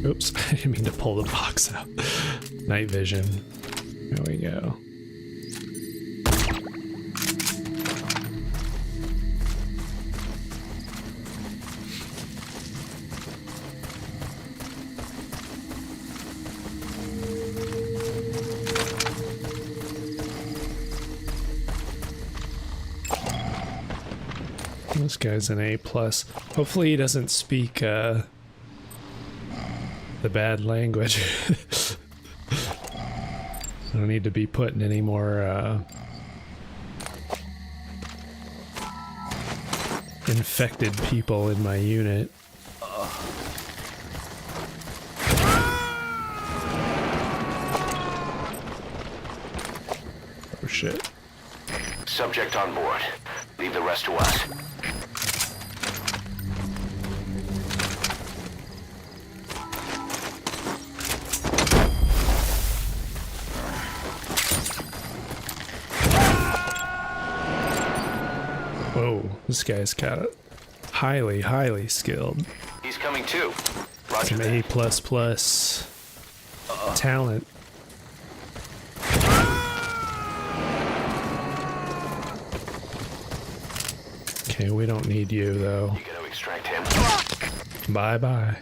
Oops, I didn't mean to pull the box out. Night vision. There we go. This guy's an A+. Hopefully he doesn't speak the bad language. I don't need to be putting any more infected people in my unit. Oh shit. Subject on board. Leave the rest to us. Whoa, this guy's got it. Highly skilled. He's coming too. Roger Some that. A++ talent. Okay, we don't need you though. You gotta extract him. Bye.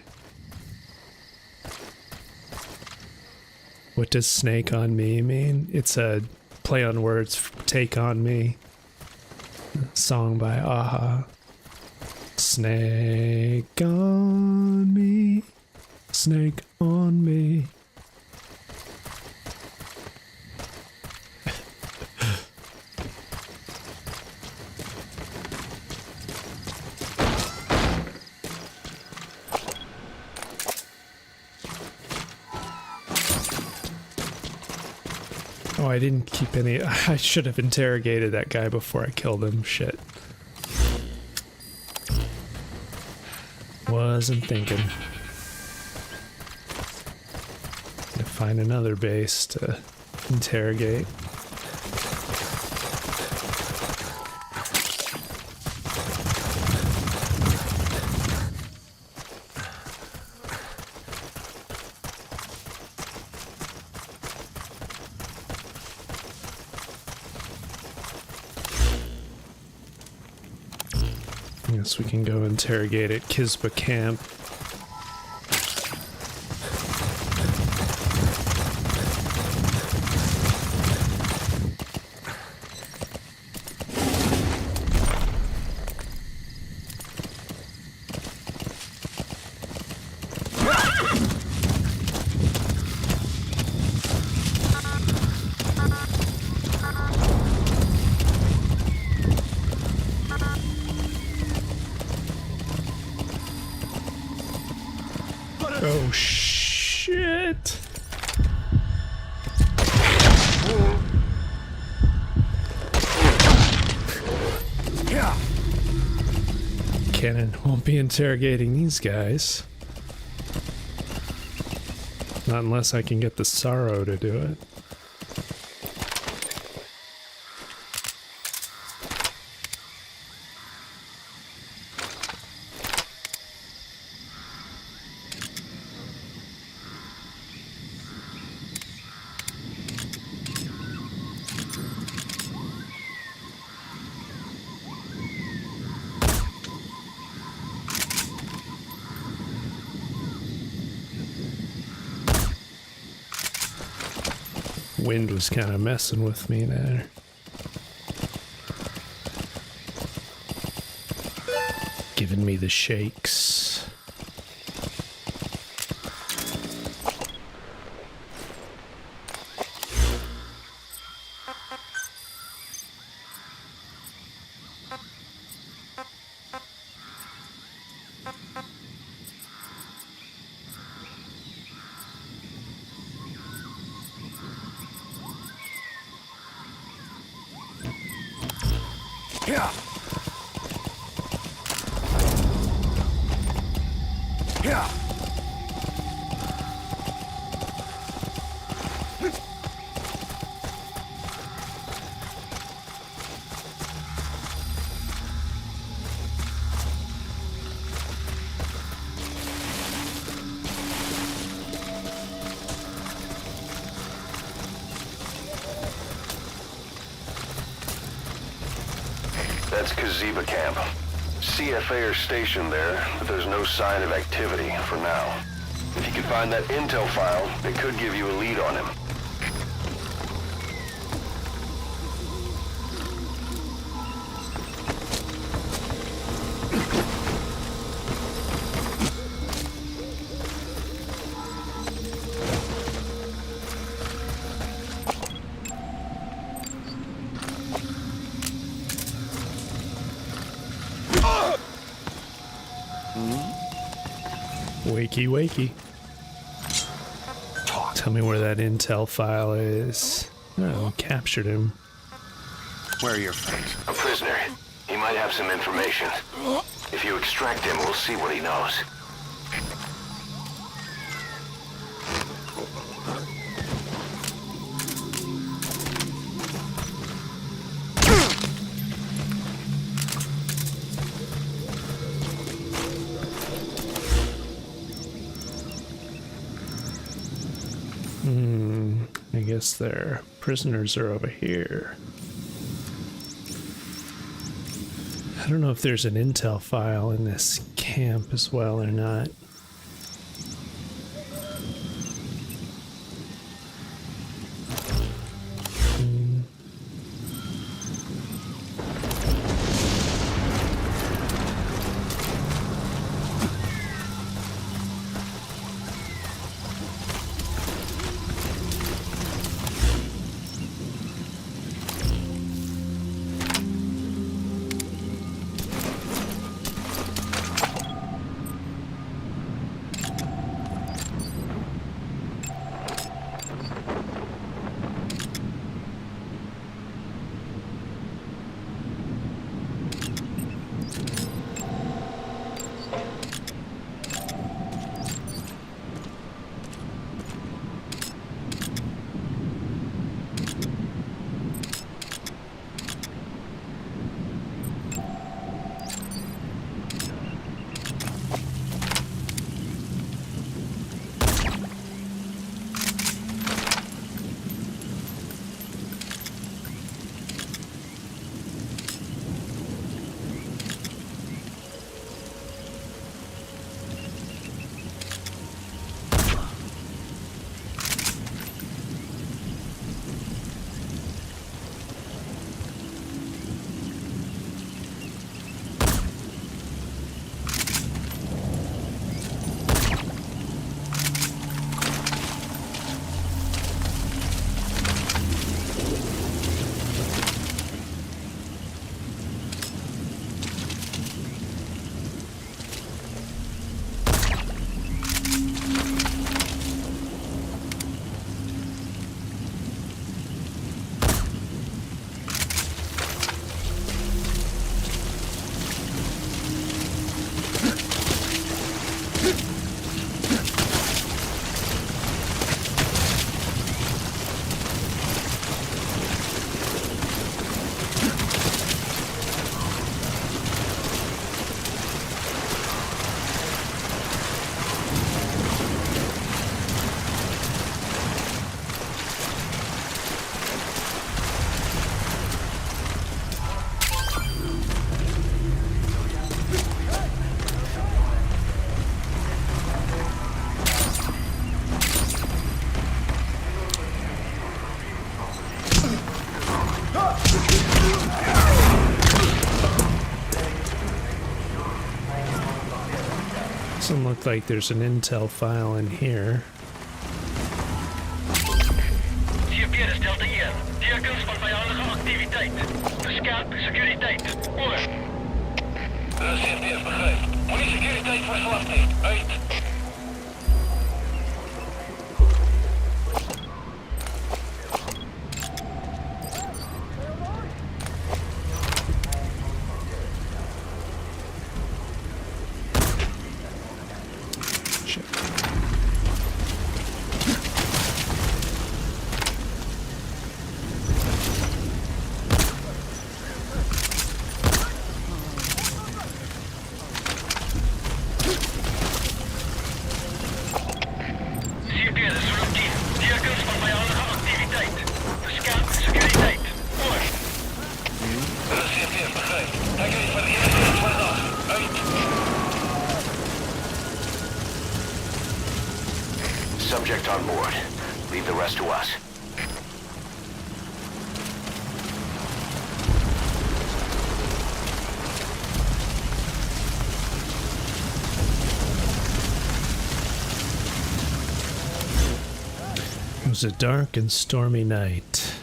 What does snake on me mean? It's a play on words, take on me. Song by Aha. Snake on me, snake on me. Oh, I didn't keep any. I should have interrogated that guy before I killed him. Shit. Wasn't thinking. To find another base to interrogate. Guess we can go interrogate at Kisba camp. Oh shit! Cannon won't be interrogating these guys. Not unless I can get the Sorrow to do it. Wind was kind of messing with me there. Giving me the shakes. Yeah. Yeah. That's Kojima camp. CFA are stationed there, but there's no sign of activity for now. If you could find that intel file, it could give you a lead on him. Wakey, wakey. Tell me where that intel file is. Oh, captured him. Where are your friends? A prisoner. He might have some information. If you extract him, we'll see what he knows. I guess their prisoners are over here. I don't know if there's an intel file in this camp as well or not. Doesn't look like there's an intel file in here. CFP is Delta 1. Tekens van vijandige activiteit. Beskerp securiteit. Oor. CFP is begrepen. Moenie securiteit verslag nie. Uit. subject on board. Leave the rest to us. It was a dark and stormy night.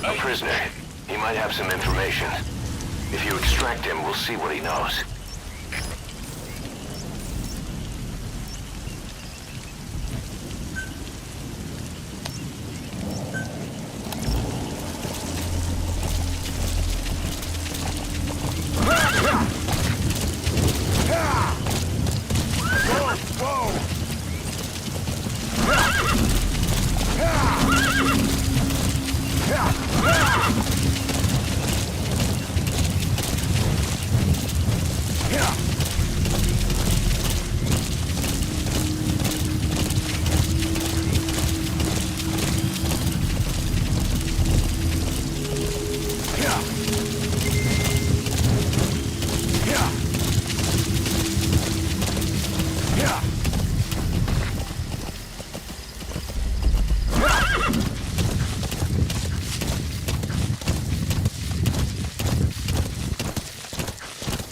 A prisoner. He might have some information. If you extract him, we'll see what he knows.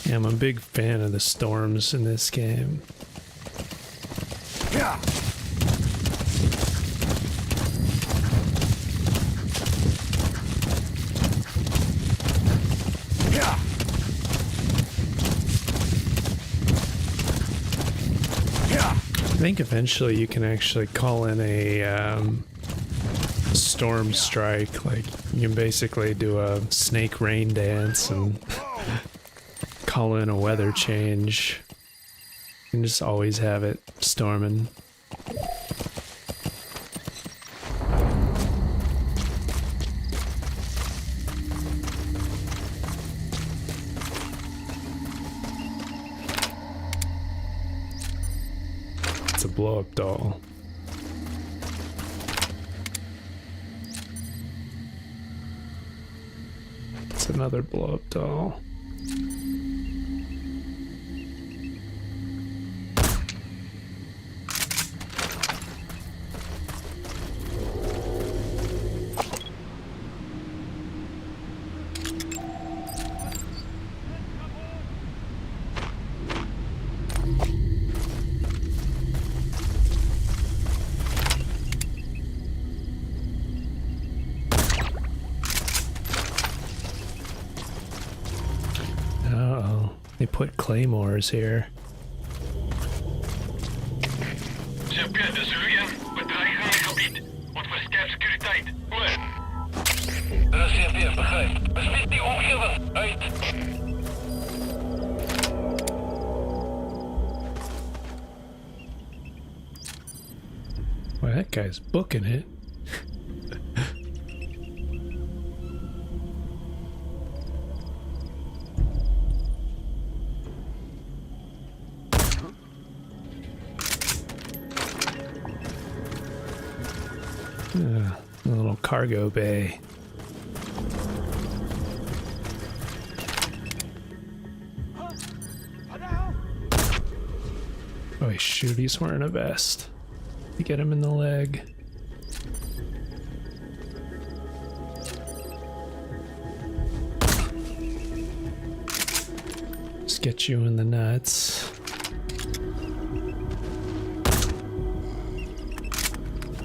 Yeah, I'm a big fan of the storms in this game. Yeah. I think eventually you can actually call in a storm strike. Like, you can basically do a snake rain dance and call in a weather change. You can just always have it storming. It's a blow-up doll. It's another blow-up doll. Uh-oh, they put claymores here. Zeker, de Zulugen. Bedreigen het gebied. Wordt versterkt securiteit. Over. RCV, begrijp. Besmet die omgeving. Uit. Well, that guy's booking it. A little cargo bay. Oh, shoot, he's wearing a vest. You get him in the leg. Just get you in the nuts.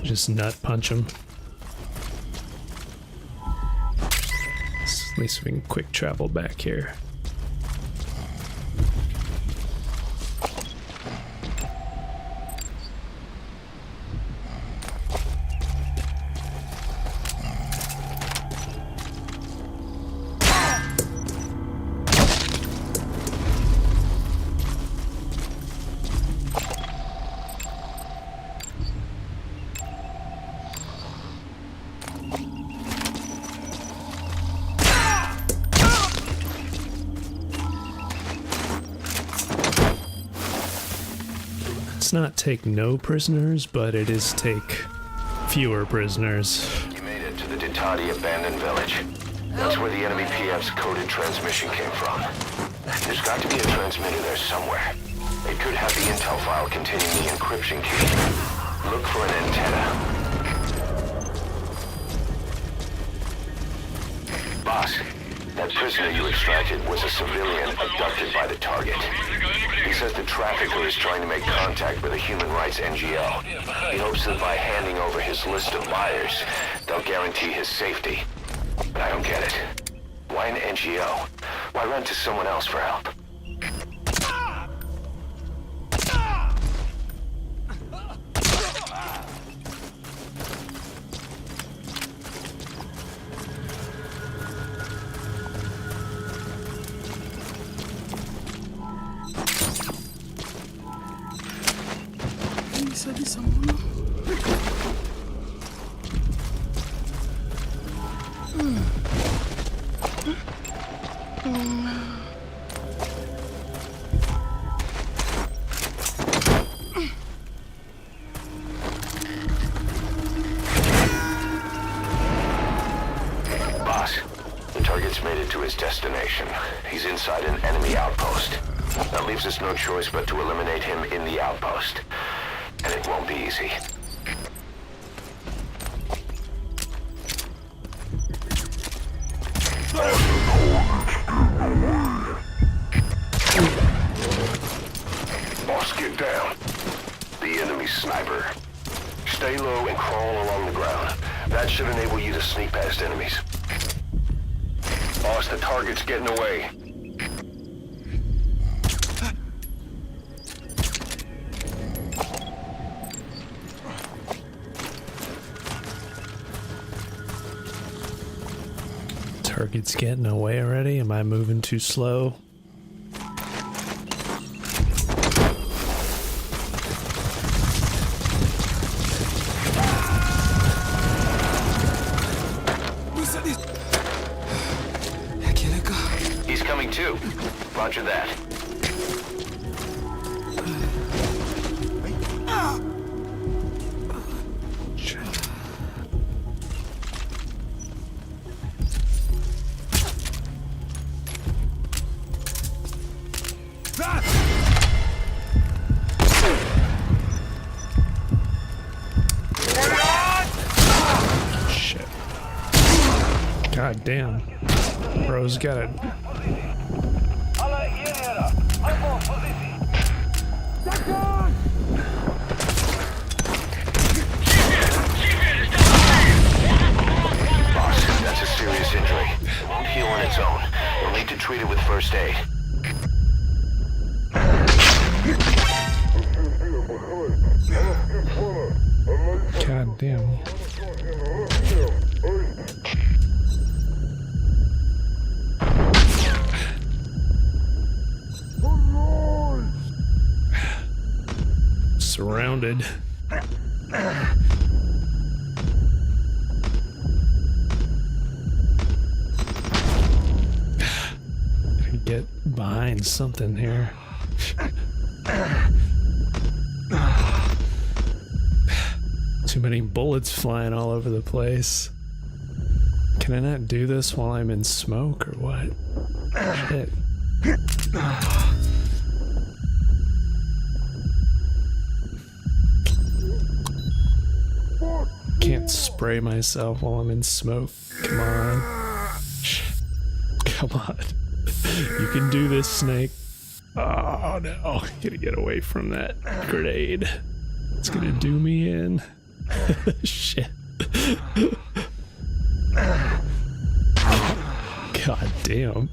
Just nut punch him. At least we can quick travel back here. It's not take no prisoners, but it is take fewer prisoners. You made it to the Ditati abandoned village. That's where the enemy PF's coded transmission came from. There's got to be a transmitter there somewhere. It could have the intel file containing the encryption key. Look for an antenna. Boss, that prisoner you extracted was a civilian abducted by the target. He says the trafficker is trying to make contact with a human rights NGO. He hopes that by handing over his list of buyers, they'll guarantee his safety. But I don't get it. Why an NGO? Why run to someone else for help? Boss, the target's made it to his destination. He's inside an enemy outpost. That leaves us no choice but to eliminate him in the outpost. And it won't be easy. Boss, get down. The enemy sniper. Stay low and crawl along the ground. That should enable you to sneak past enemies. Boss, the target's getting away. Target's getting away already? Am I moving too slow? He's coming too. Roger that. Shit. God damn. Bro's got it. Boss, that's a serious injury. It won't heal on its own. We'll need to treat it with first aid. God damn. Surrounded. Get behind something here. Too many bullets flying all over the place. Can I not do this while I'm in smoke or what? Shit. Can't spray myself while I'm in smoke. Come on. Come on. You can do this, Snake. Oh no. Gotta get away from that grenade. It's gonna do me in. Shit. God damn.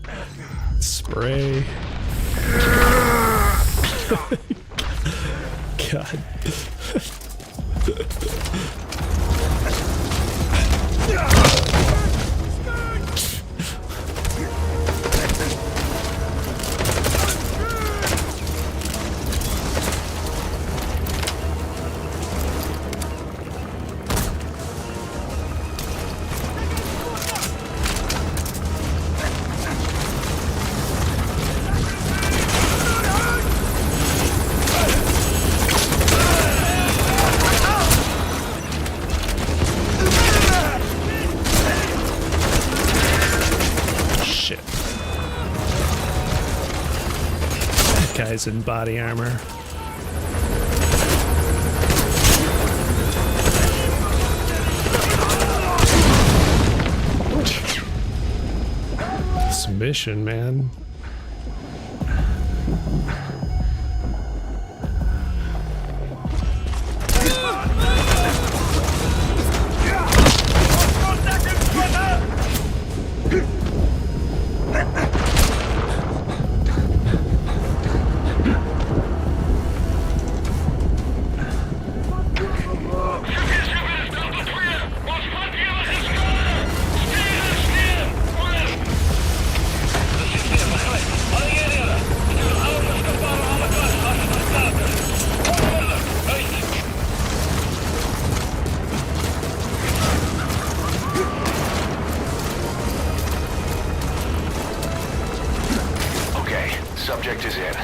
Spray. God. guys in body armor. This mission, man. Subject is in.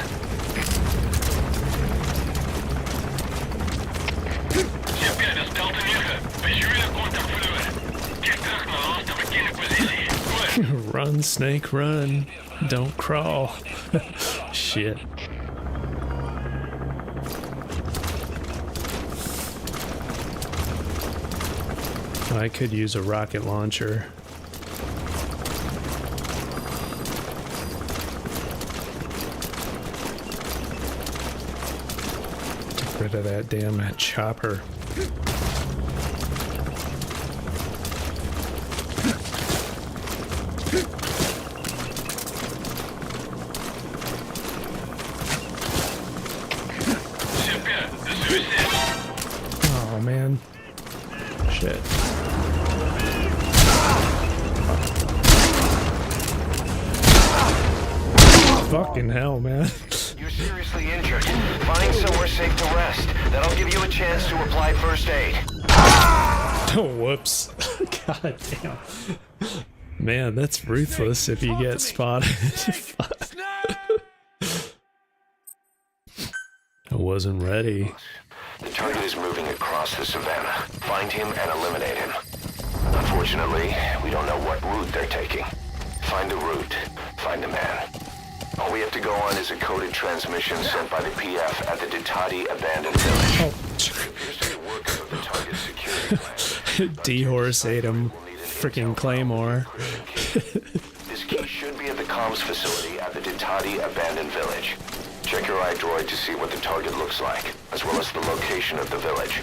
Run, snake, run. Don't crawl. Shit. I could use a rocket launcher. Get rid of that damn chopper. Oh man. Shit. Fucking hell, man. You're seriously injured. Find somewhere safe to rest. That'll give you a chance to apply first aid. Oh, whoops. God damn. Man, that's ruthless if you get spotted. I wasn't ready. The target is moving across the savannah. Find him and eliminate him. Unfortunately, we don't know what route they're taking. Find the route. Find the man. All we have to go on is a coded transmission sent by the PF at the Ditati abandoned village. D-Horse ate him. Freaking Claymore. This key should be at the comms facility at the Ditati abandoned village. Check your iDroid to see what the target looks like, as well as the location of the village.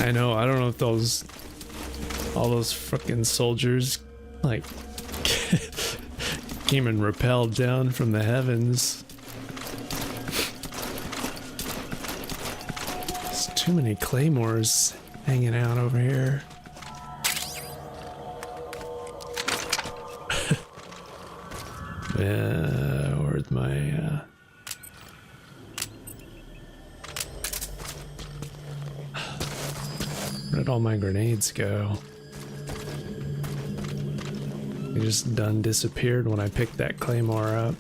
I know, I don't know if all those fucking soldiers, like, came and rappelled down from the heavens. There's too many claymores hanging out over here. Yeah, where's my, where'd all my grenades go? They just done disappeared when I picked that claymore up.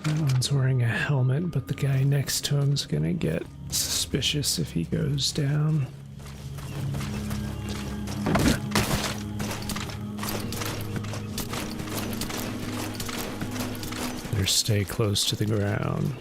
That one's wearing a helmet, but the guy next to him's gonna get suspicious if he goes down. Better stay close to the ground.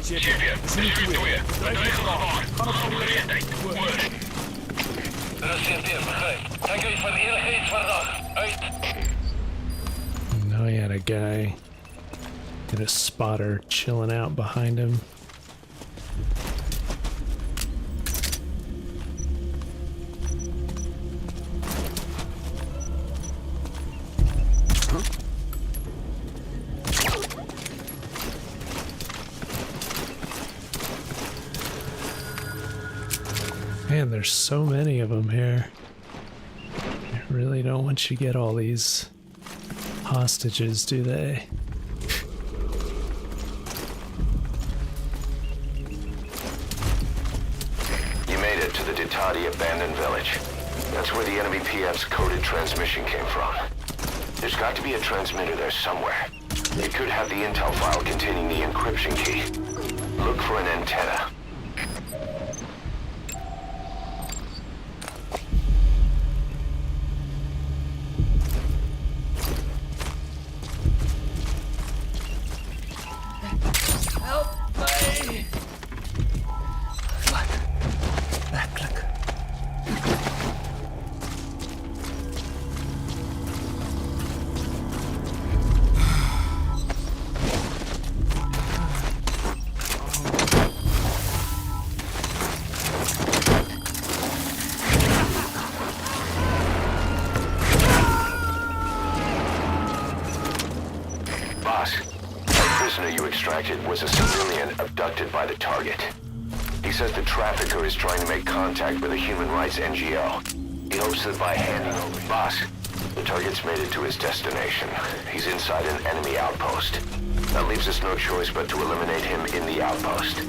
Szefie, zrywuję. Dodaję zalawar. Retake. Word. No, he had a guy. Had a spotter chilling out behind him. Man, there's so many of them here. I really don't want you to get all these hostages, do they? You made it to the Ditati abandoned village. That's where the enemy PF's coded transmission came from. There's got to be a transmitter there somewhere. It could have the intel file containing the encryption key. Look for an antenna. Was a civilian abducted by the target. He says the trafficker is trying to make contact with a human rights NGO. He hopes that by handing over... Boss, the target's made it to his destination. He's inside an enemy outpost. That leaves us no choice but to eliminate him in the outpost.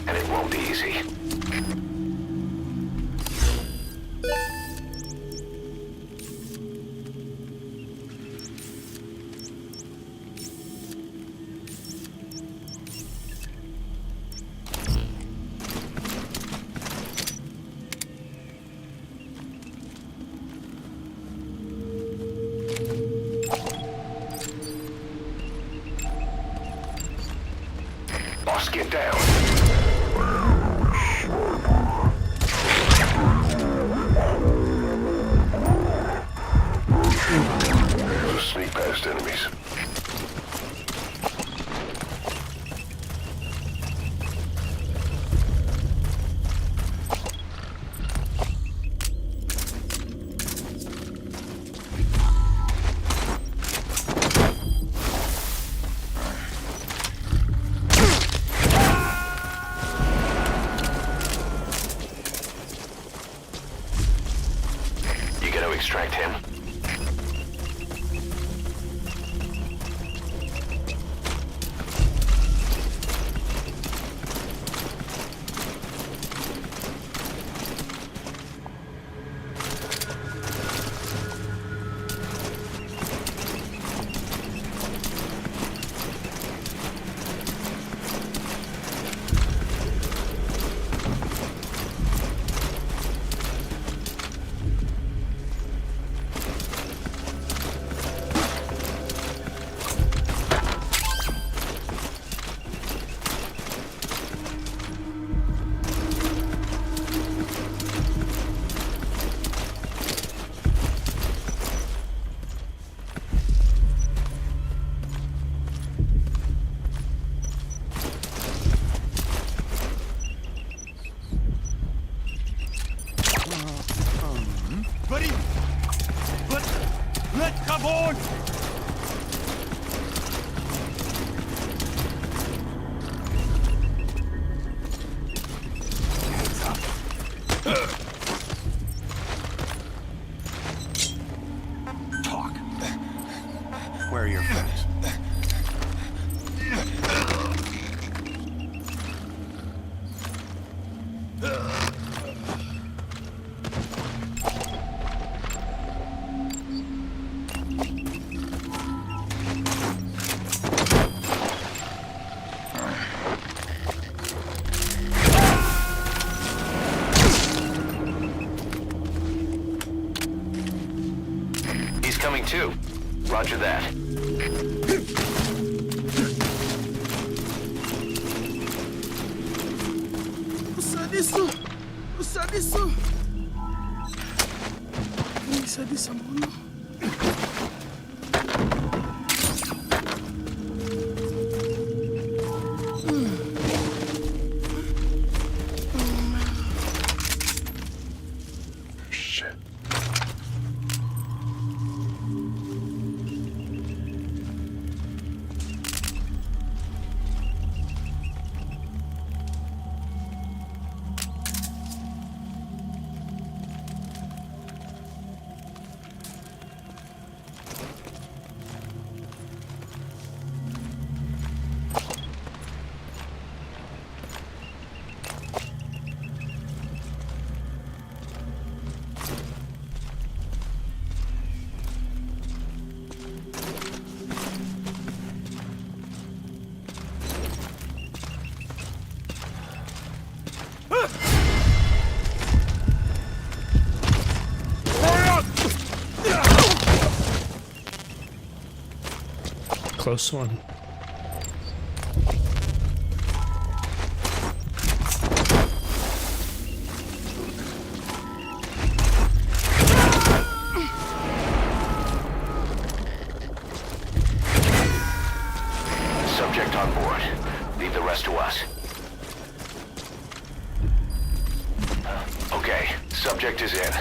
And it won't be easy. Get down. Just sneak past enemies. Extract him. Buddy! Let's come on! Talk. Where are your friends? Coming too. Roger that. Usadiso! Usadiso! Usadisa mono. Shit. Close one. Subject on board. Leave the rest to us. Okay, subject is in.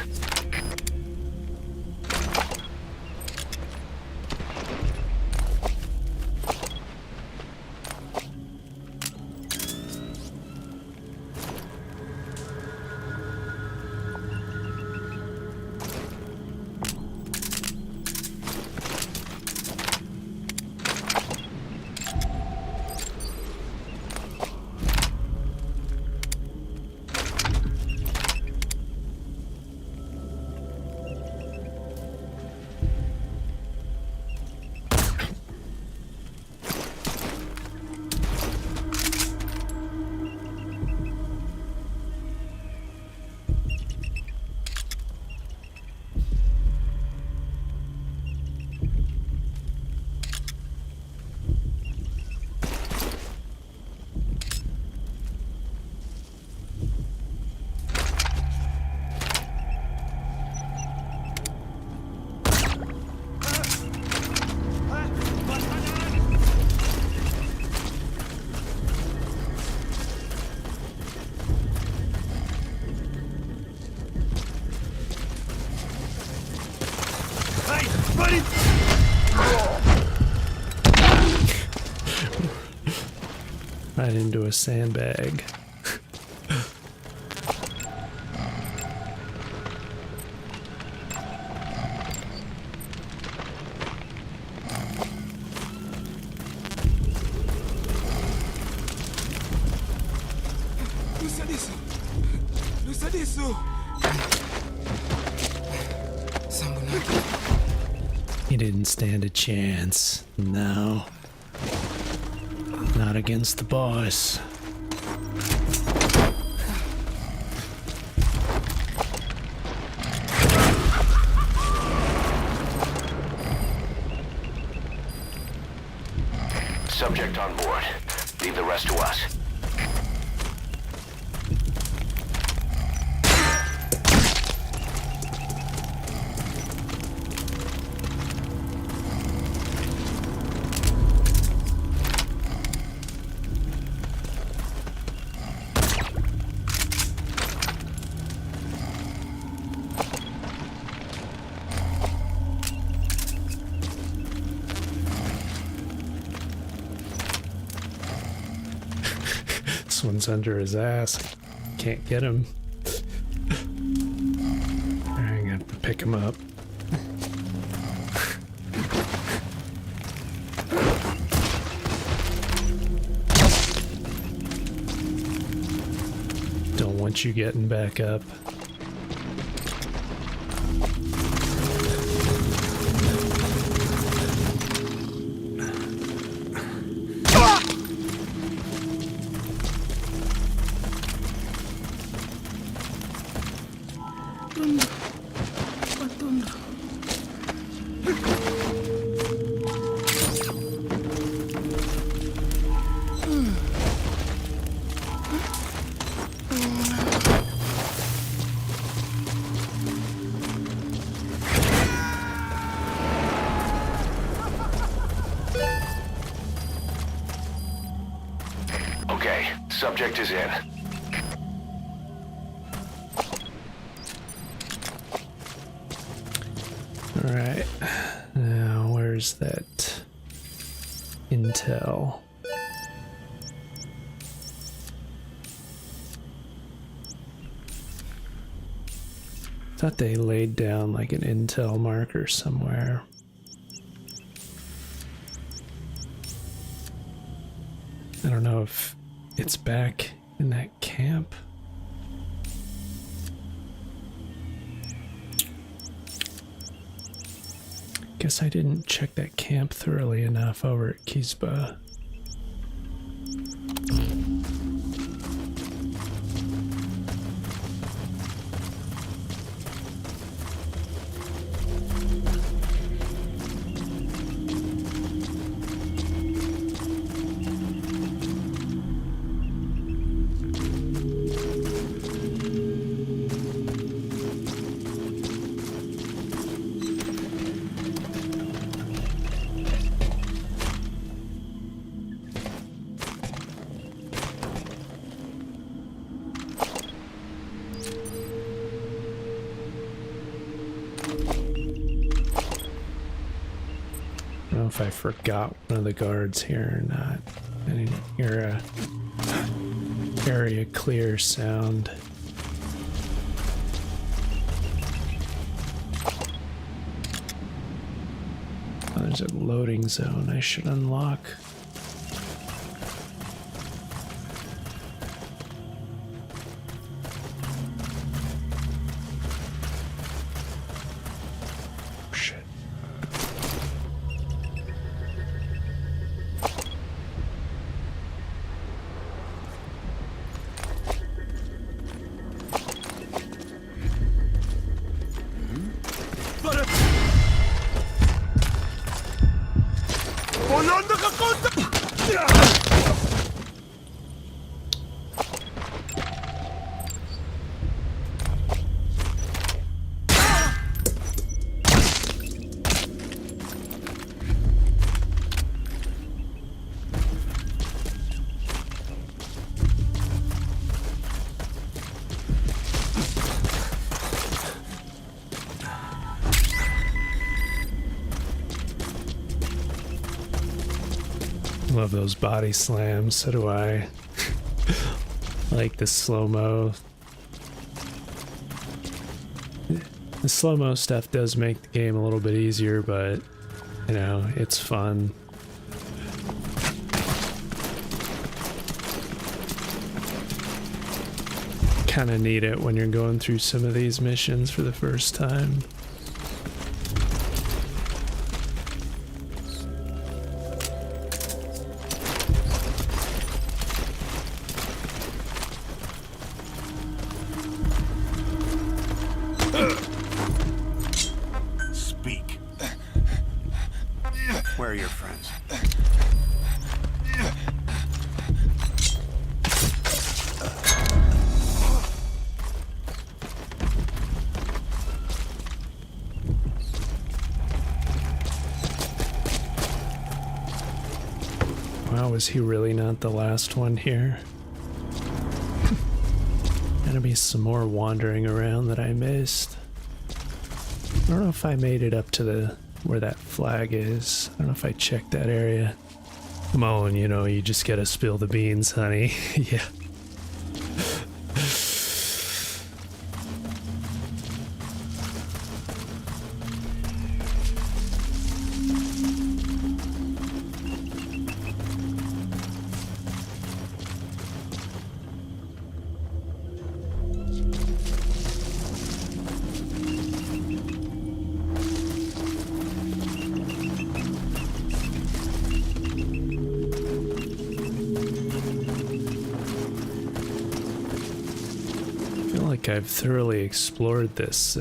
Right into a sandbag. He didn't stand a chance. No. Not against the boss. Subject on board. Leave the rest to us. This one's under his ass. Can't get him. I'm gonna have to pick him up. Don't want you getting back up. Okay, subject is in. Alright, now where's that intel? Thought they laid down like an intel marker somewhere. I don't know if it's back in that camp. Guess I didn't check that camp thoroughly enough over at Mgsv. I don't know if I forgot one of the guards here or not. I didn't hear a area clear sound. Oh, there's a loading zone I should unlock. Love those body slams, so do I. Like the slow-mo. The slow-mo stuff does make the game a little bit easier, but, you know, it's fun. Kinda need it when you're going through some of these missions for the first time. Where are your friends? Wow, was he really not the last one here? Gotta be some more wandering around that I missed. I don't know if I made it up to the where that flag is. I don't know if I checked that area. Come on, you know, you just gotta spill the beans, honey. Yeah. I've thoroughly explored this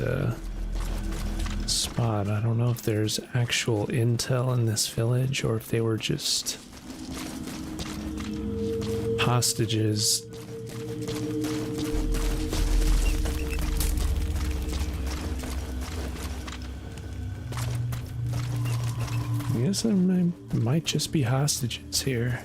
spot. I don't know if there's actual intel in this village or if they were just hostages. I guess there might just be hostages here.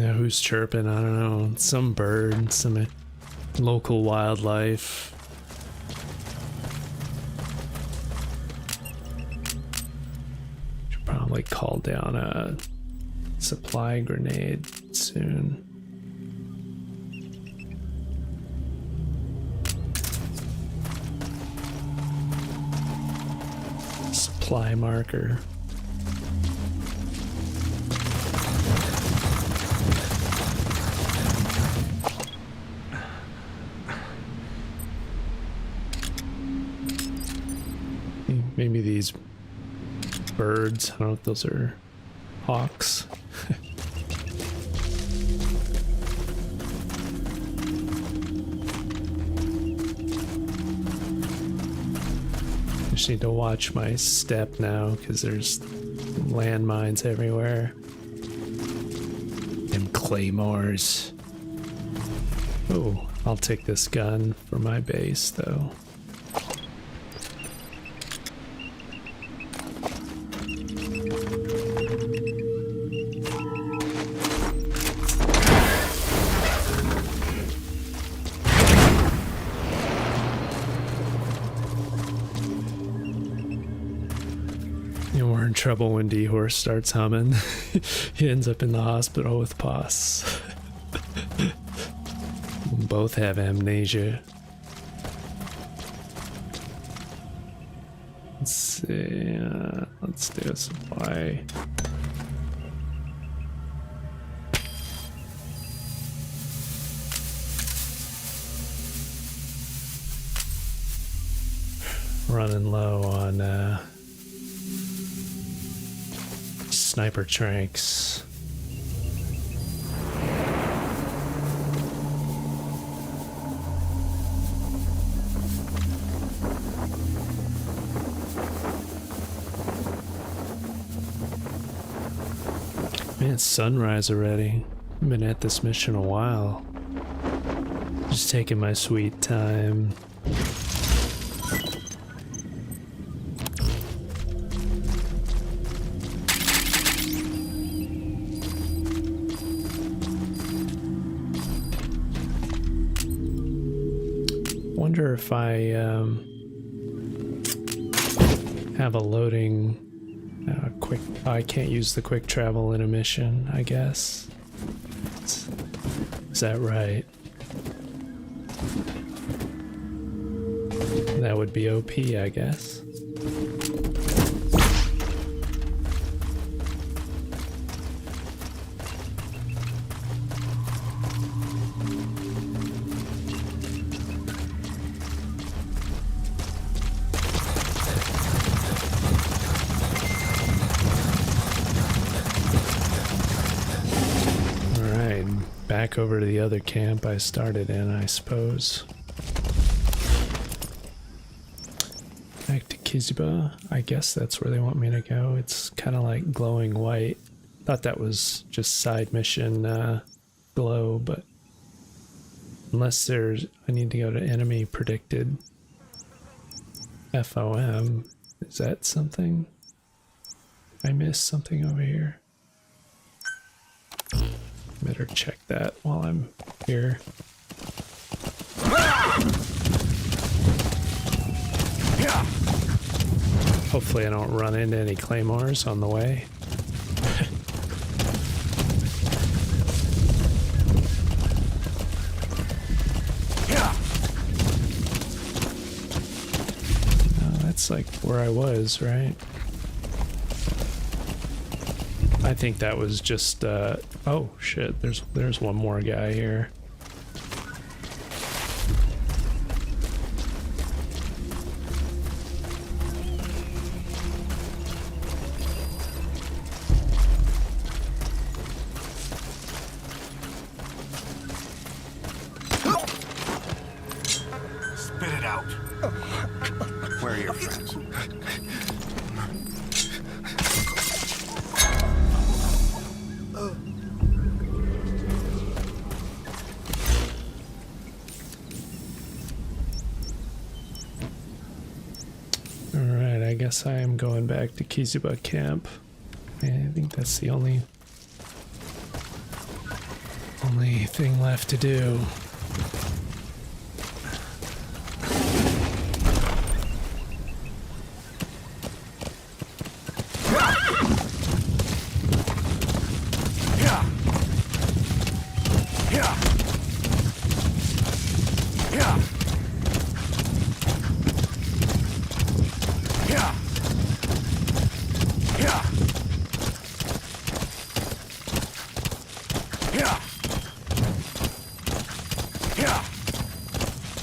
Yeah, who's chirping? I don't know. Some bird, some local wildlife. Should probably call down a supply grenade soon. Supply marker. Maybe these birds, I don't know if those are hawks. I just need to watch my step now because there's landmines everywhere. And claymores. Oh, I'll take this gun for my base though. Trouble when D-Horse starts humming. He ends up in the hospital with pus. Both have amnesia. Let's see. Let's do a supply. Running low on sniper tranks. Man, it's sunrise already. I've been at this mission a while. Just taking my sweet time. Wonder if I have a loading quick. I can't use the quick travel in a mission, I guess. Is that right? That would be OP, I guess. Back over to the other camp I started in, I suppose. Back to Kojima. I guess that's where they want me to go. It's kind of like glowing white. Thought that was just side mission glow, but unless there's, I need to go to enemy predicted. FOM. Is that something? I missed something over here. Better check that while I'm here. Hopefully I don't run into any claymores on the way. That's like where I was, right? I think that was just oh shit, there's one more guy here. Spit it out. Where are your friends? I guess I am going back to Kojima camp. I think that's the only Only thing left to do.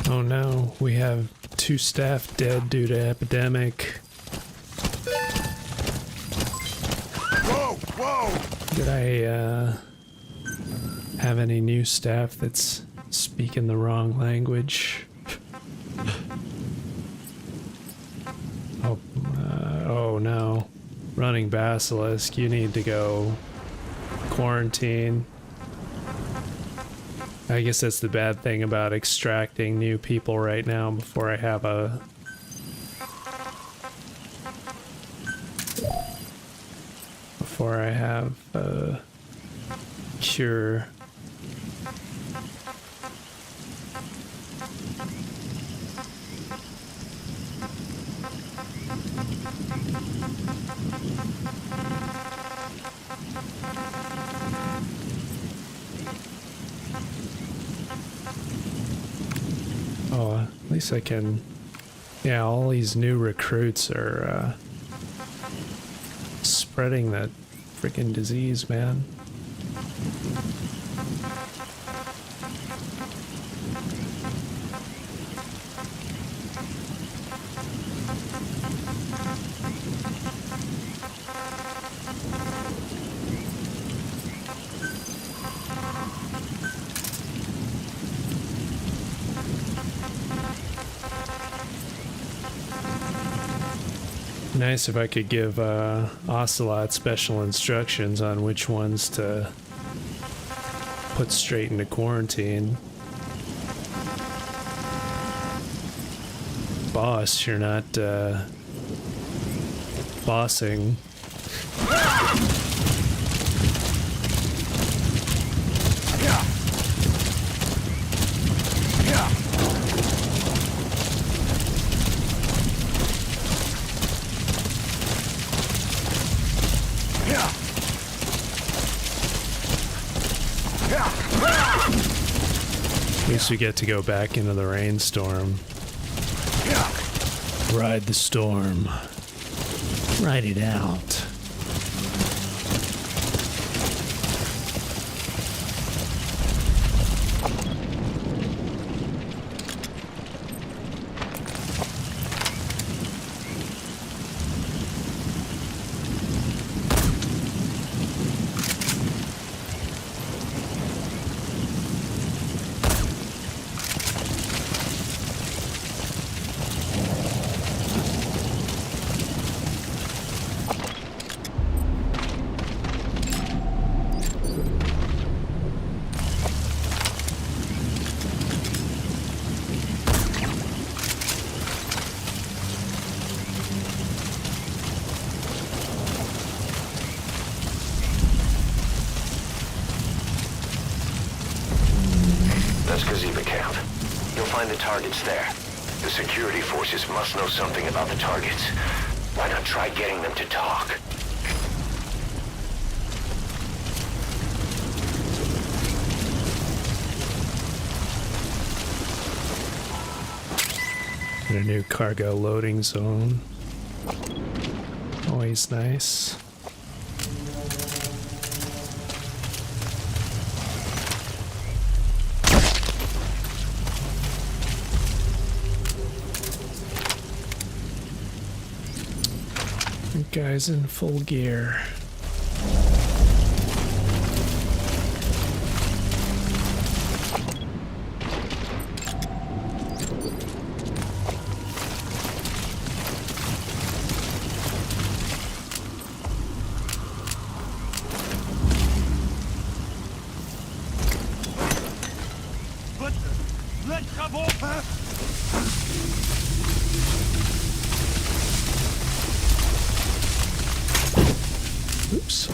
Oh no, we have 2 staff dead due to epidemic. Whoa, whoa! Did I have any new staff that's speaking the wrong language? Oh no. Running Basilisk, you need to go quarantine. I guess that's the bad thing about extracting new people right now before I have a cure. Oh, at least I can... Yeah, all these new recruits are spreading that freaking disease, man. Nice if I could give Ocelot special instructions on which ones to put straight into quarantine. Boss, you're not bossing. At least we get to go back into the rainstorm. Ride the storm. Ride it out. That's Mgsv camp. You'll find the targets there. The security forces must know something about the targets. Why not try getting them to talk? And a new cargo loading zone. Always nice. Guys in full gear. Let's come over! Oops.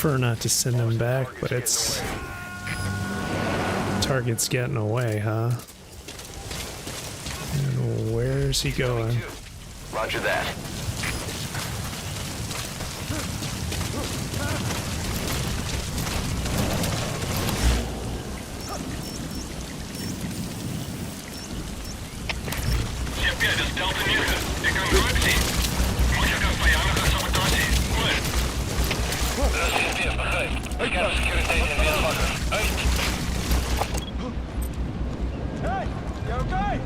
prefer not to send him back, but it's... Target's getting away, huh? And where's he going? Roger that. Hey, you okay?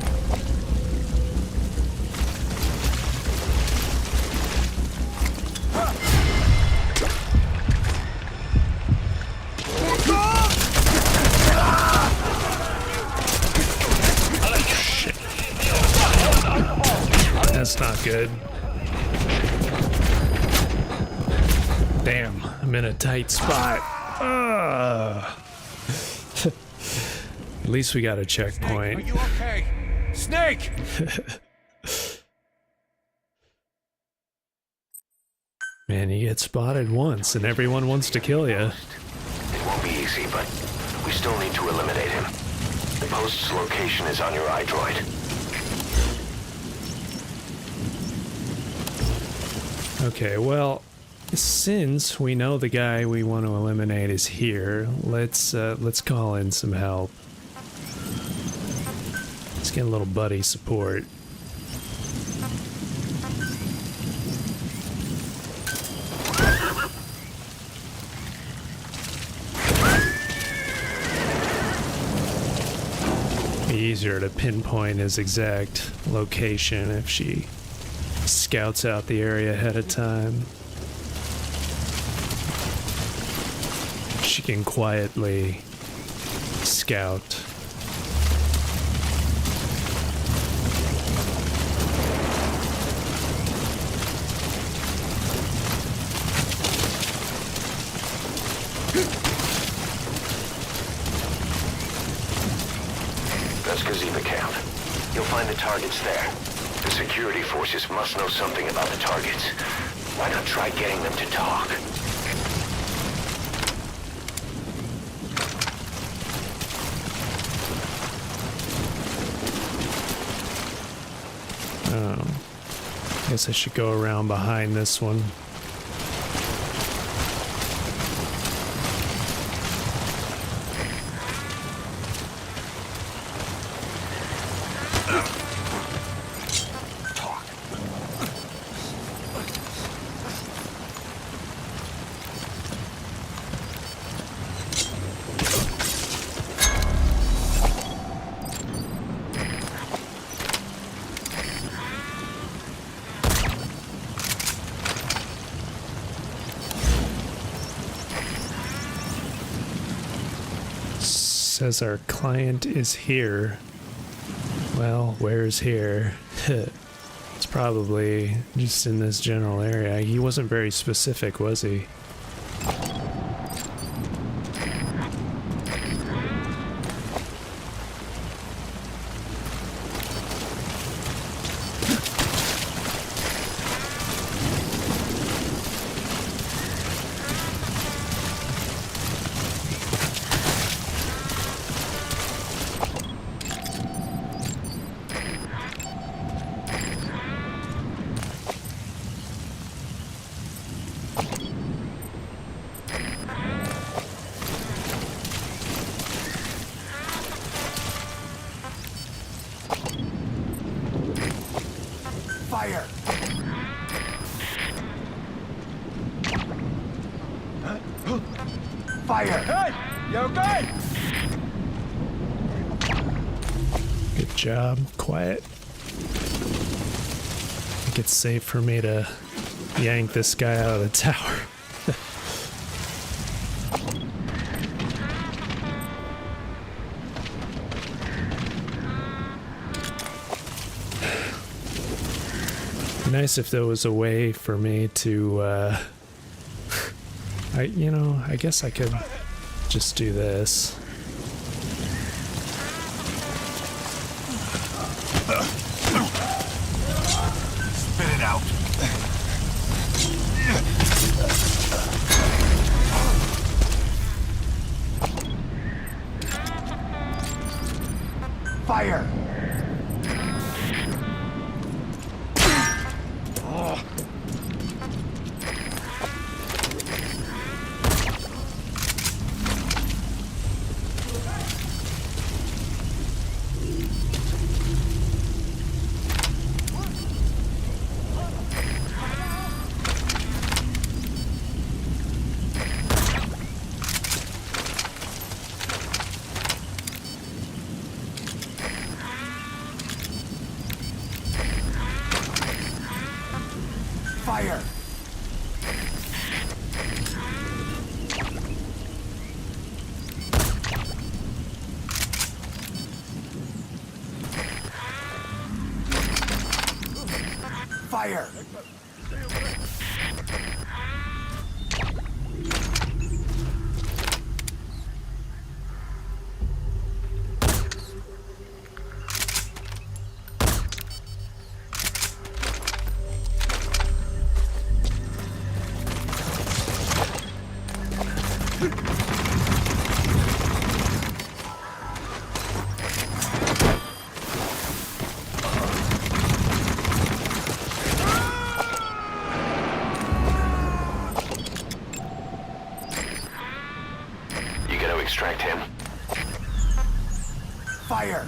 That's not good. Damn, I'm in a tight spot. At least we got a checkpoint. Snake, are you okay? Snake! Man, you get spotted once and everyone wants to kill you. It won't be easy, but we still need to eliminate him. The post's location is on your iDroid. Okay, well, since we know the guy we want to eliminate is here, let's call in some help. Let's get a little buddy support. Be easier to pinpoint his exact location if she scouts out the area ahead of time. She can quietly scout. That's Mgsv camp. You'll find the targets there. The security forces must know something about the targets. Why not try getting them to talk? Guess I should go around behind this one. Says our client is here. Well, where's here? It's probably just in this general area. He wasn't very specific, was he? Fire! Fire! Hey! You okay? Good job. Quiet. I think it's safe for me to yank this guy out of the tower. Nice if there was a way for me to, I guess I could just do this. Spit it out. Fire! Fire! Fire! Extract him. Fire!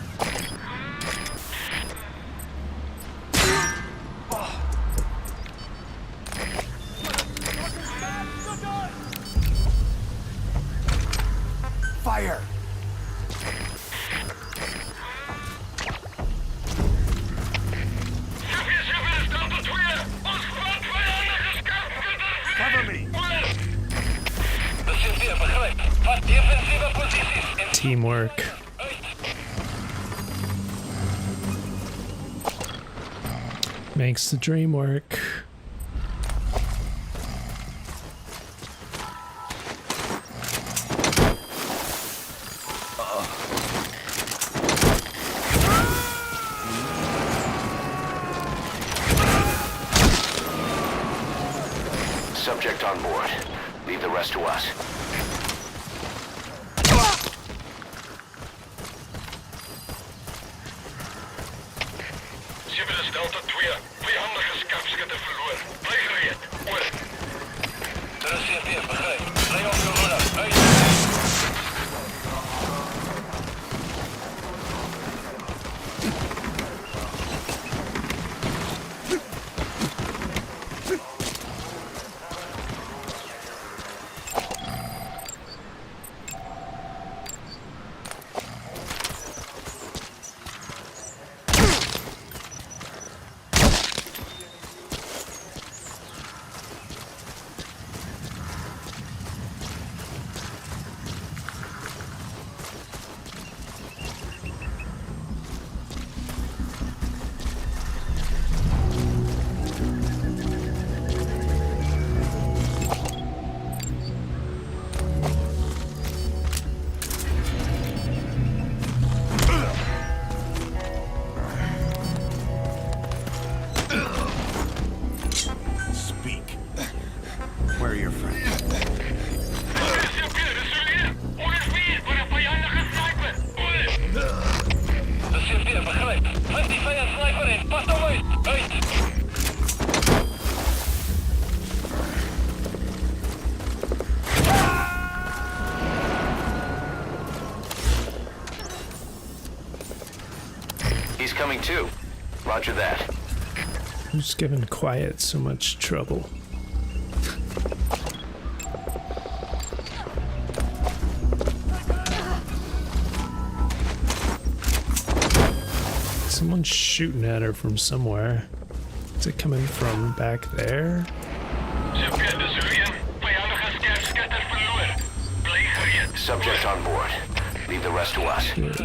Fire! Cover me! Teamwork. Makes the dream work. Subject on board. Leave the rest to us. Delta 2, vijandige scherpschutter verloren. Blijf gereed. Oor. Er is CP, begrijp. Blijf op de roller. Uit. He's coming too. Roger that. Who's giving Quiet so much trouble? Someone's shooting at her from somewhere. Is it coming from back there? Subject on board. Leave the rest to us. Good.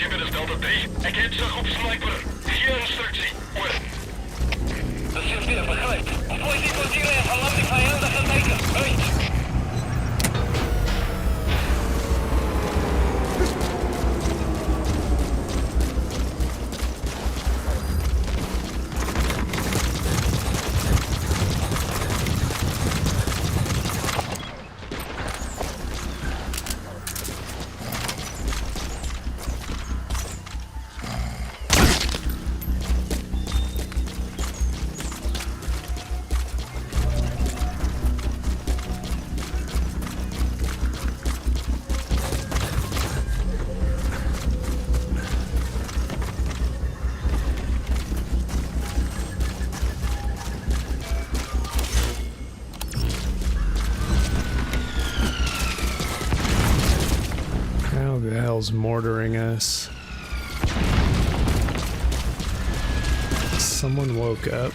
Dit is Delta 3. Ik heet terug op sniper. Geen instructie. Oor. Dat is weer begrijp. Ontplooit die portieren en verlaat die vijandige lijken. Uit. hell's mortaring us? Someone woke up.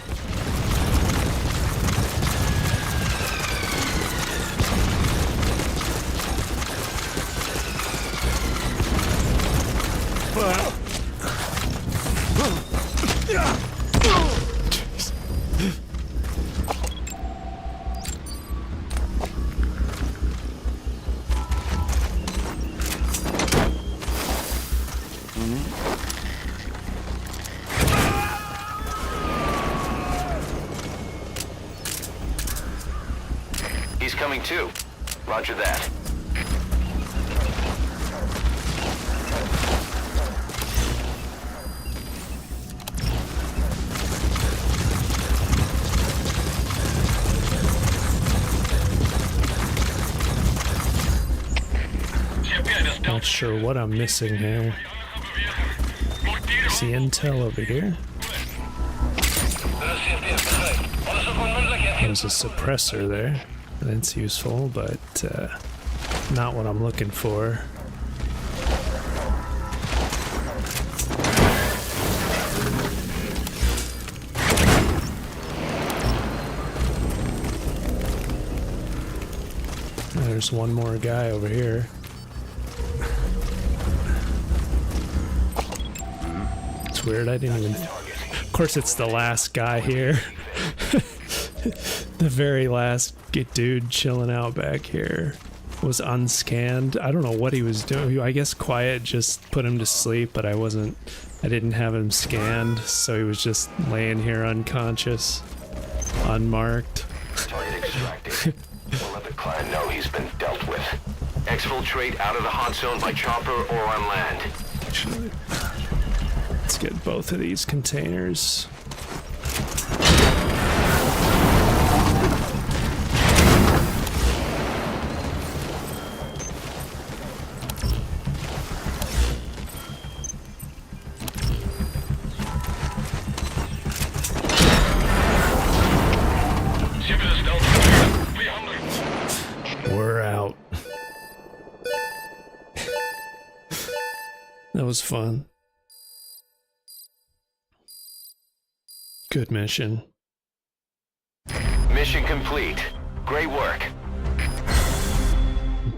He's coming too. Roger that. Not sure what I'm missing here. See intel over here? There's a suppressor there. That's useful, but not what I'm looking for. There's one more guy over here. It's weird, I didn't even... Of course it's the last guy here. The very last dude chilling out back here was unscanned. I don't know what he was doing. I guess Quiet just put him to sleep, but I didn't have him scanned, so he was just laying here unconscious, unmarked. Target extracted. We'll let the client know he's been dealt with. Exfiltrate out of the hot zone by chopper or on land. Actually, let's get both of these containers. We're out. That was fun. Good mission. Mission complete. Great work.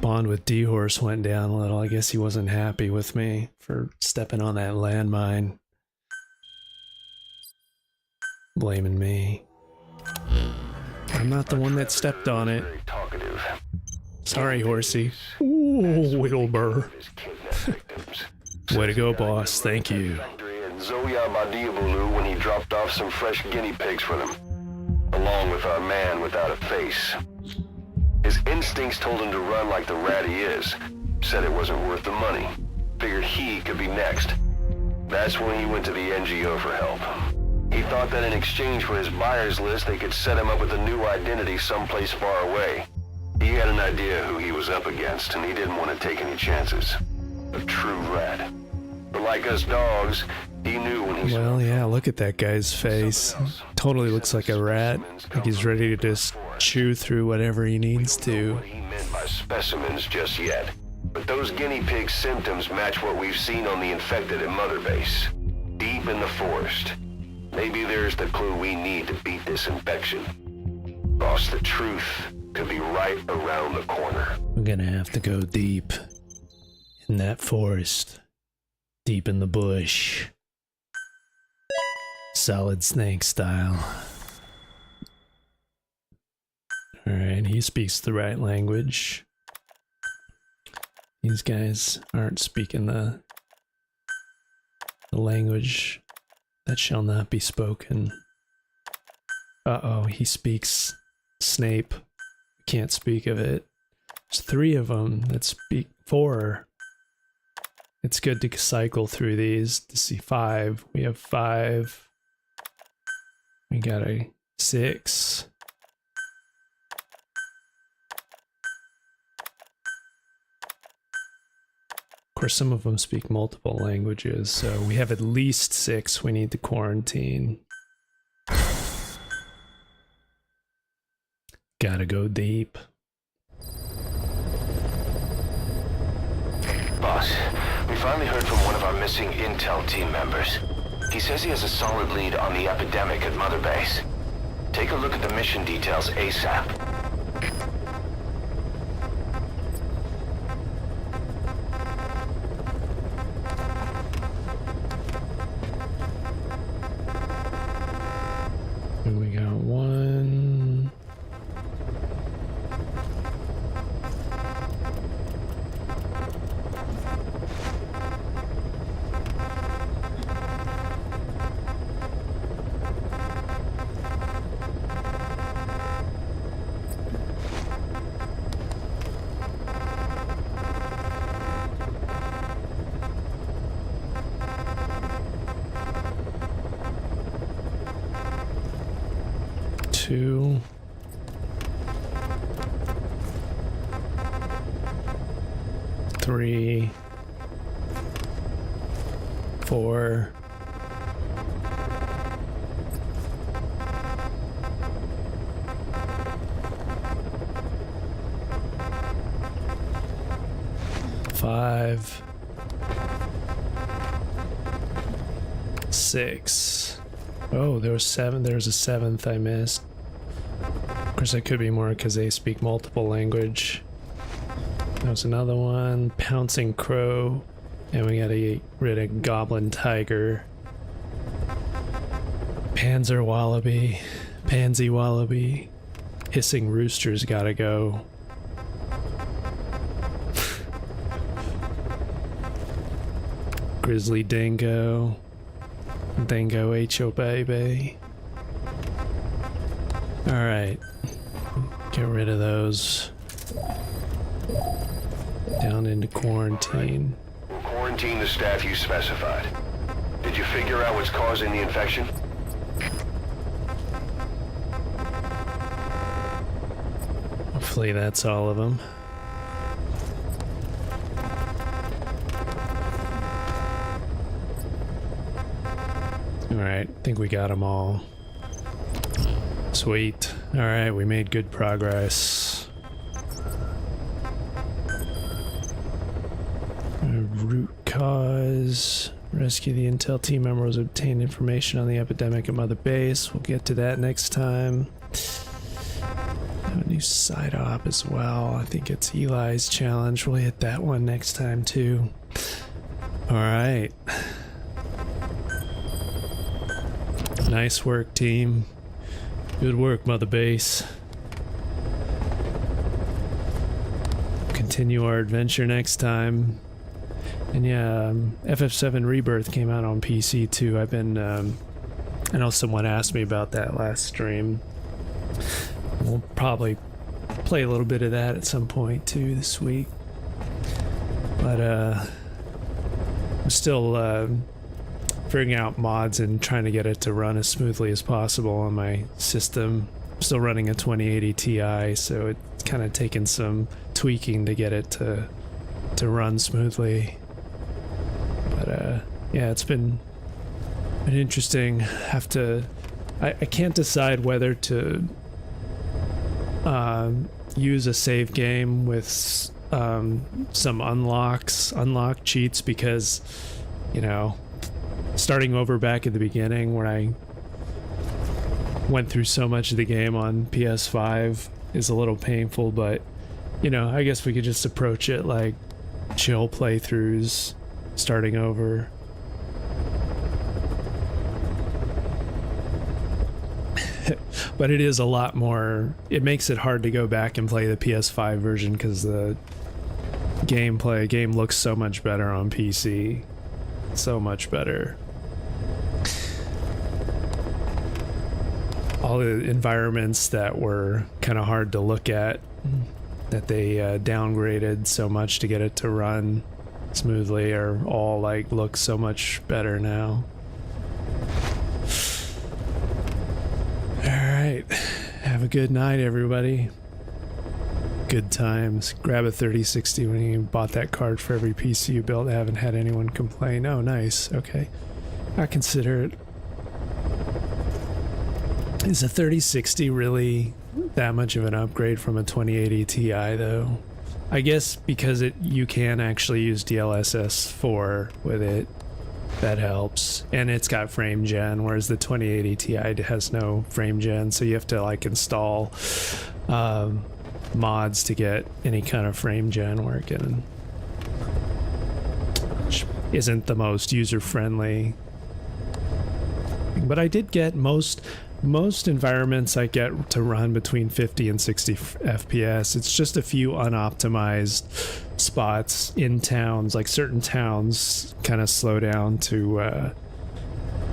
Bond with D-Horse went down a little. I guess he wasn't happy with me for stepping on that landmine. Blaming me. I'm not the one that stepped on it. Sorry, horsey. Ooh, Wilbur. Way to go, boss. Thank you. Zoya Badiabulu when he dropped off some fresh guinea pigs for them, along with our man without a face. His instincts told him to run like the rat he is. Said it wasn't worth the money. Figured he could be next. That's when he went to the NGO for help. He thought that in exchange for his buyer's list, they could set him up with a new identity someplace far away. He had an idea who he was up against, and he didn't want to take any chances. A true rat. But like us dogs, he knew when he... Well, yeah, look at that guy's face. Totally looks like a rat. Like he's ready to just chew through whatever he needs to. What he meant by specimens just yet. But those guinea pig symptoms match what we've seen on the infected at Mother Base. Deep in the forest. Maybe there's the clue we need to beat this infection. Boss, the truth could be right around the corner. We're gonna have to go deep in that forest. Deep in the bush. Solid Snake style. Alright, he speaks the right language. These guys aren't speaking the language that shall not be spoken. Uh-oh, he speaks Snape. Can't speak of it. There's 3 of them that speak 4. It's good to cycle through these to see 5. We have 5. We got a 6. Of course, some of them speak multiple languages, so we have at least 6 we need to quarantine. Gotta go deep. Boss, finally heard from one of our missing intel team members. He says he has a solid lead on the epidemic at Mother Base. Take a look at the mission details ASAP. We got one. Two. Three. Four. Five. Six. Oh, there was seven. There was a seventh I missed. Of course, that could be more because they speak multiple language. There was another one. Pouncing Crow. And we gotta get rid of Goblin Tiger. Panzer Wallaby. Pansy Wallaby. Hissing Rooster's gotta go. Grizzly Dingo. Dingo H.O. baby. Alright. Get rid of those. Down into quarantine. We'll quarantine the staff you specified. Did you figure out what's causing the infection? Hopefully that's all of them. Alright, I think we got them all. Sweet. Alright, we made good progress. Root cause. Rescue the intel team members, obtain information on the epidemic at Mother Base. We'll get to that next time. Have a new side op as well. I think it's Eli's challenge. We'll hit that one next time too. Alright. Nice work, team. Good work, Mother Base. Continue our adventure next time. And yeah, FF7 Rebirth came out on PC too. I've been, I know someone asked me about that last stream. We'll probably play a little bit of that at some point too this week. But, I'm still, figuring out mods and trying to get it to run as smoothly as possible on my system. I'm still running a 2080 Ti, so it's kind of taken some tweaking to get it to run smoothly. But yeah, it's been interesting. I can't decide whether to use a save game with some unlock cheats, because, you know, starting over back at the beginning when I went through so much of the game on PS5 is a little painful, but, you know, I guess we could just approach it like chill playthroughs, starting over. But it is a lot more, it makes it hard to go back and play the PS5 version because the game looks so much better on PC. So much better. All the environments that were kind of hard to look at, that they downgraded so much to get it to run smoothly, are all like look so much better now. Alright, have a good night everybody. Good times. Grab a 3060 when you bought that card for every PC you built. I haven't had anyone complain. Oh, nice. Okay. I consider it. Is a 3060 really that much of an upgrade from a 2080 Ti, though? I guess because you can actually use DLSS 4 with it, that helps. And it's got frame gen, whereas the 2080 Ti has no frame gen, so you have to like install mods to get any kind of frame gen working, which isn't the most user-friendly. But I did get most environments I get to run between 50 and 60 FPS. It's just a few unoptimized spots in towns, like certain towns kind of slow down to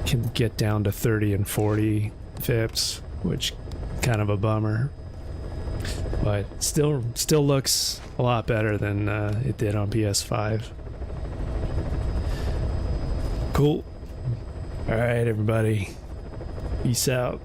can get down to 30 and 40 FIPS, which kind of a bummer. But still looks a lot better than it did on PS5. Cool. All right, everybody. Peace out.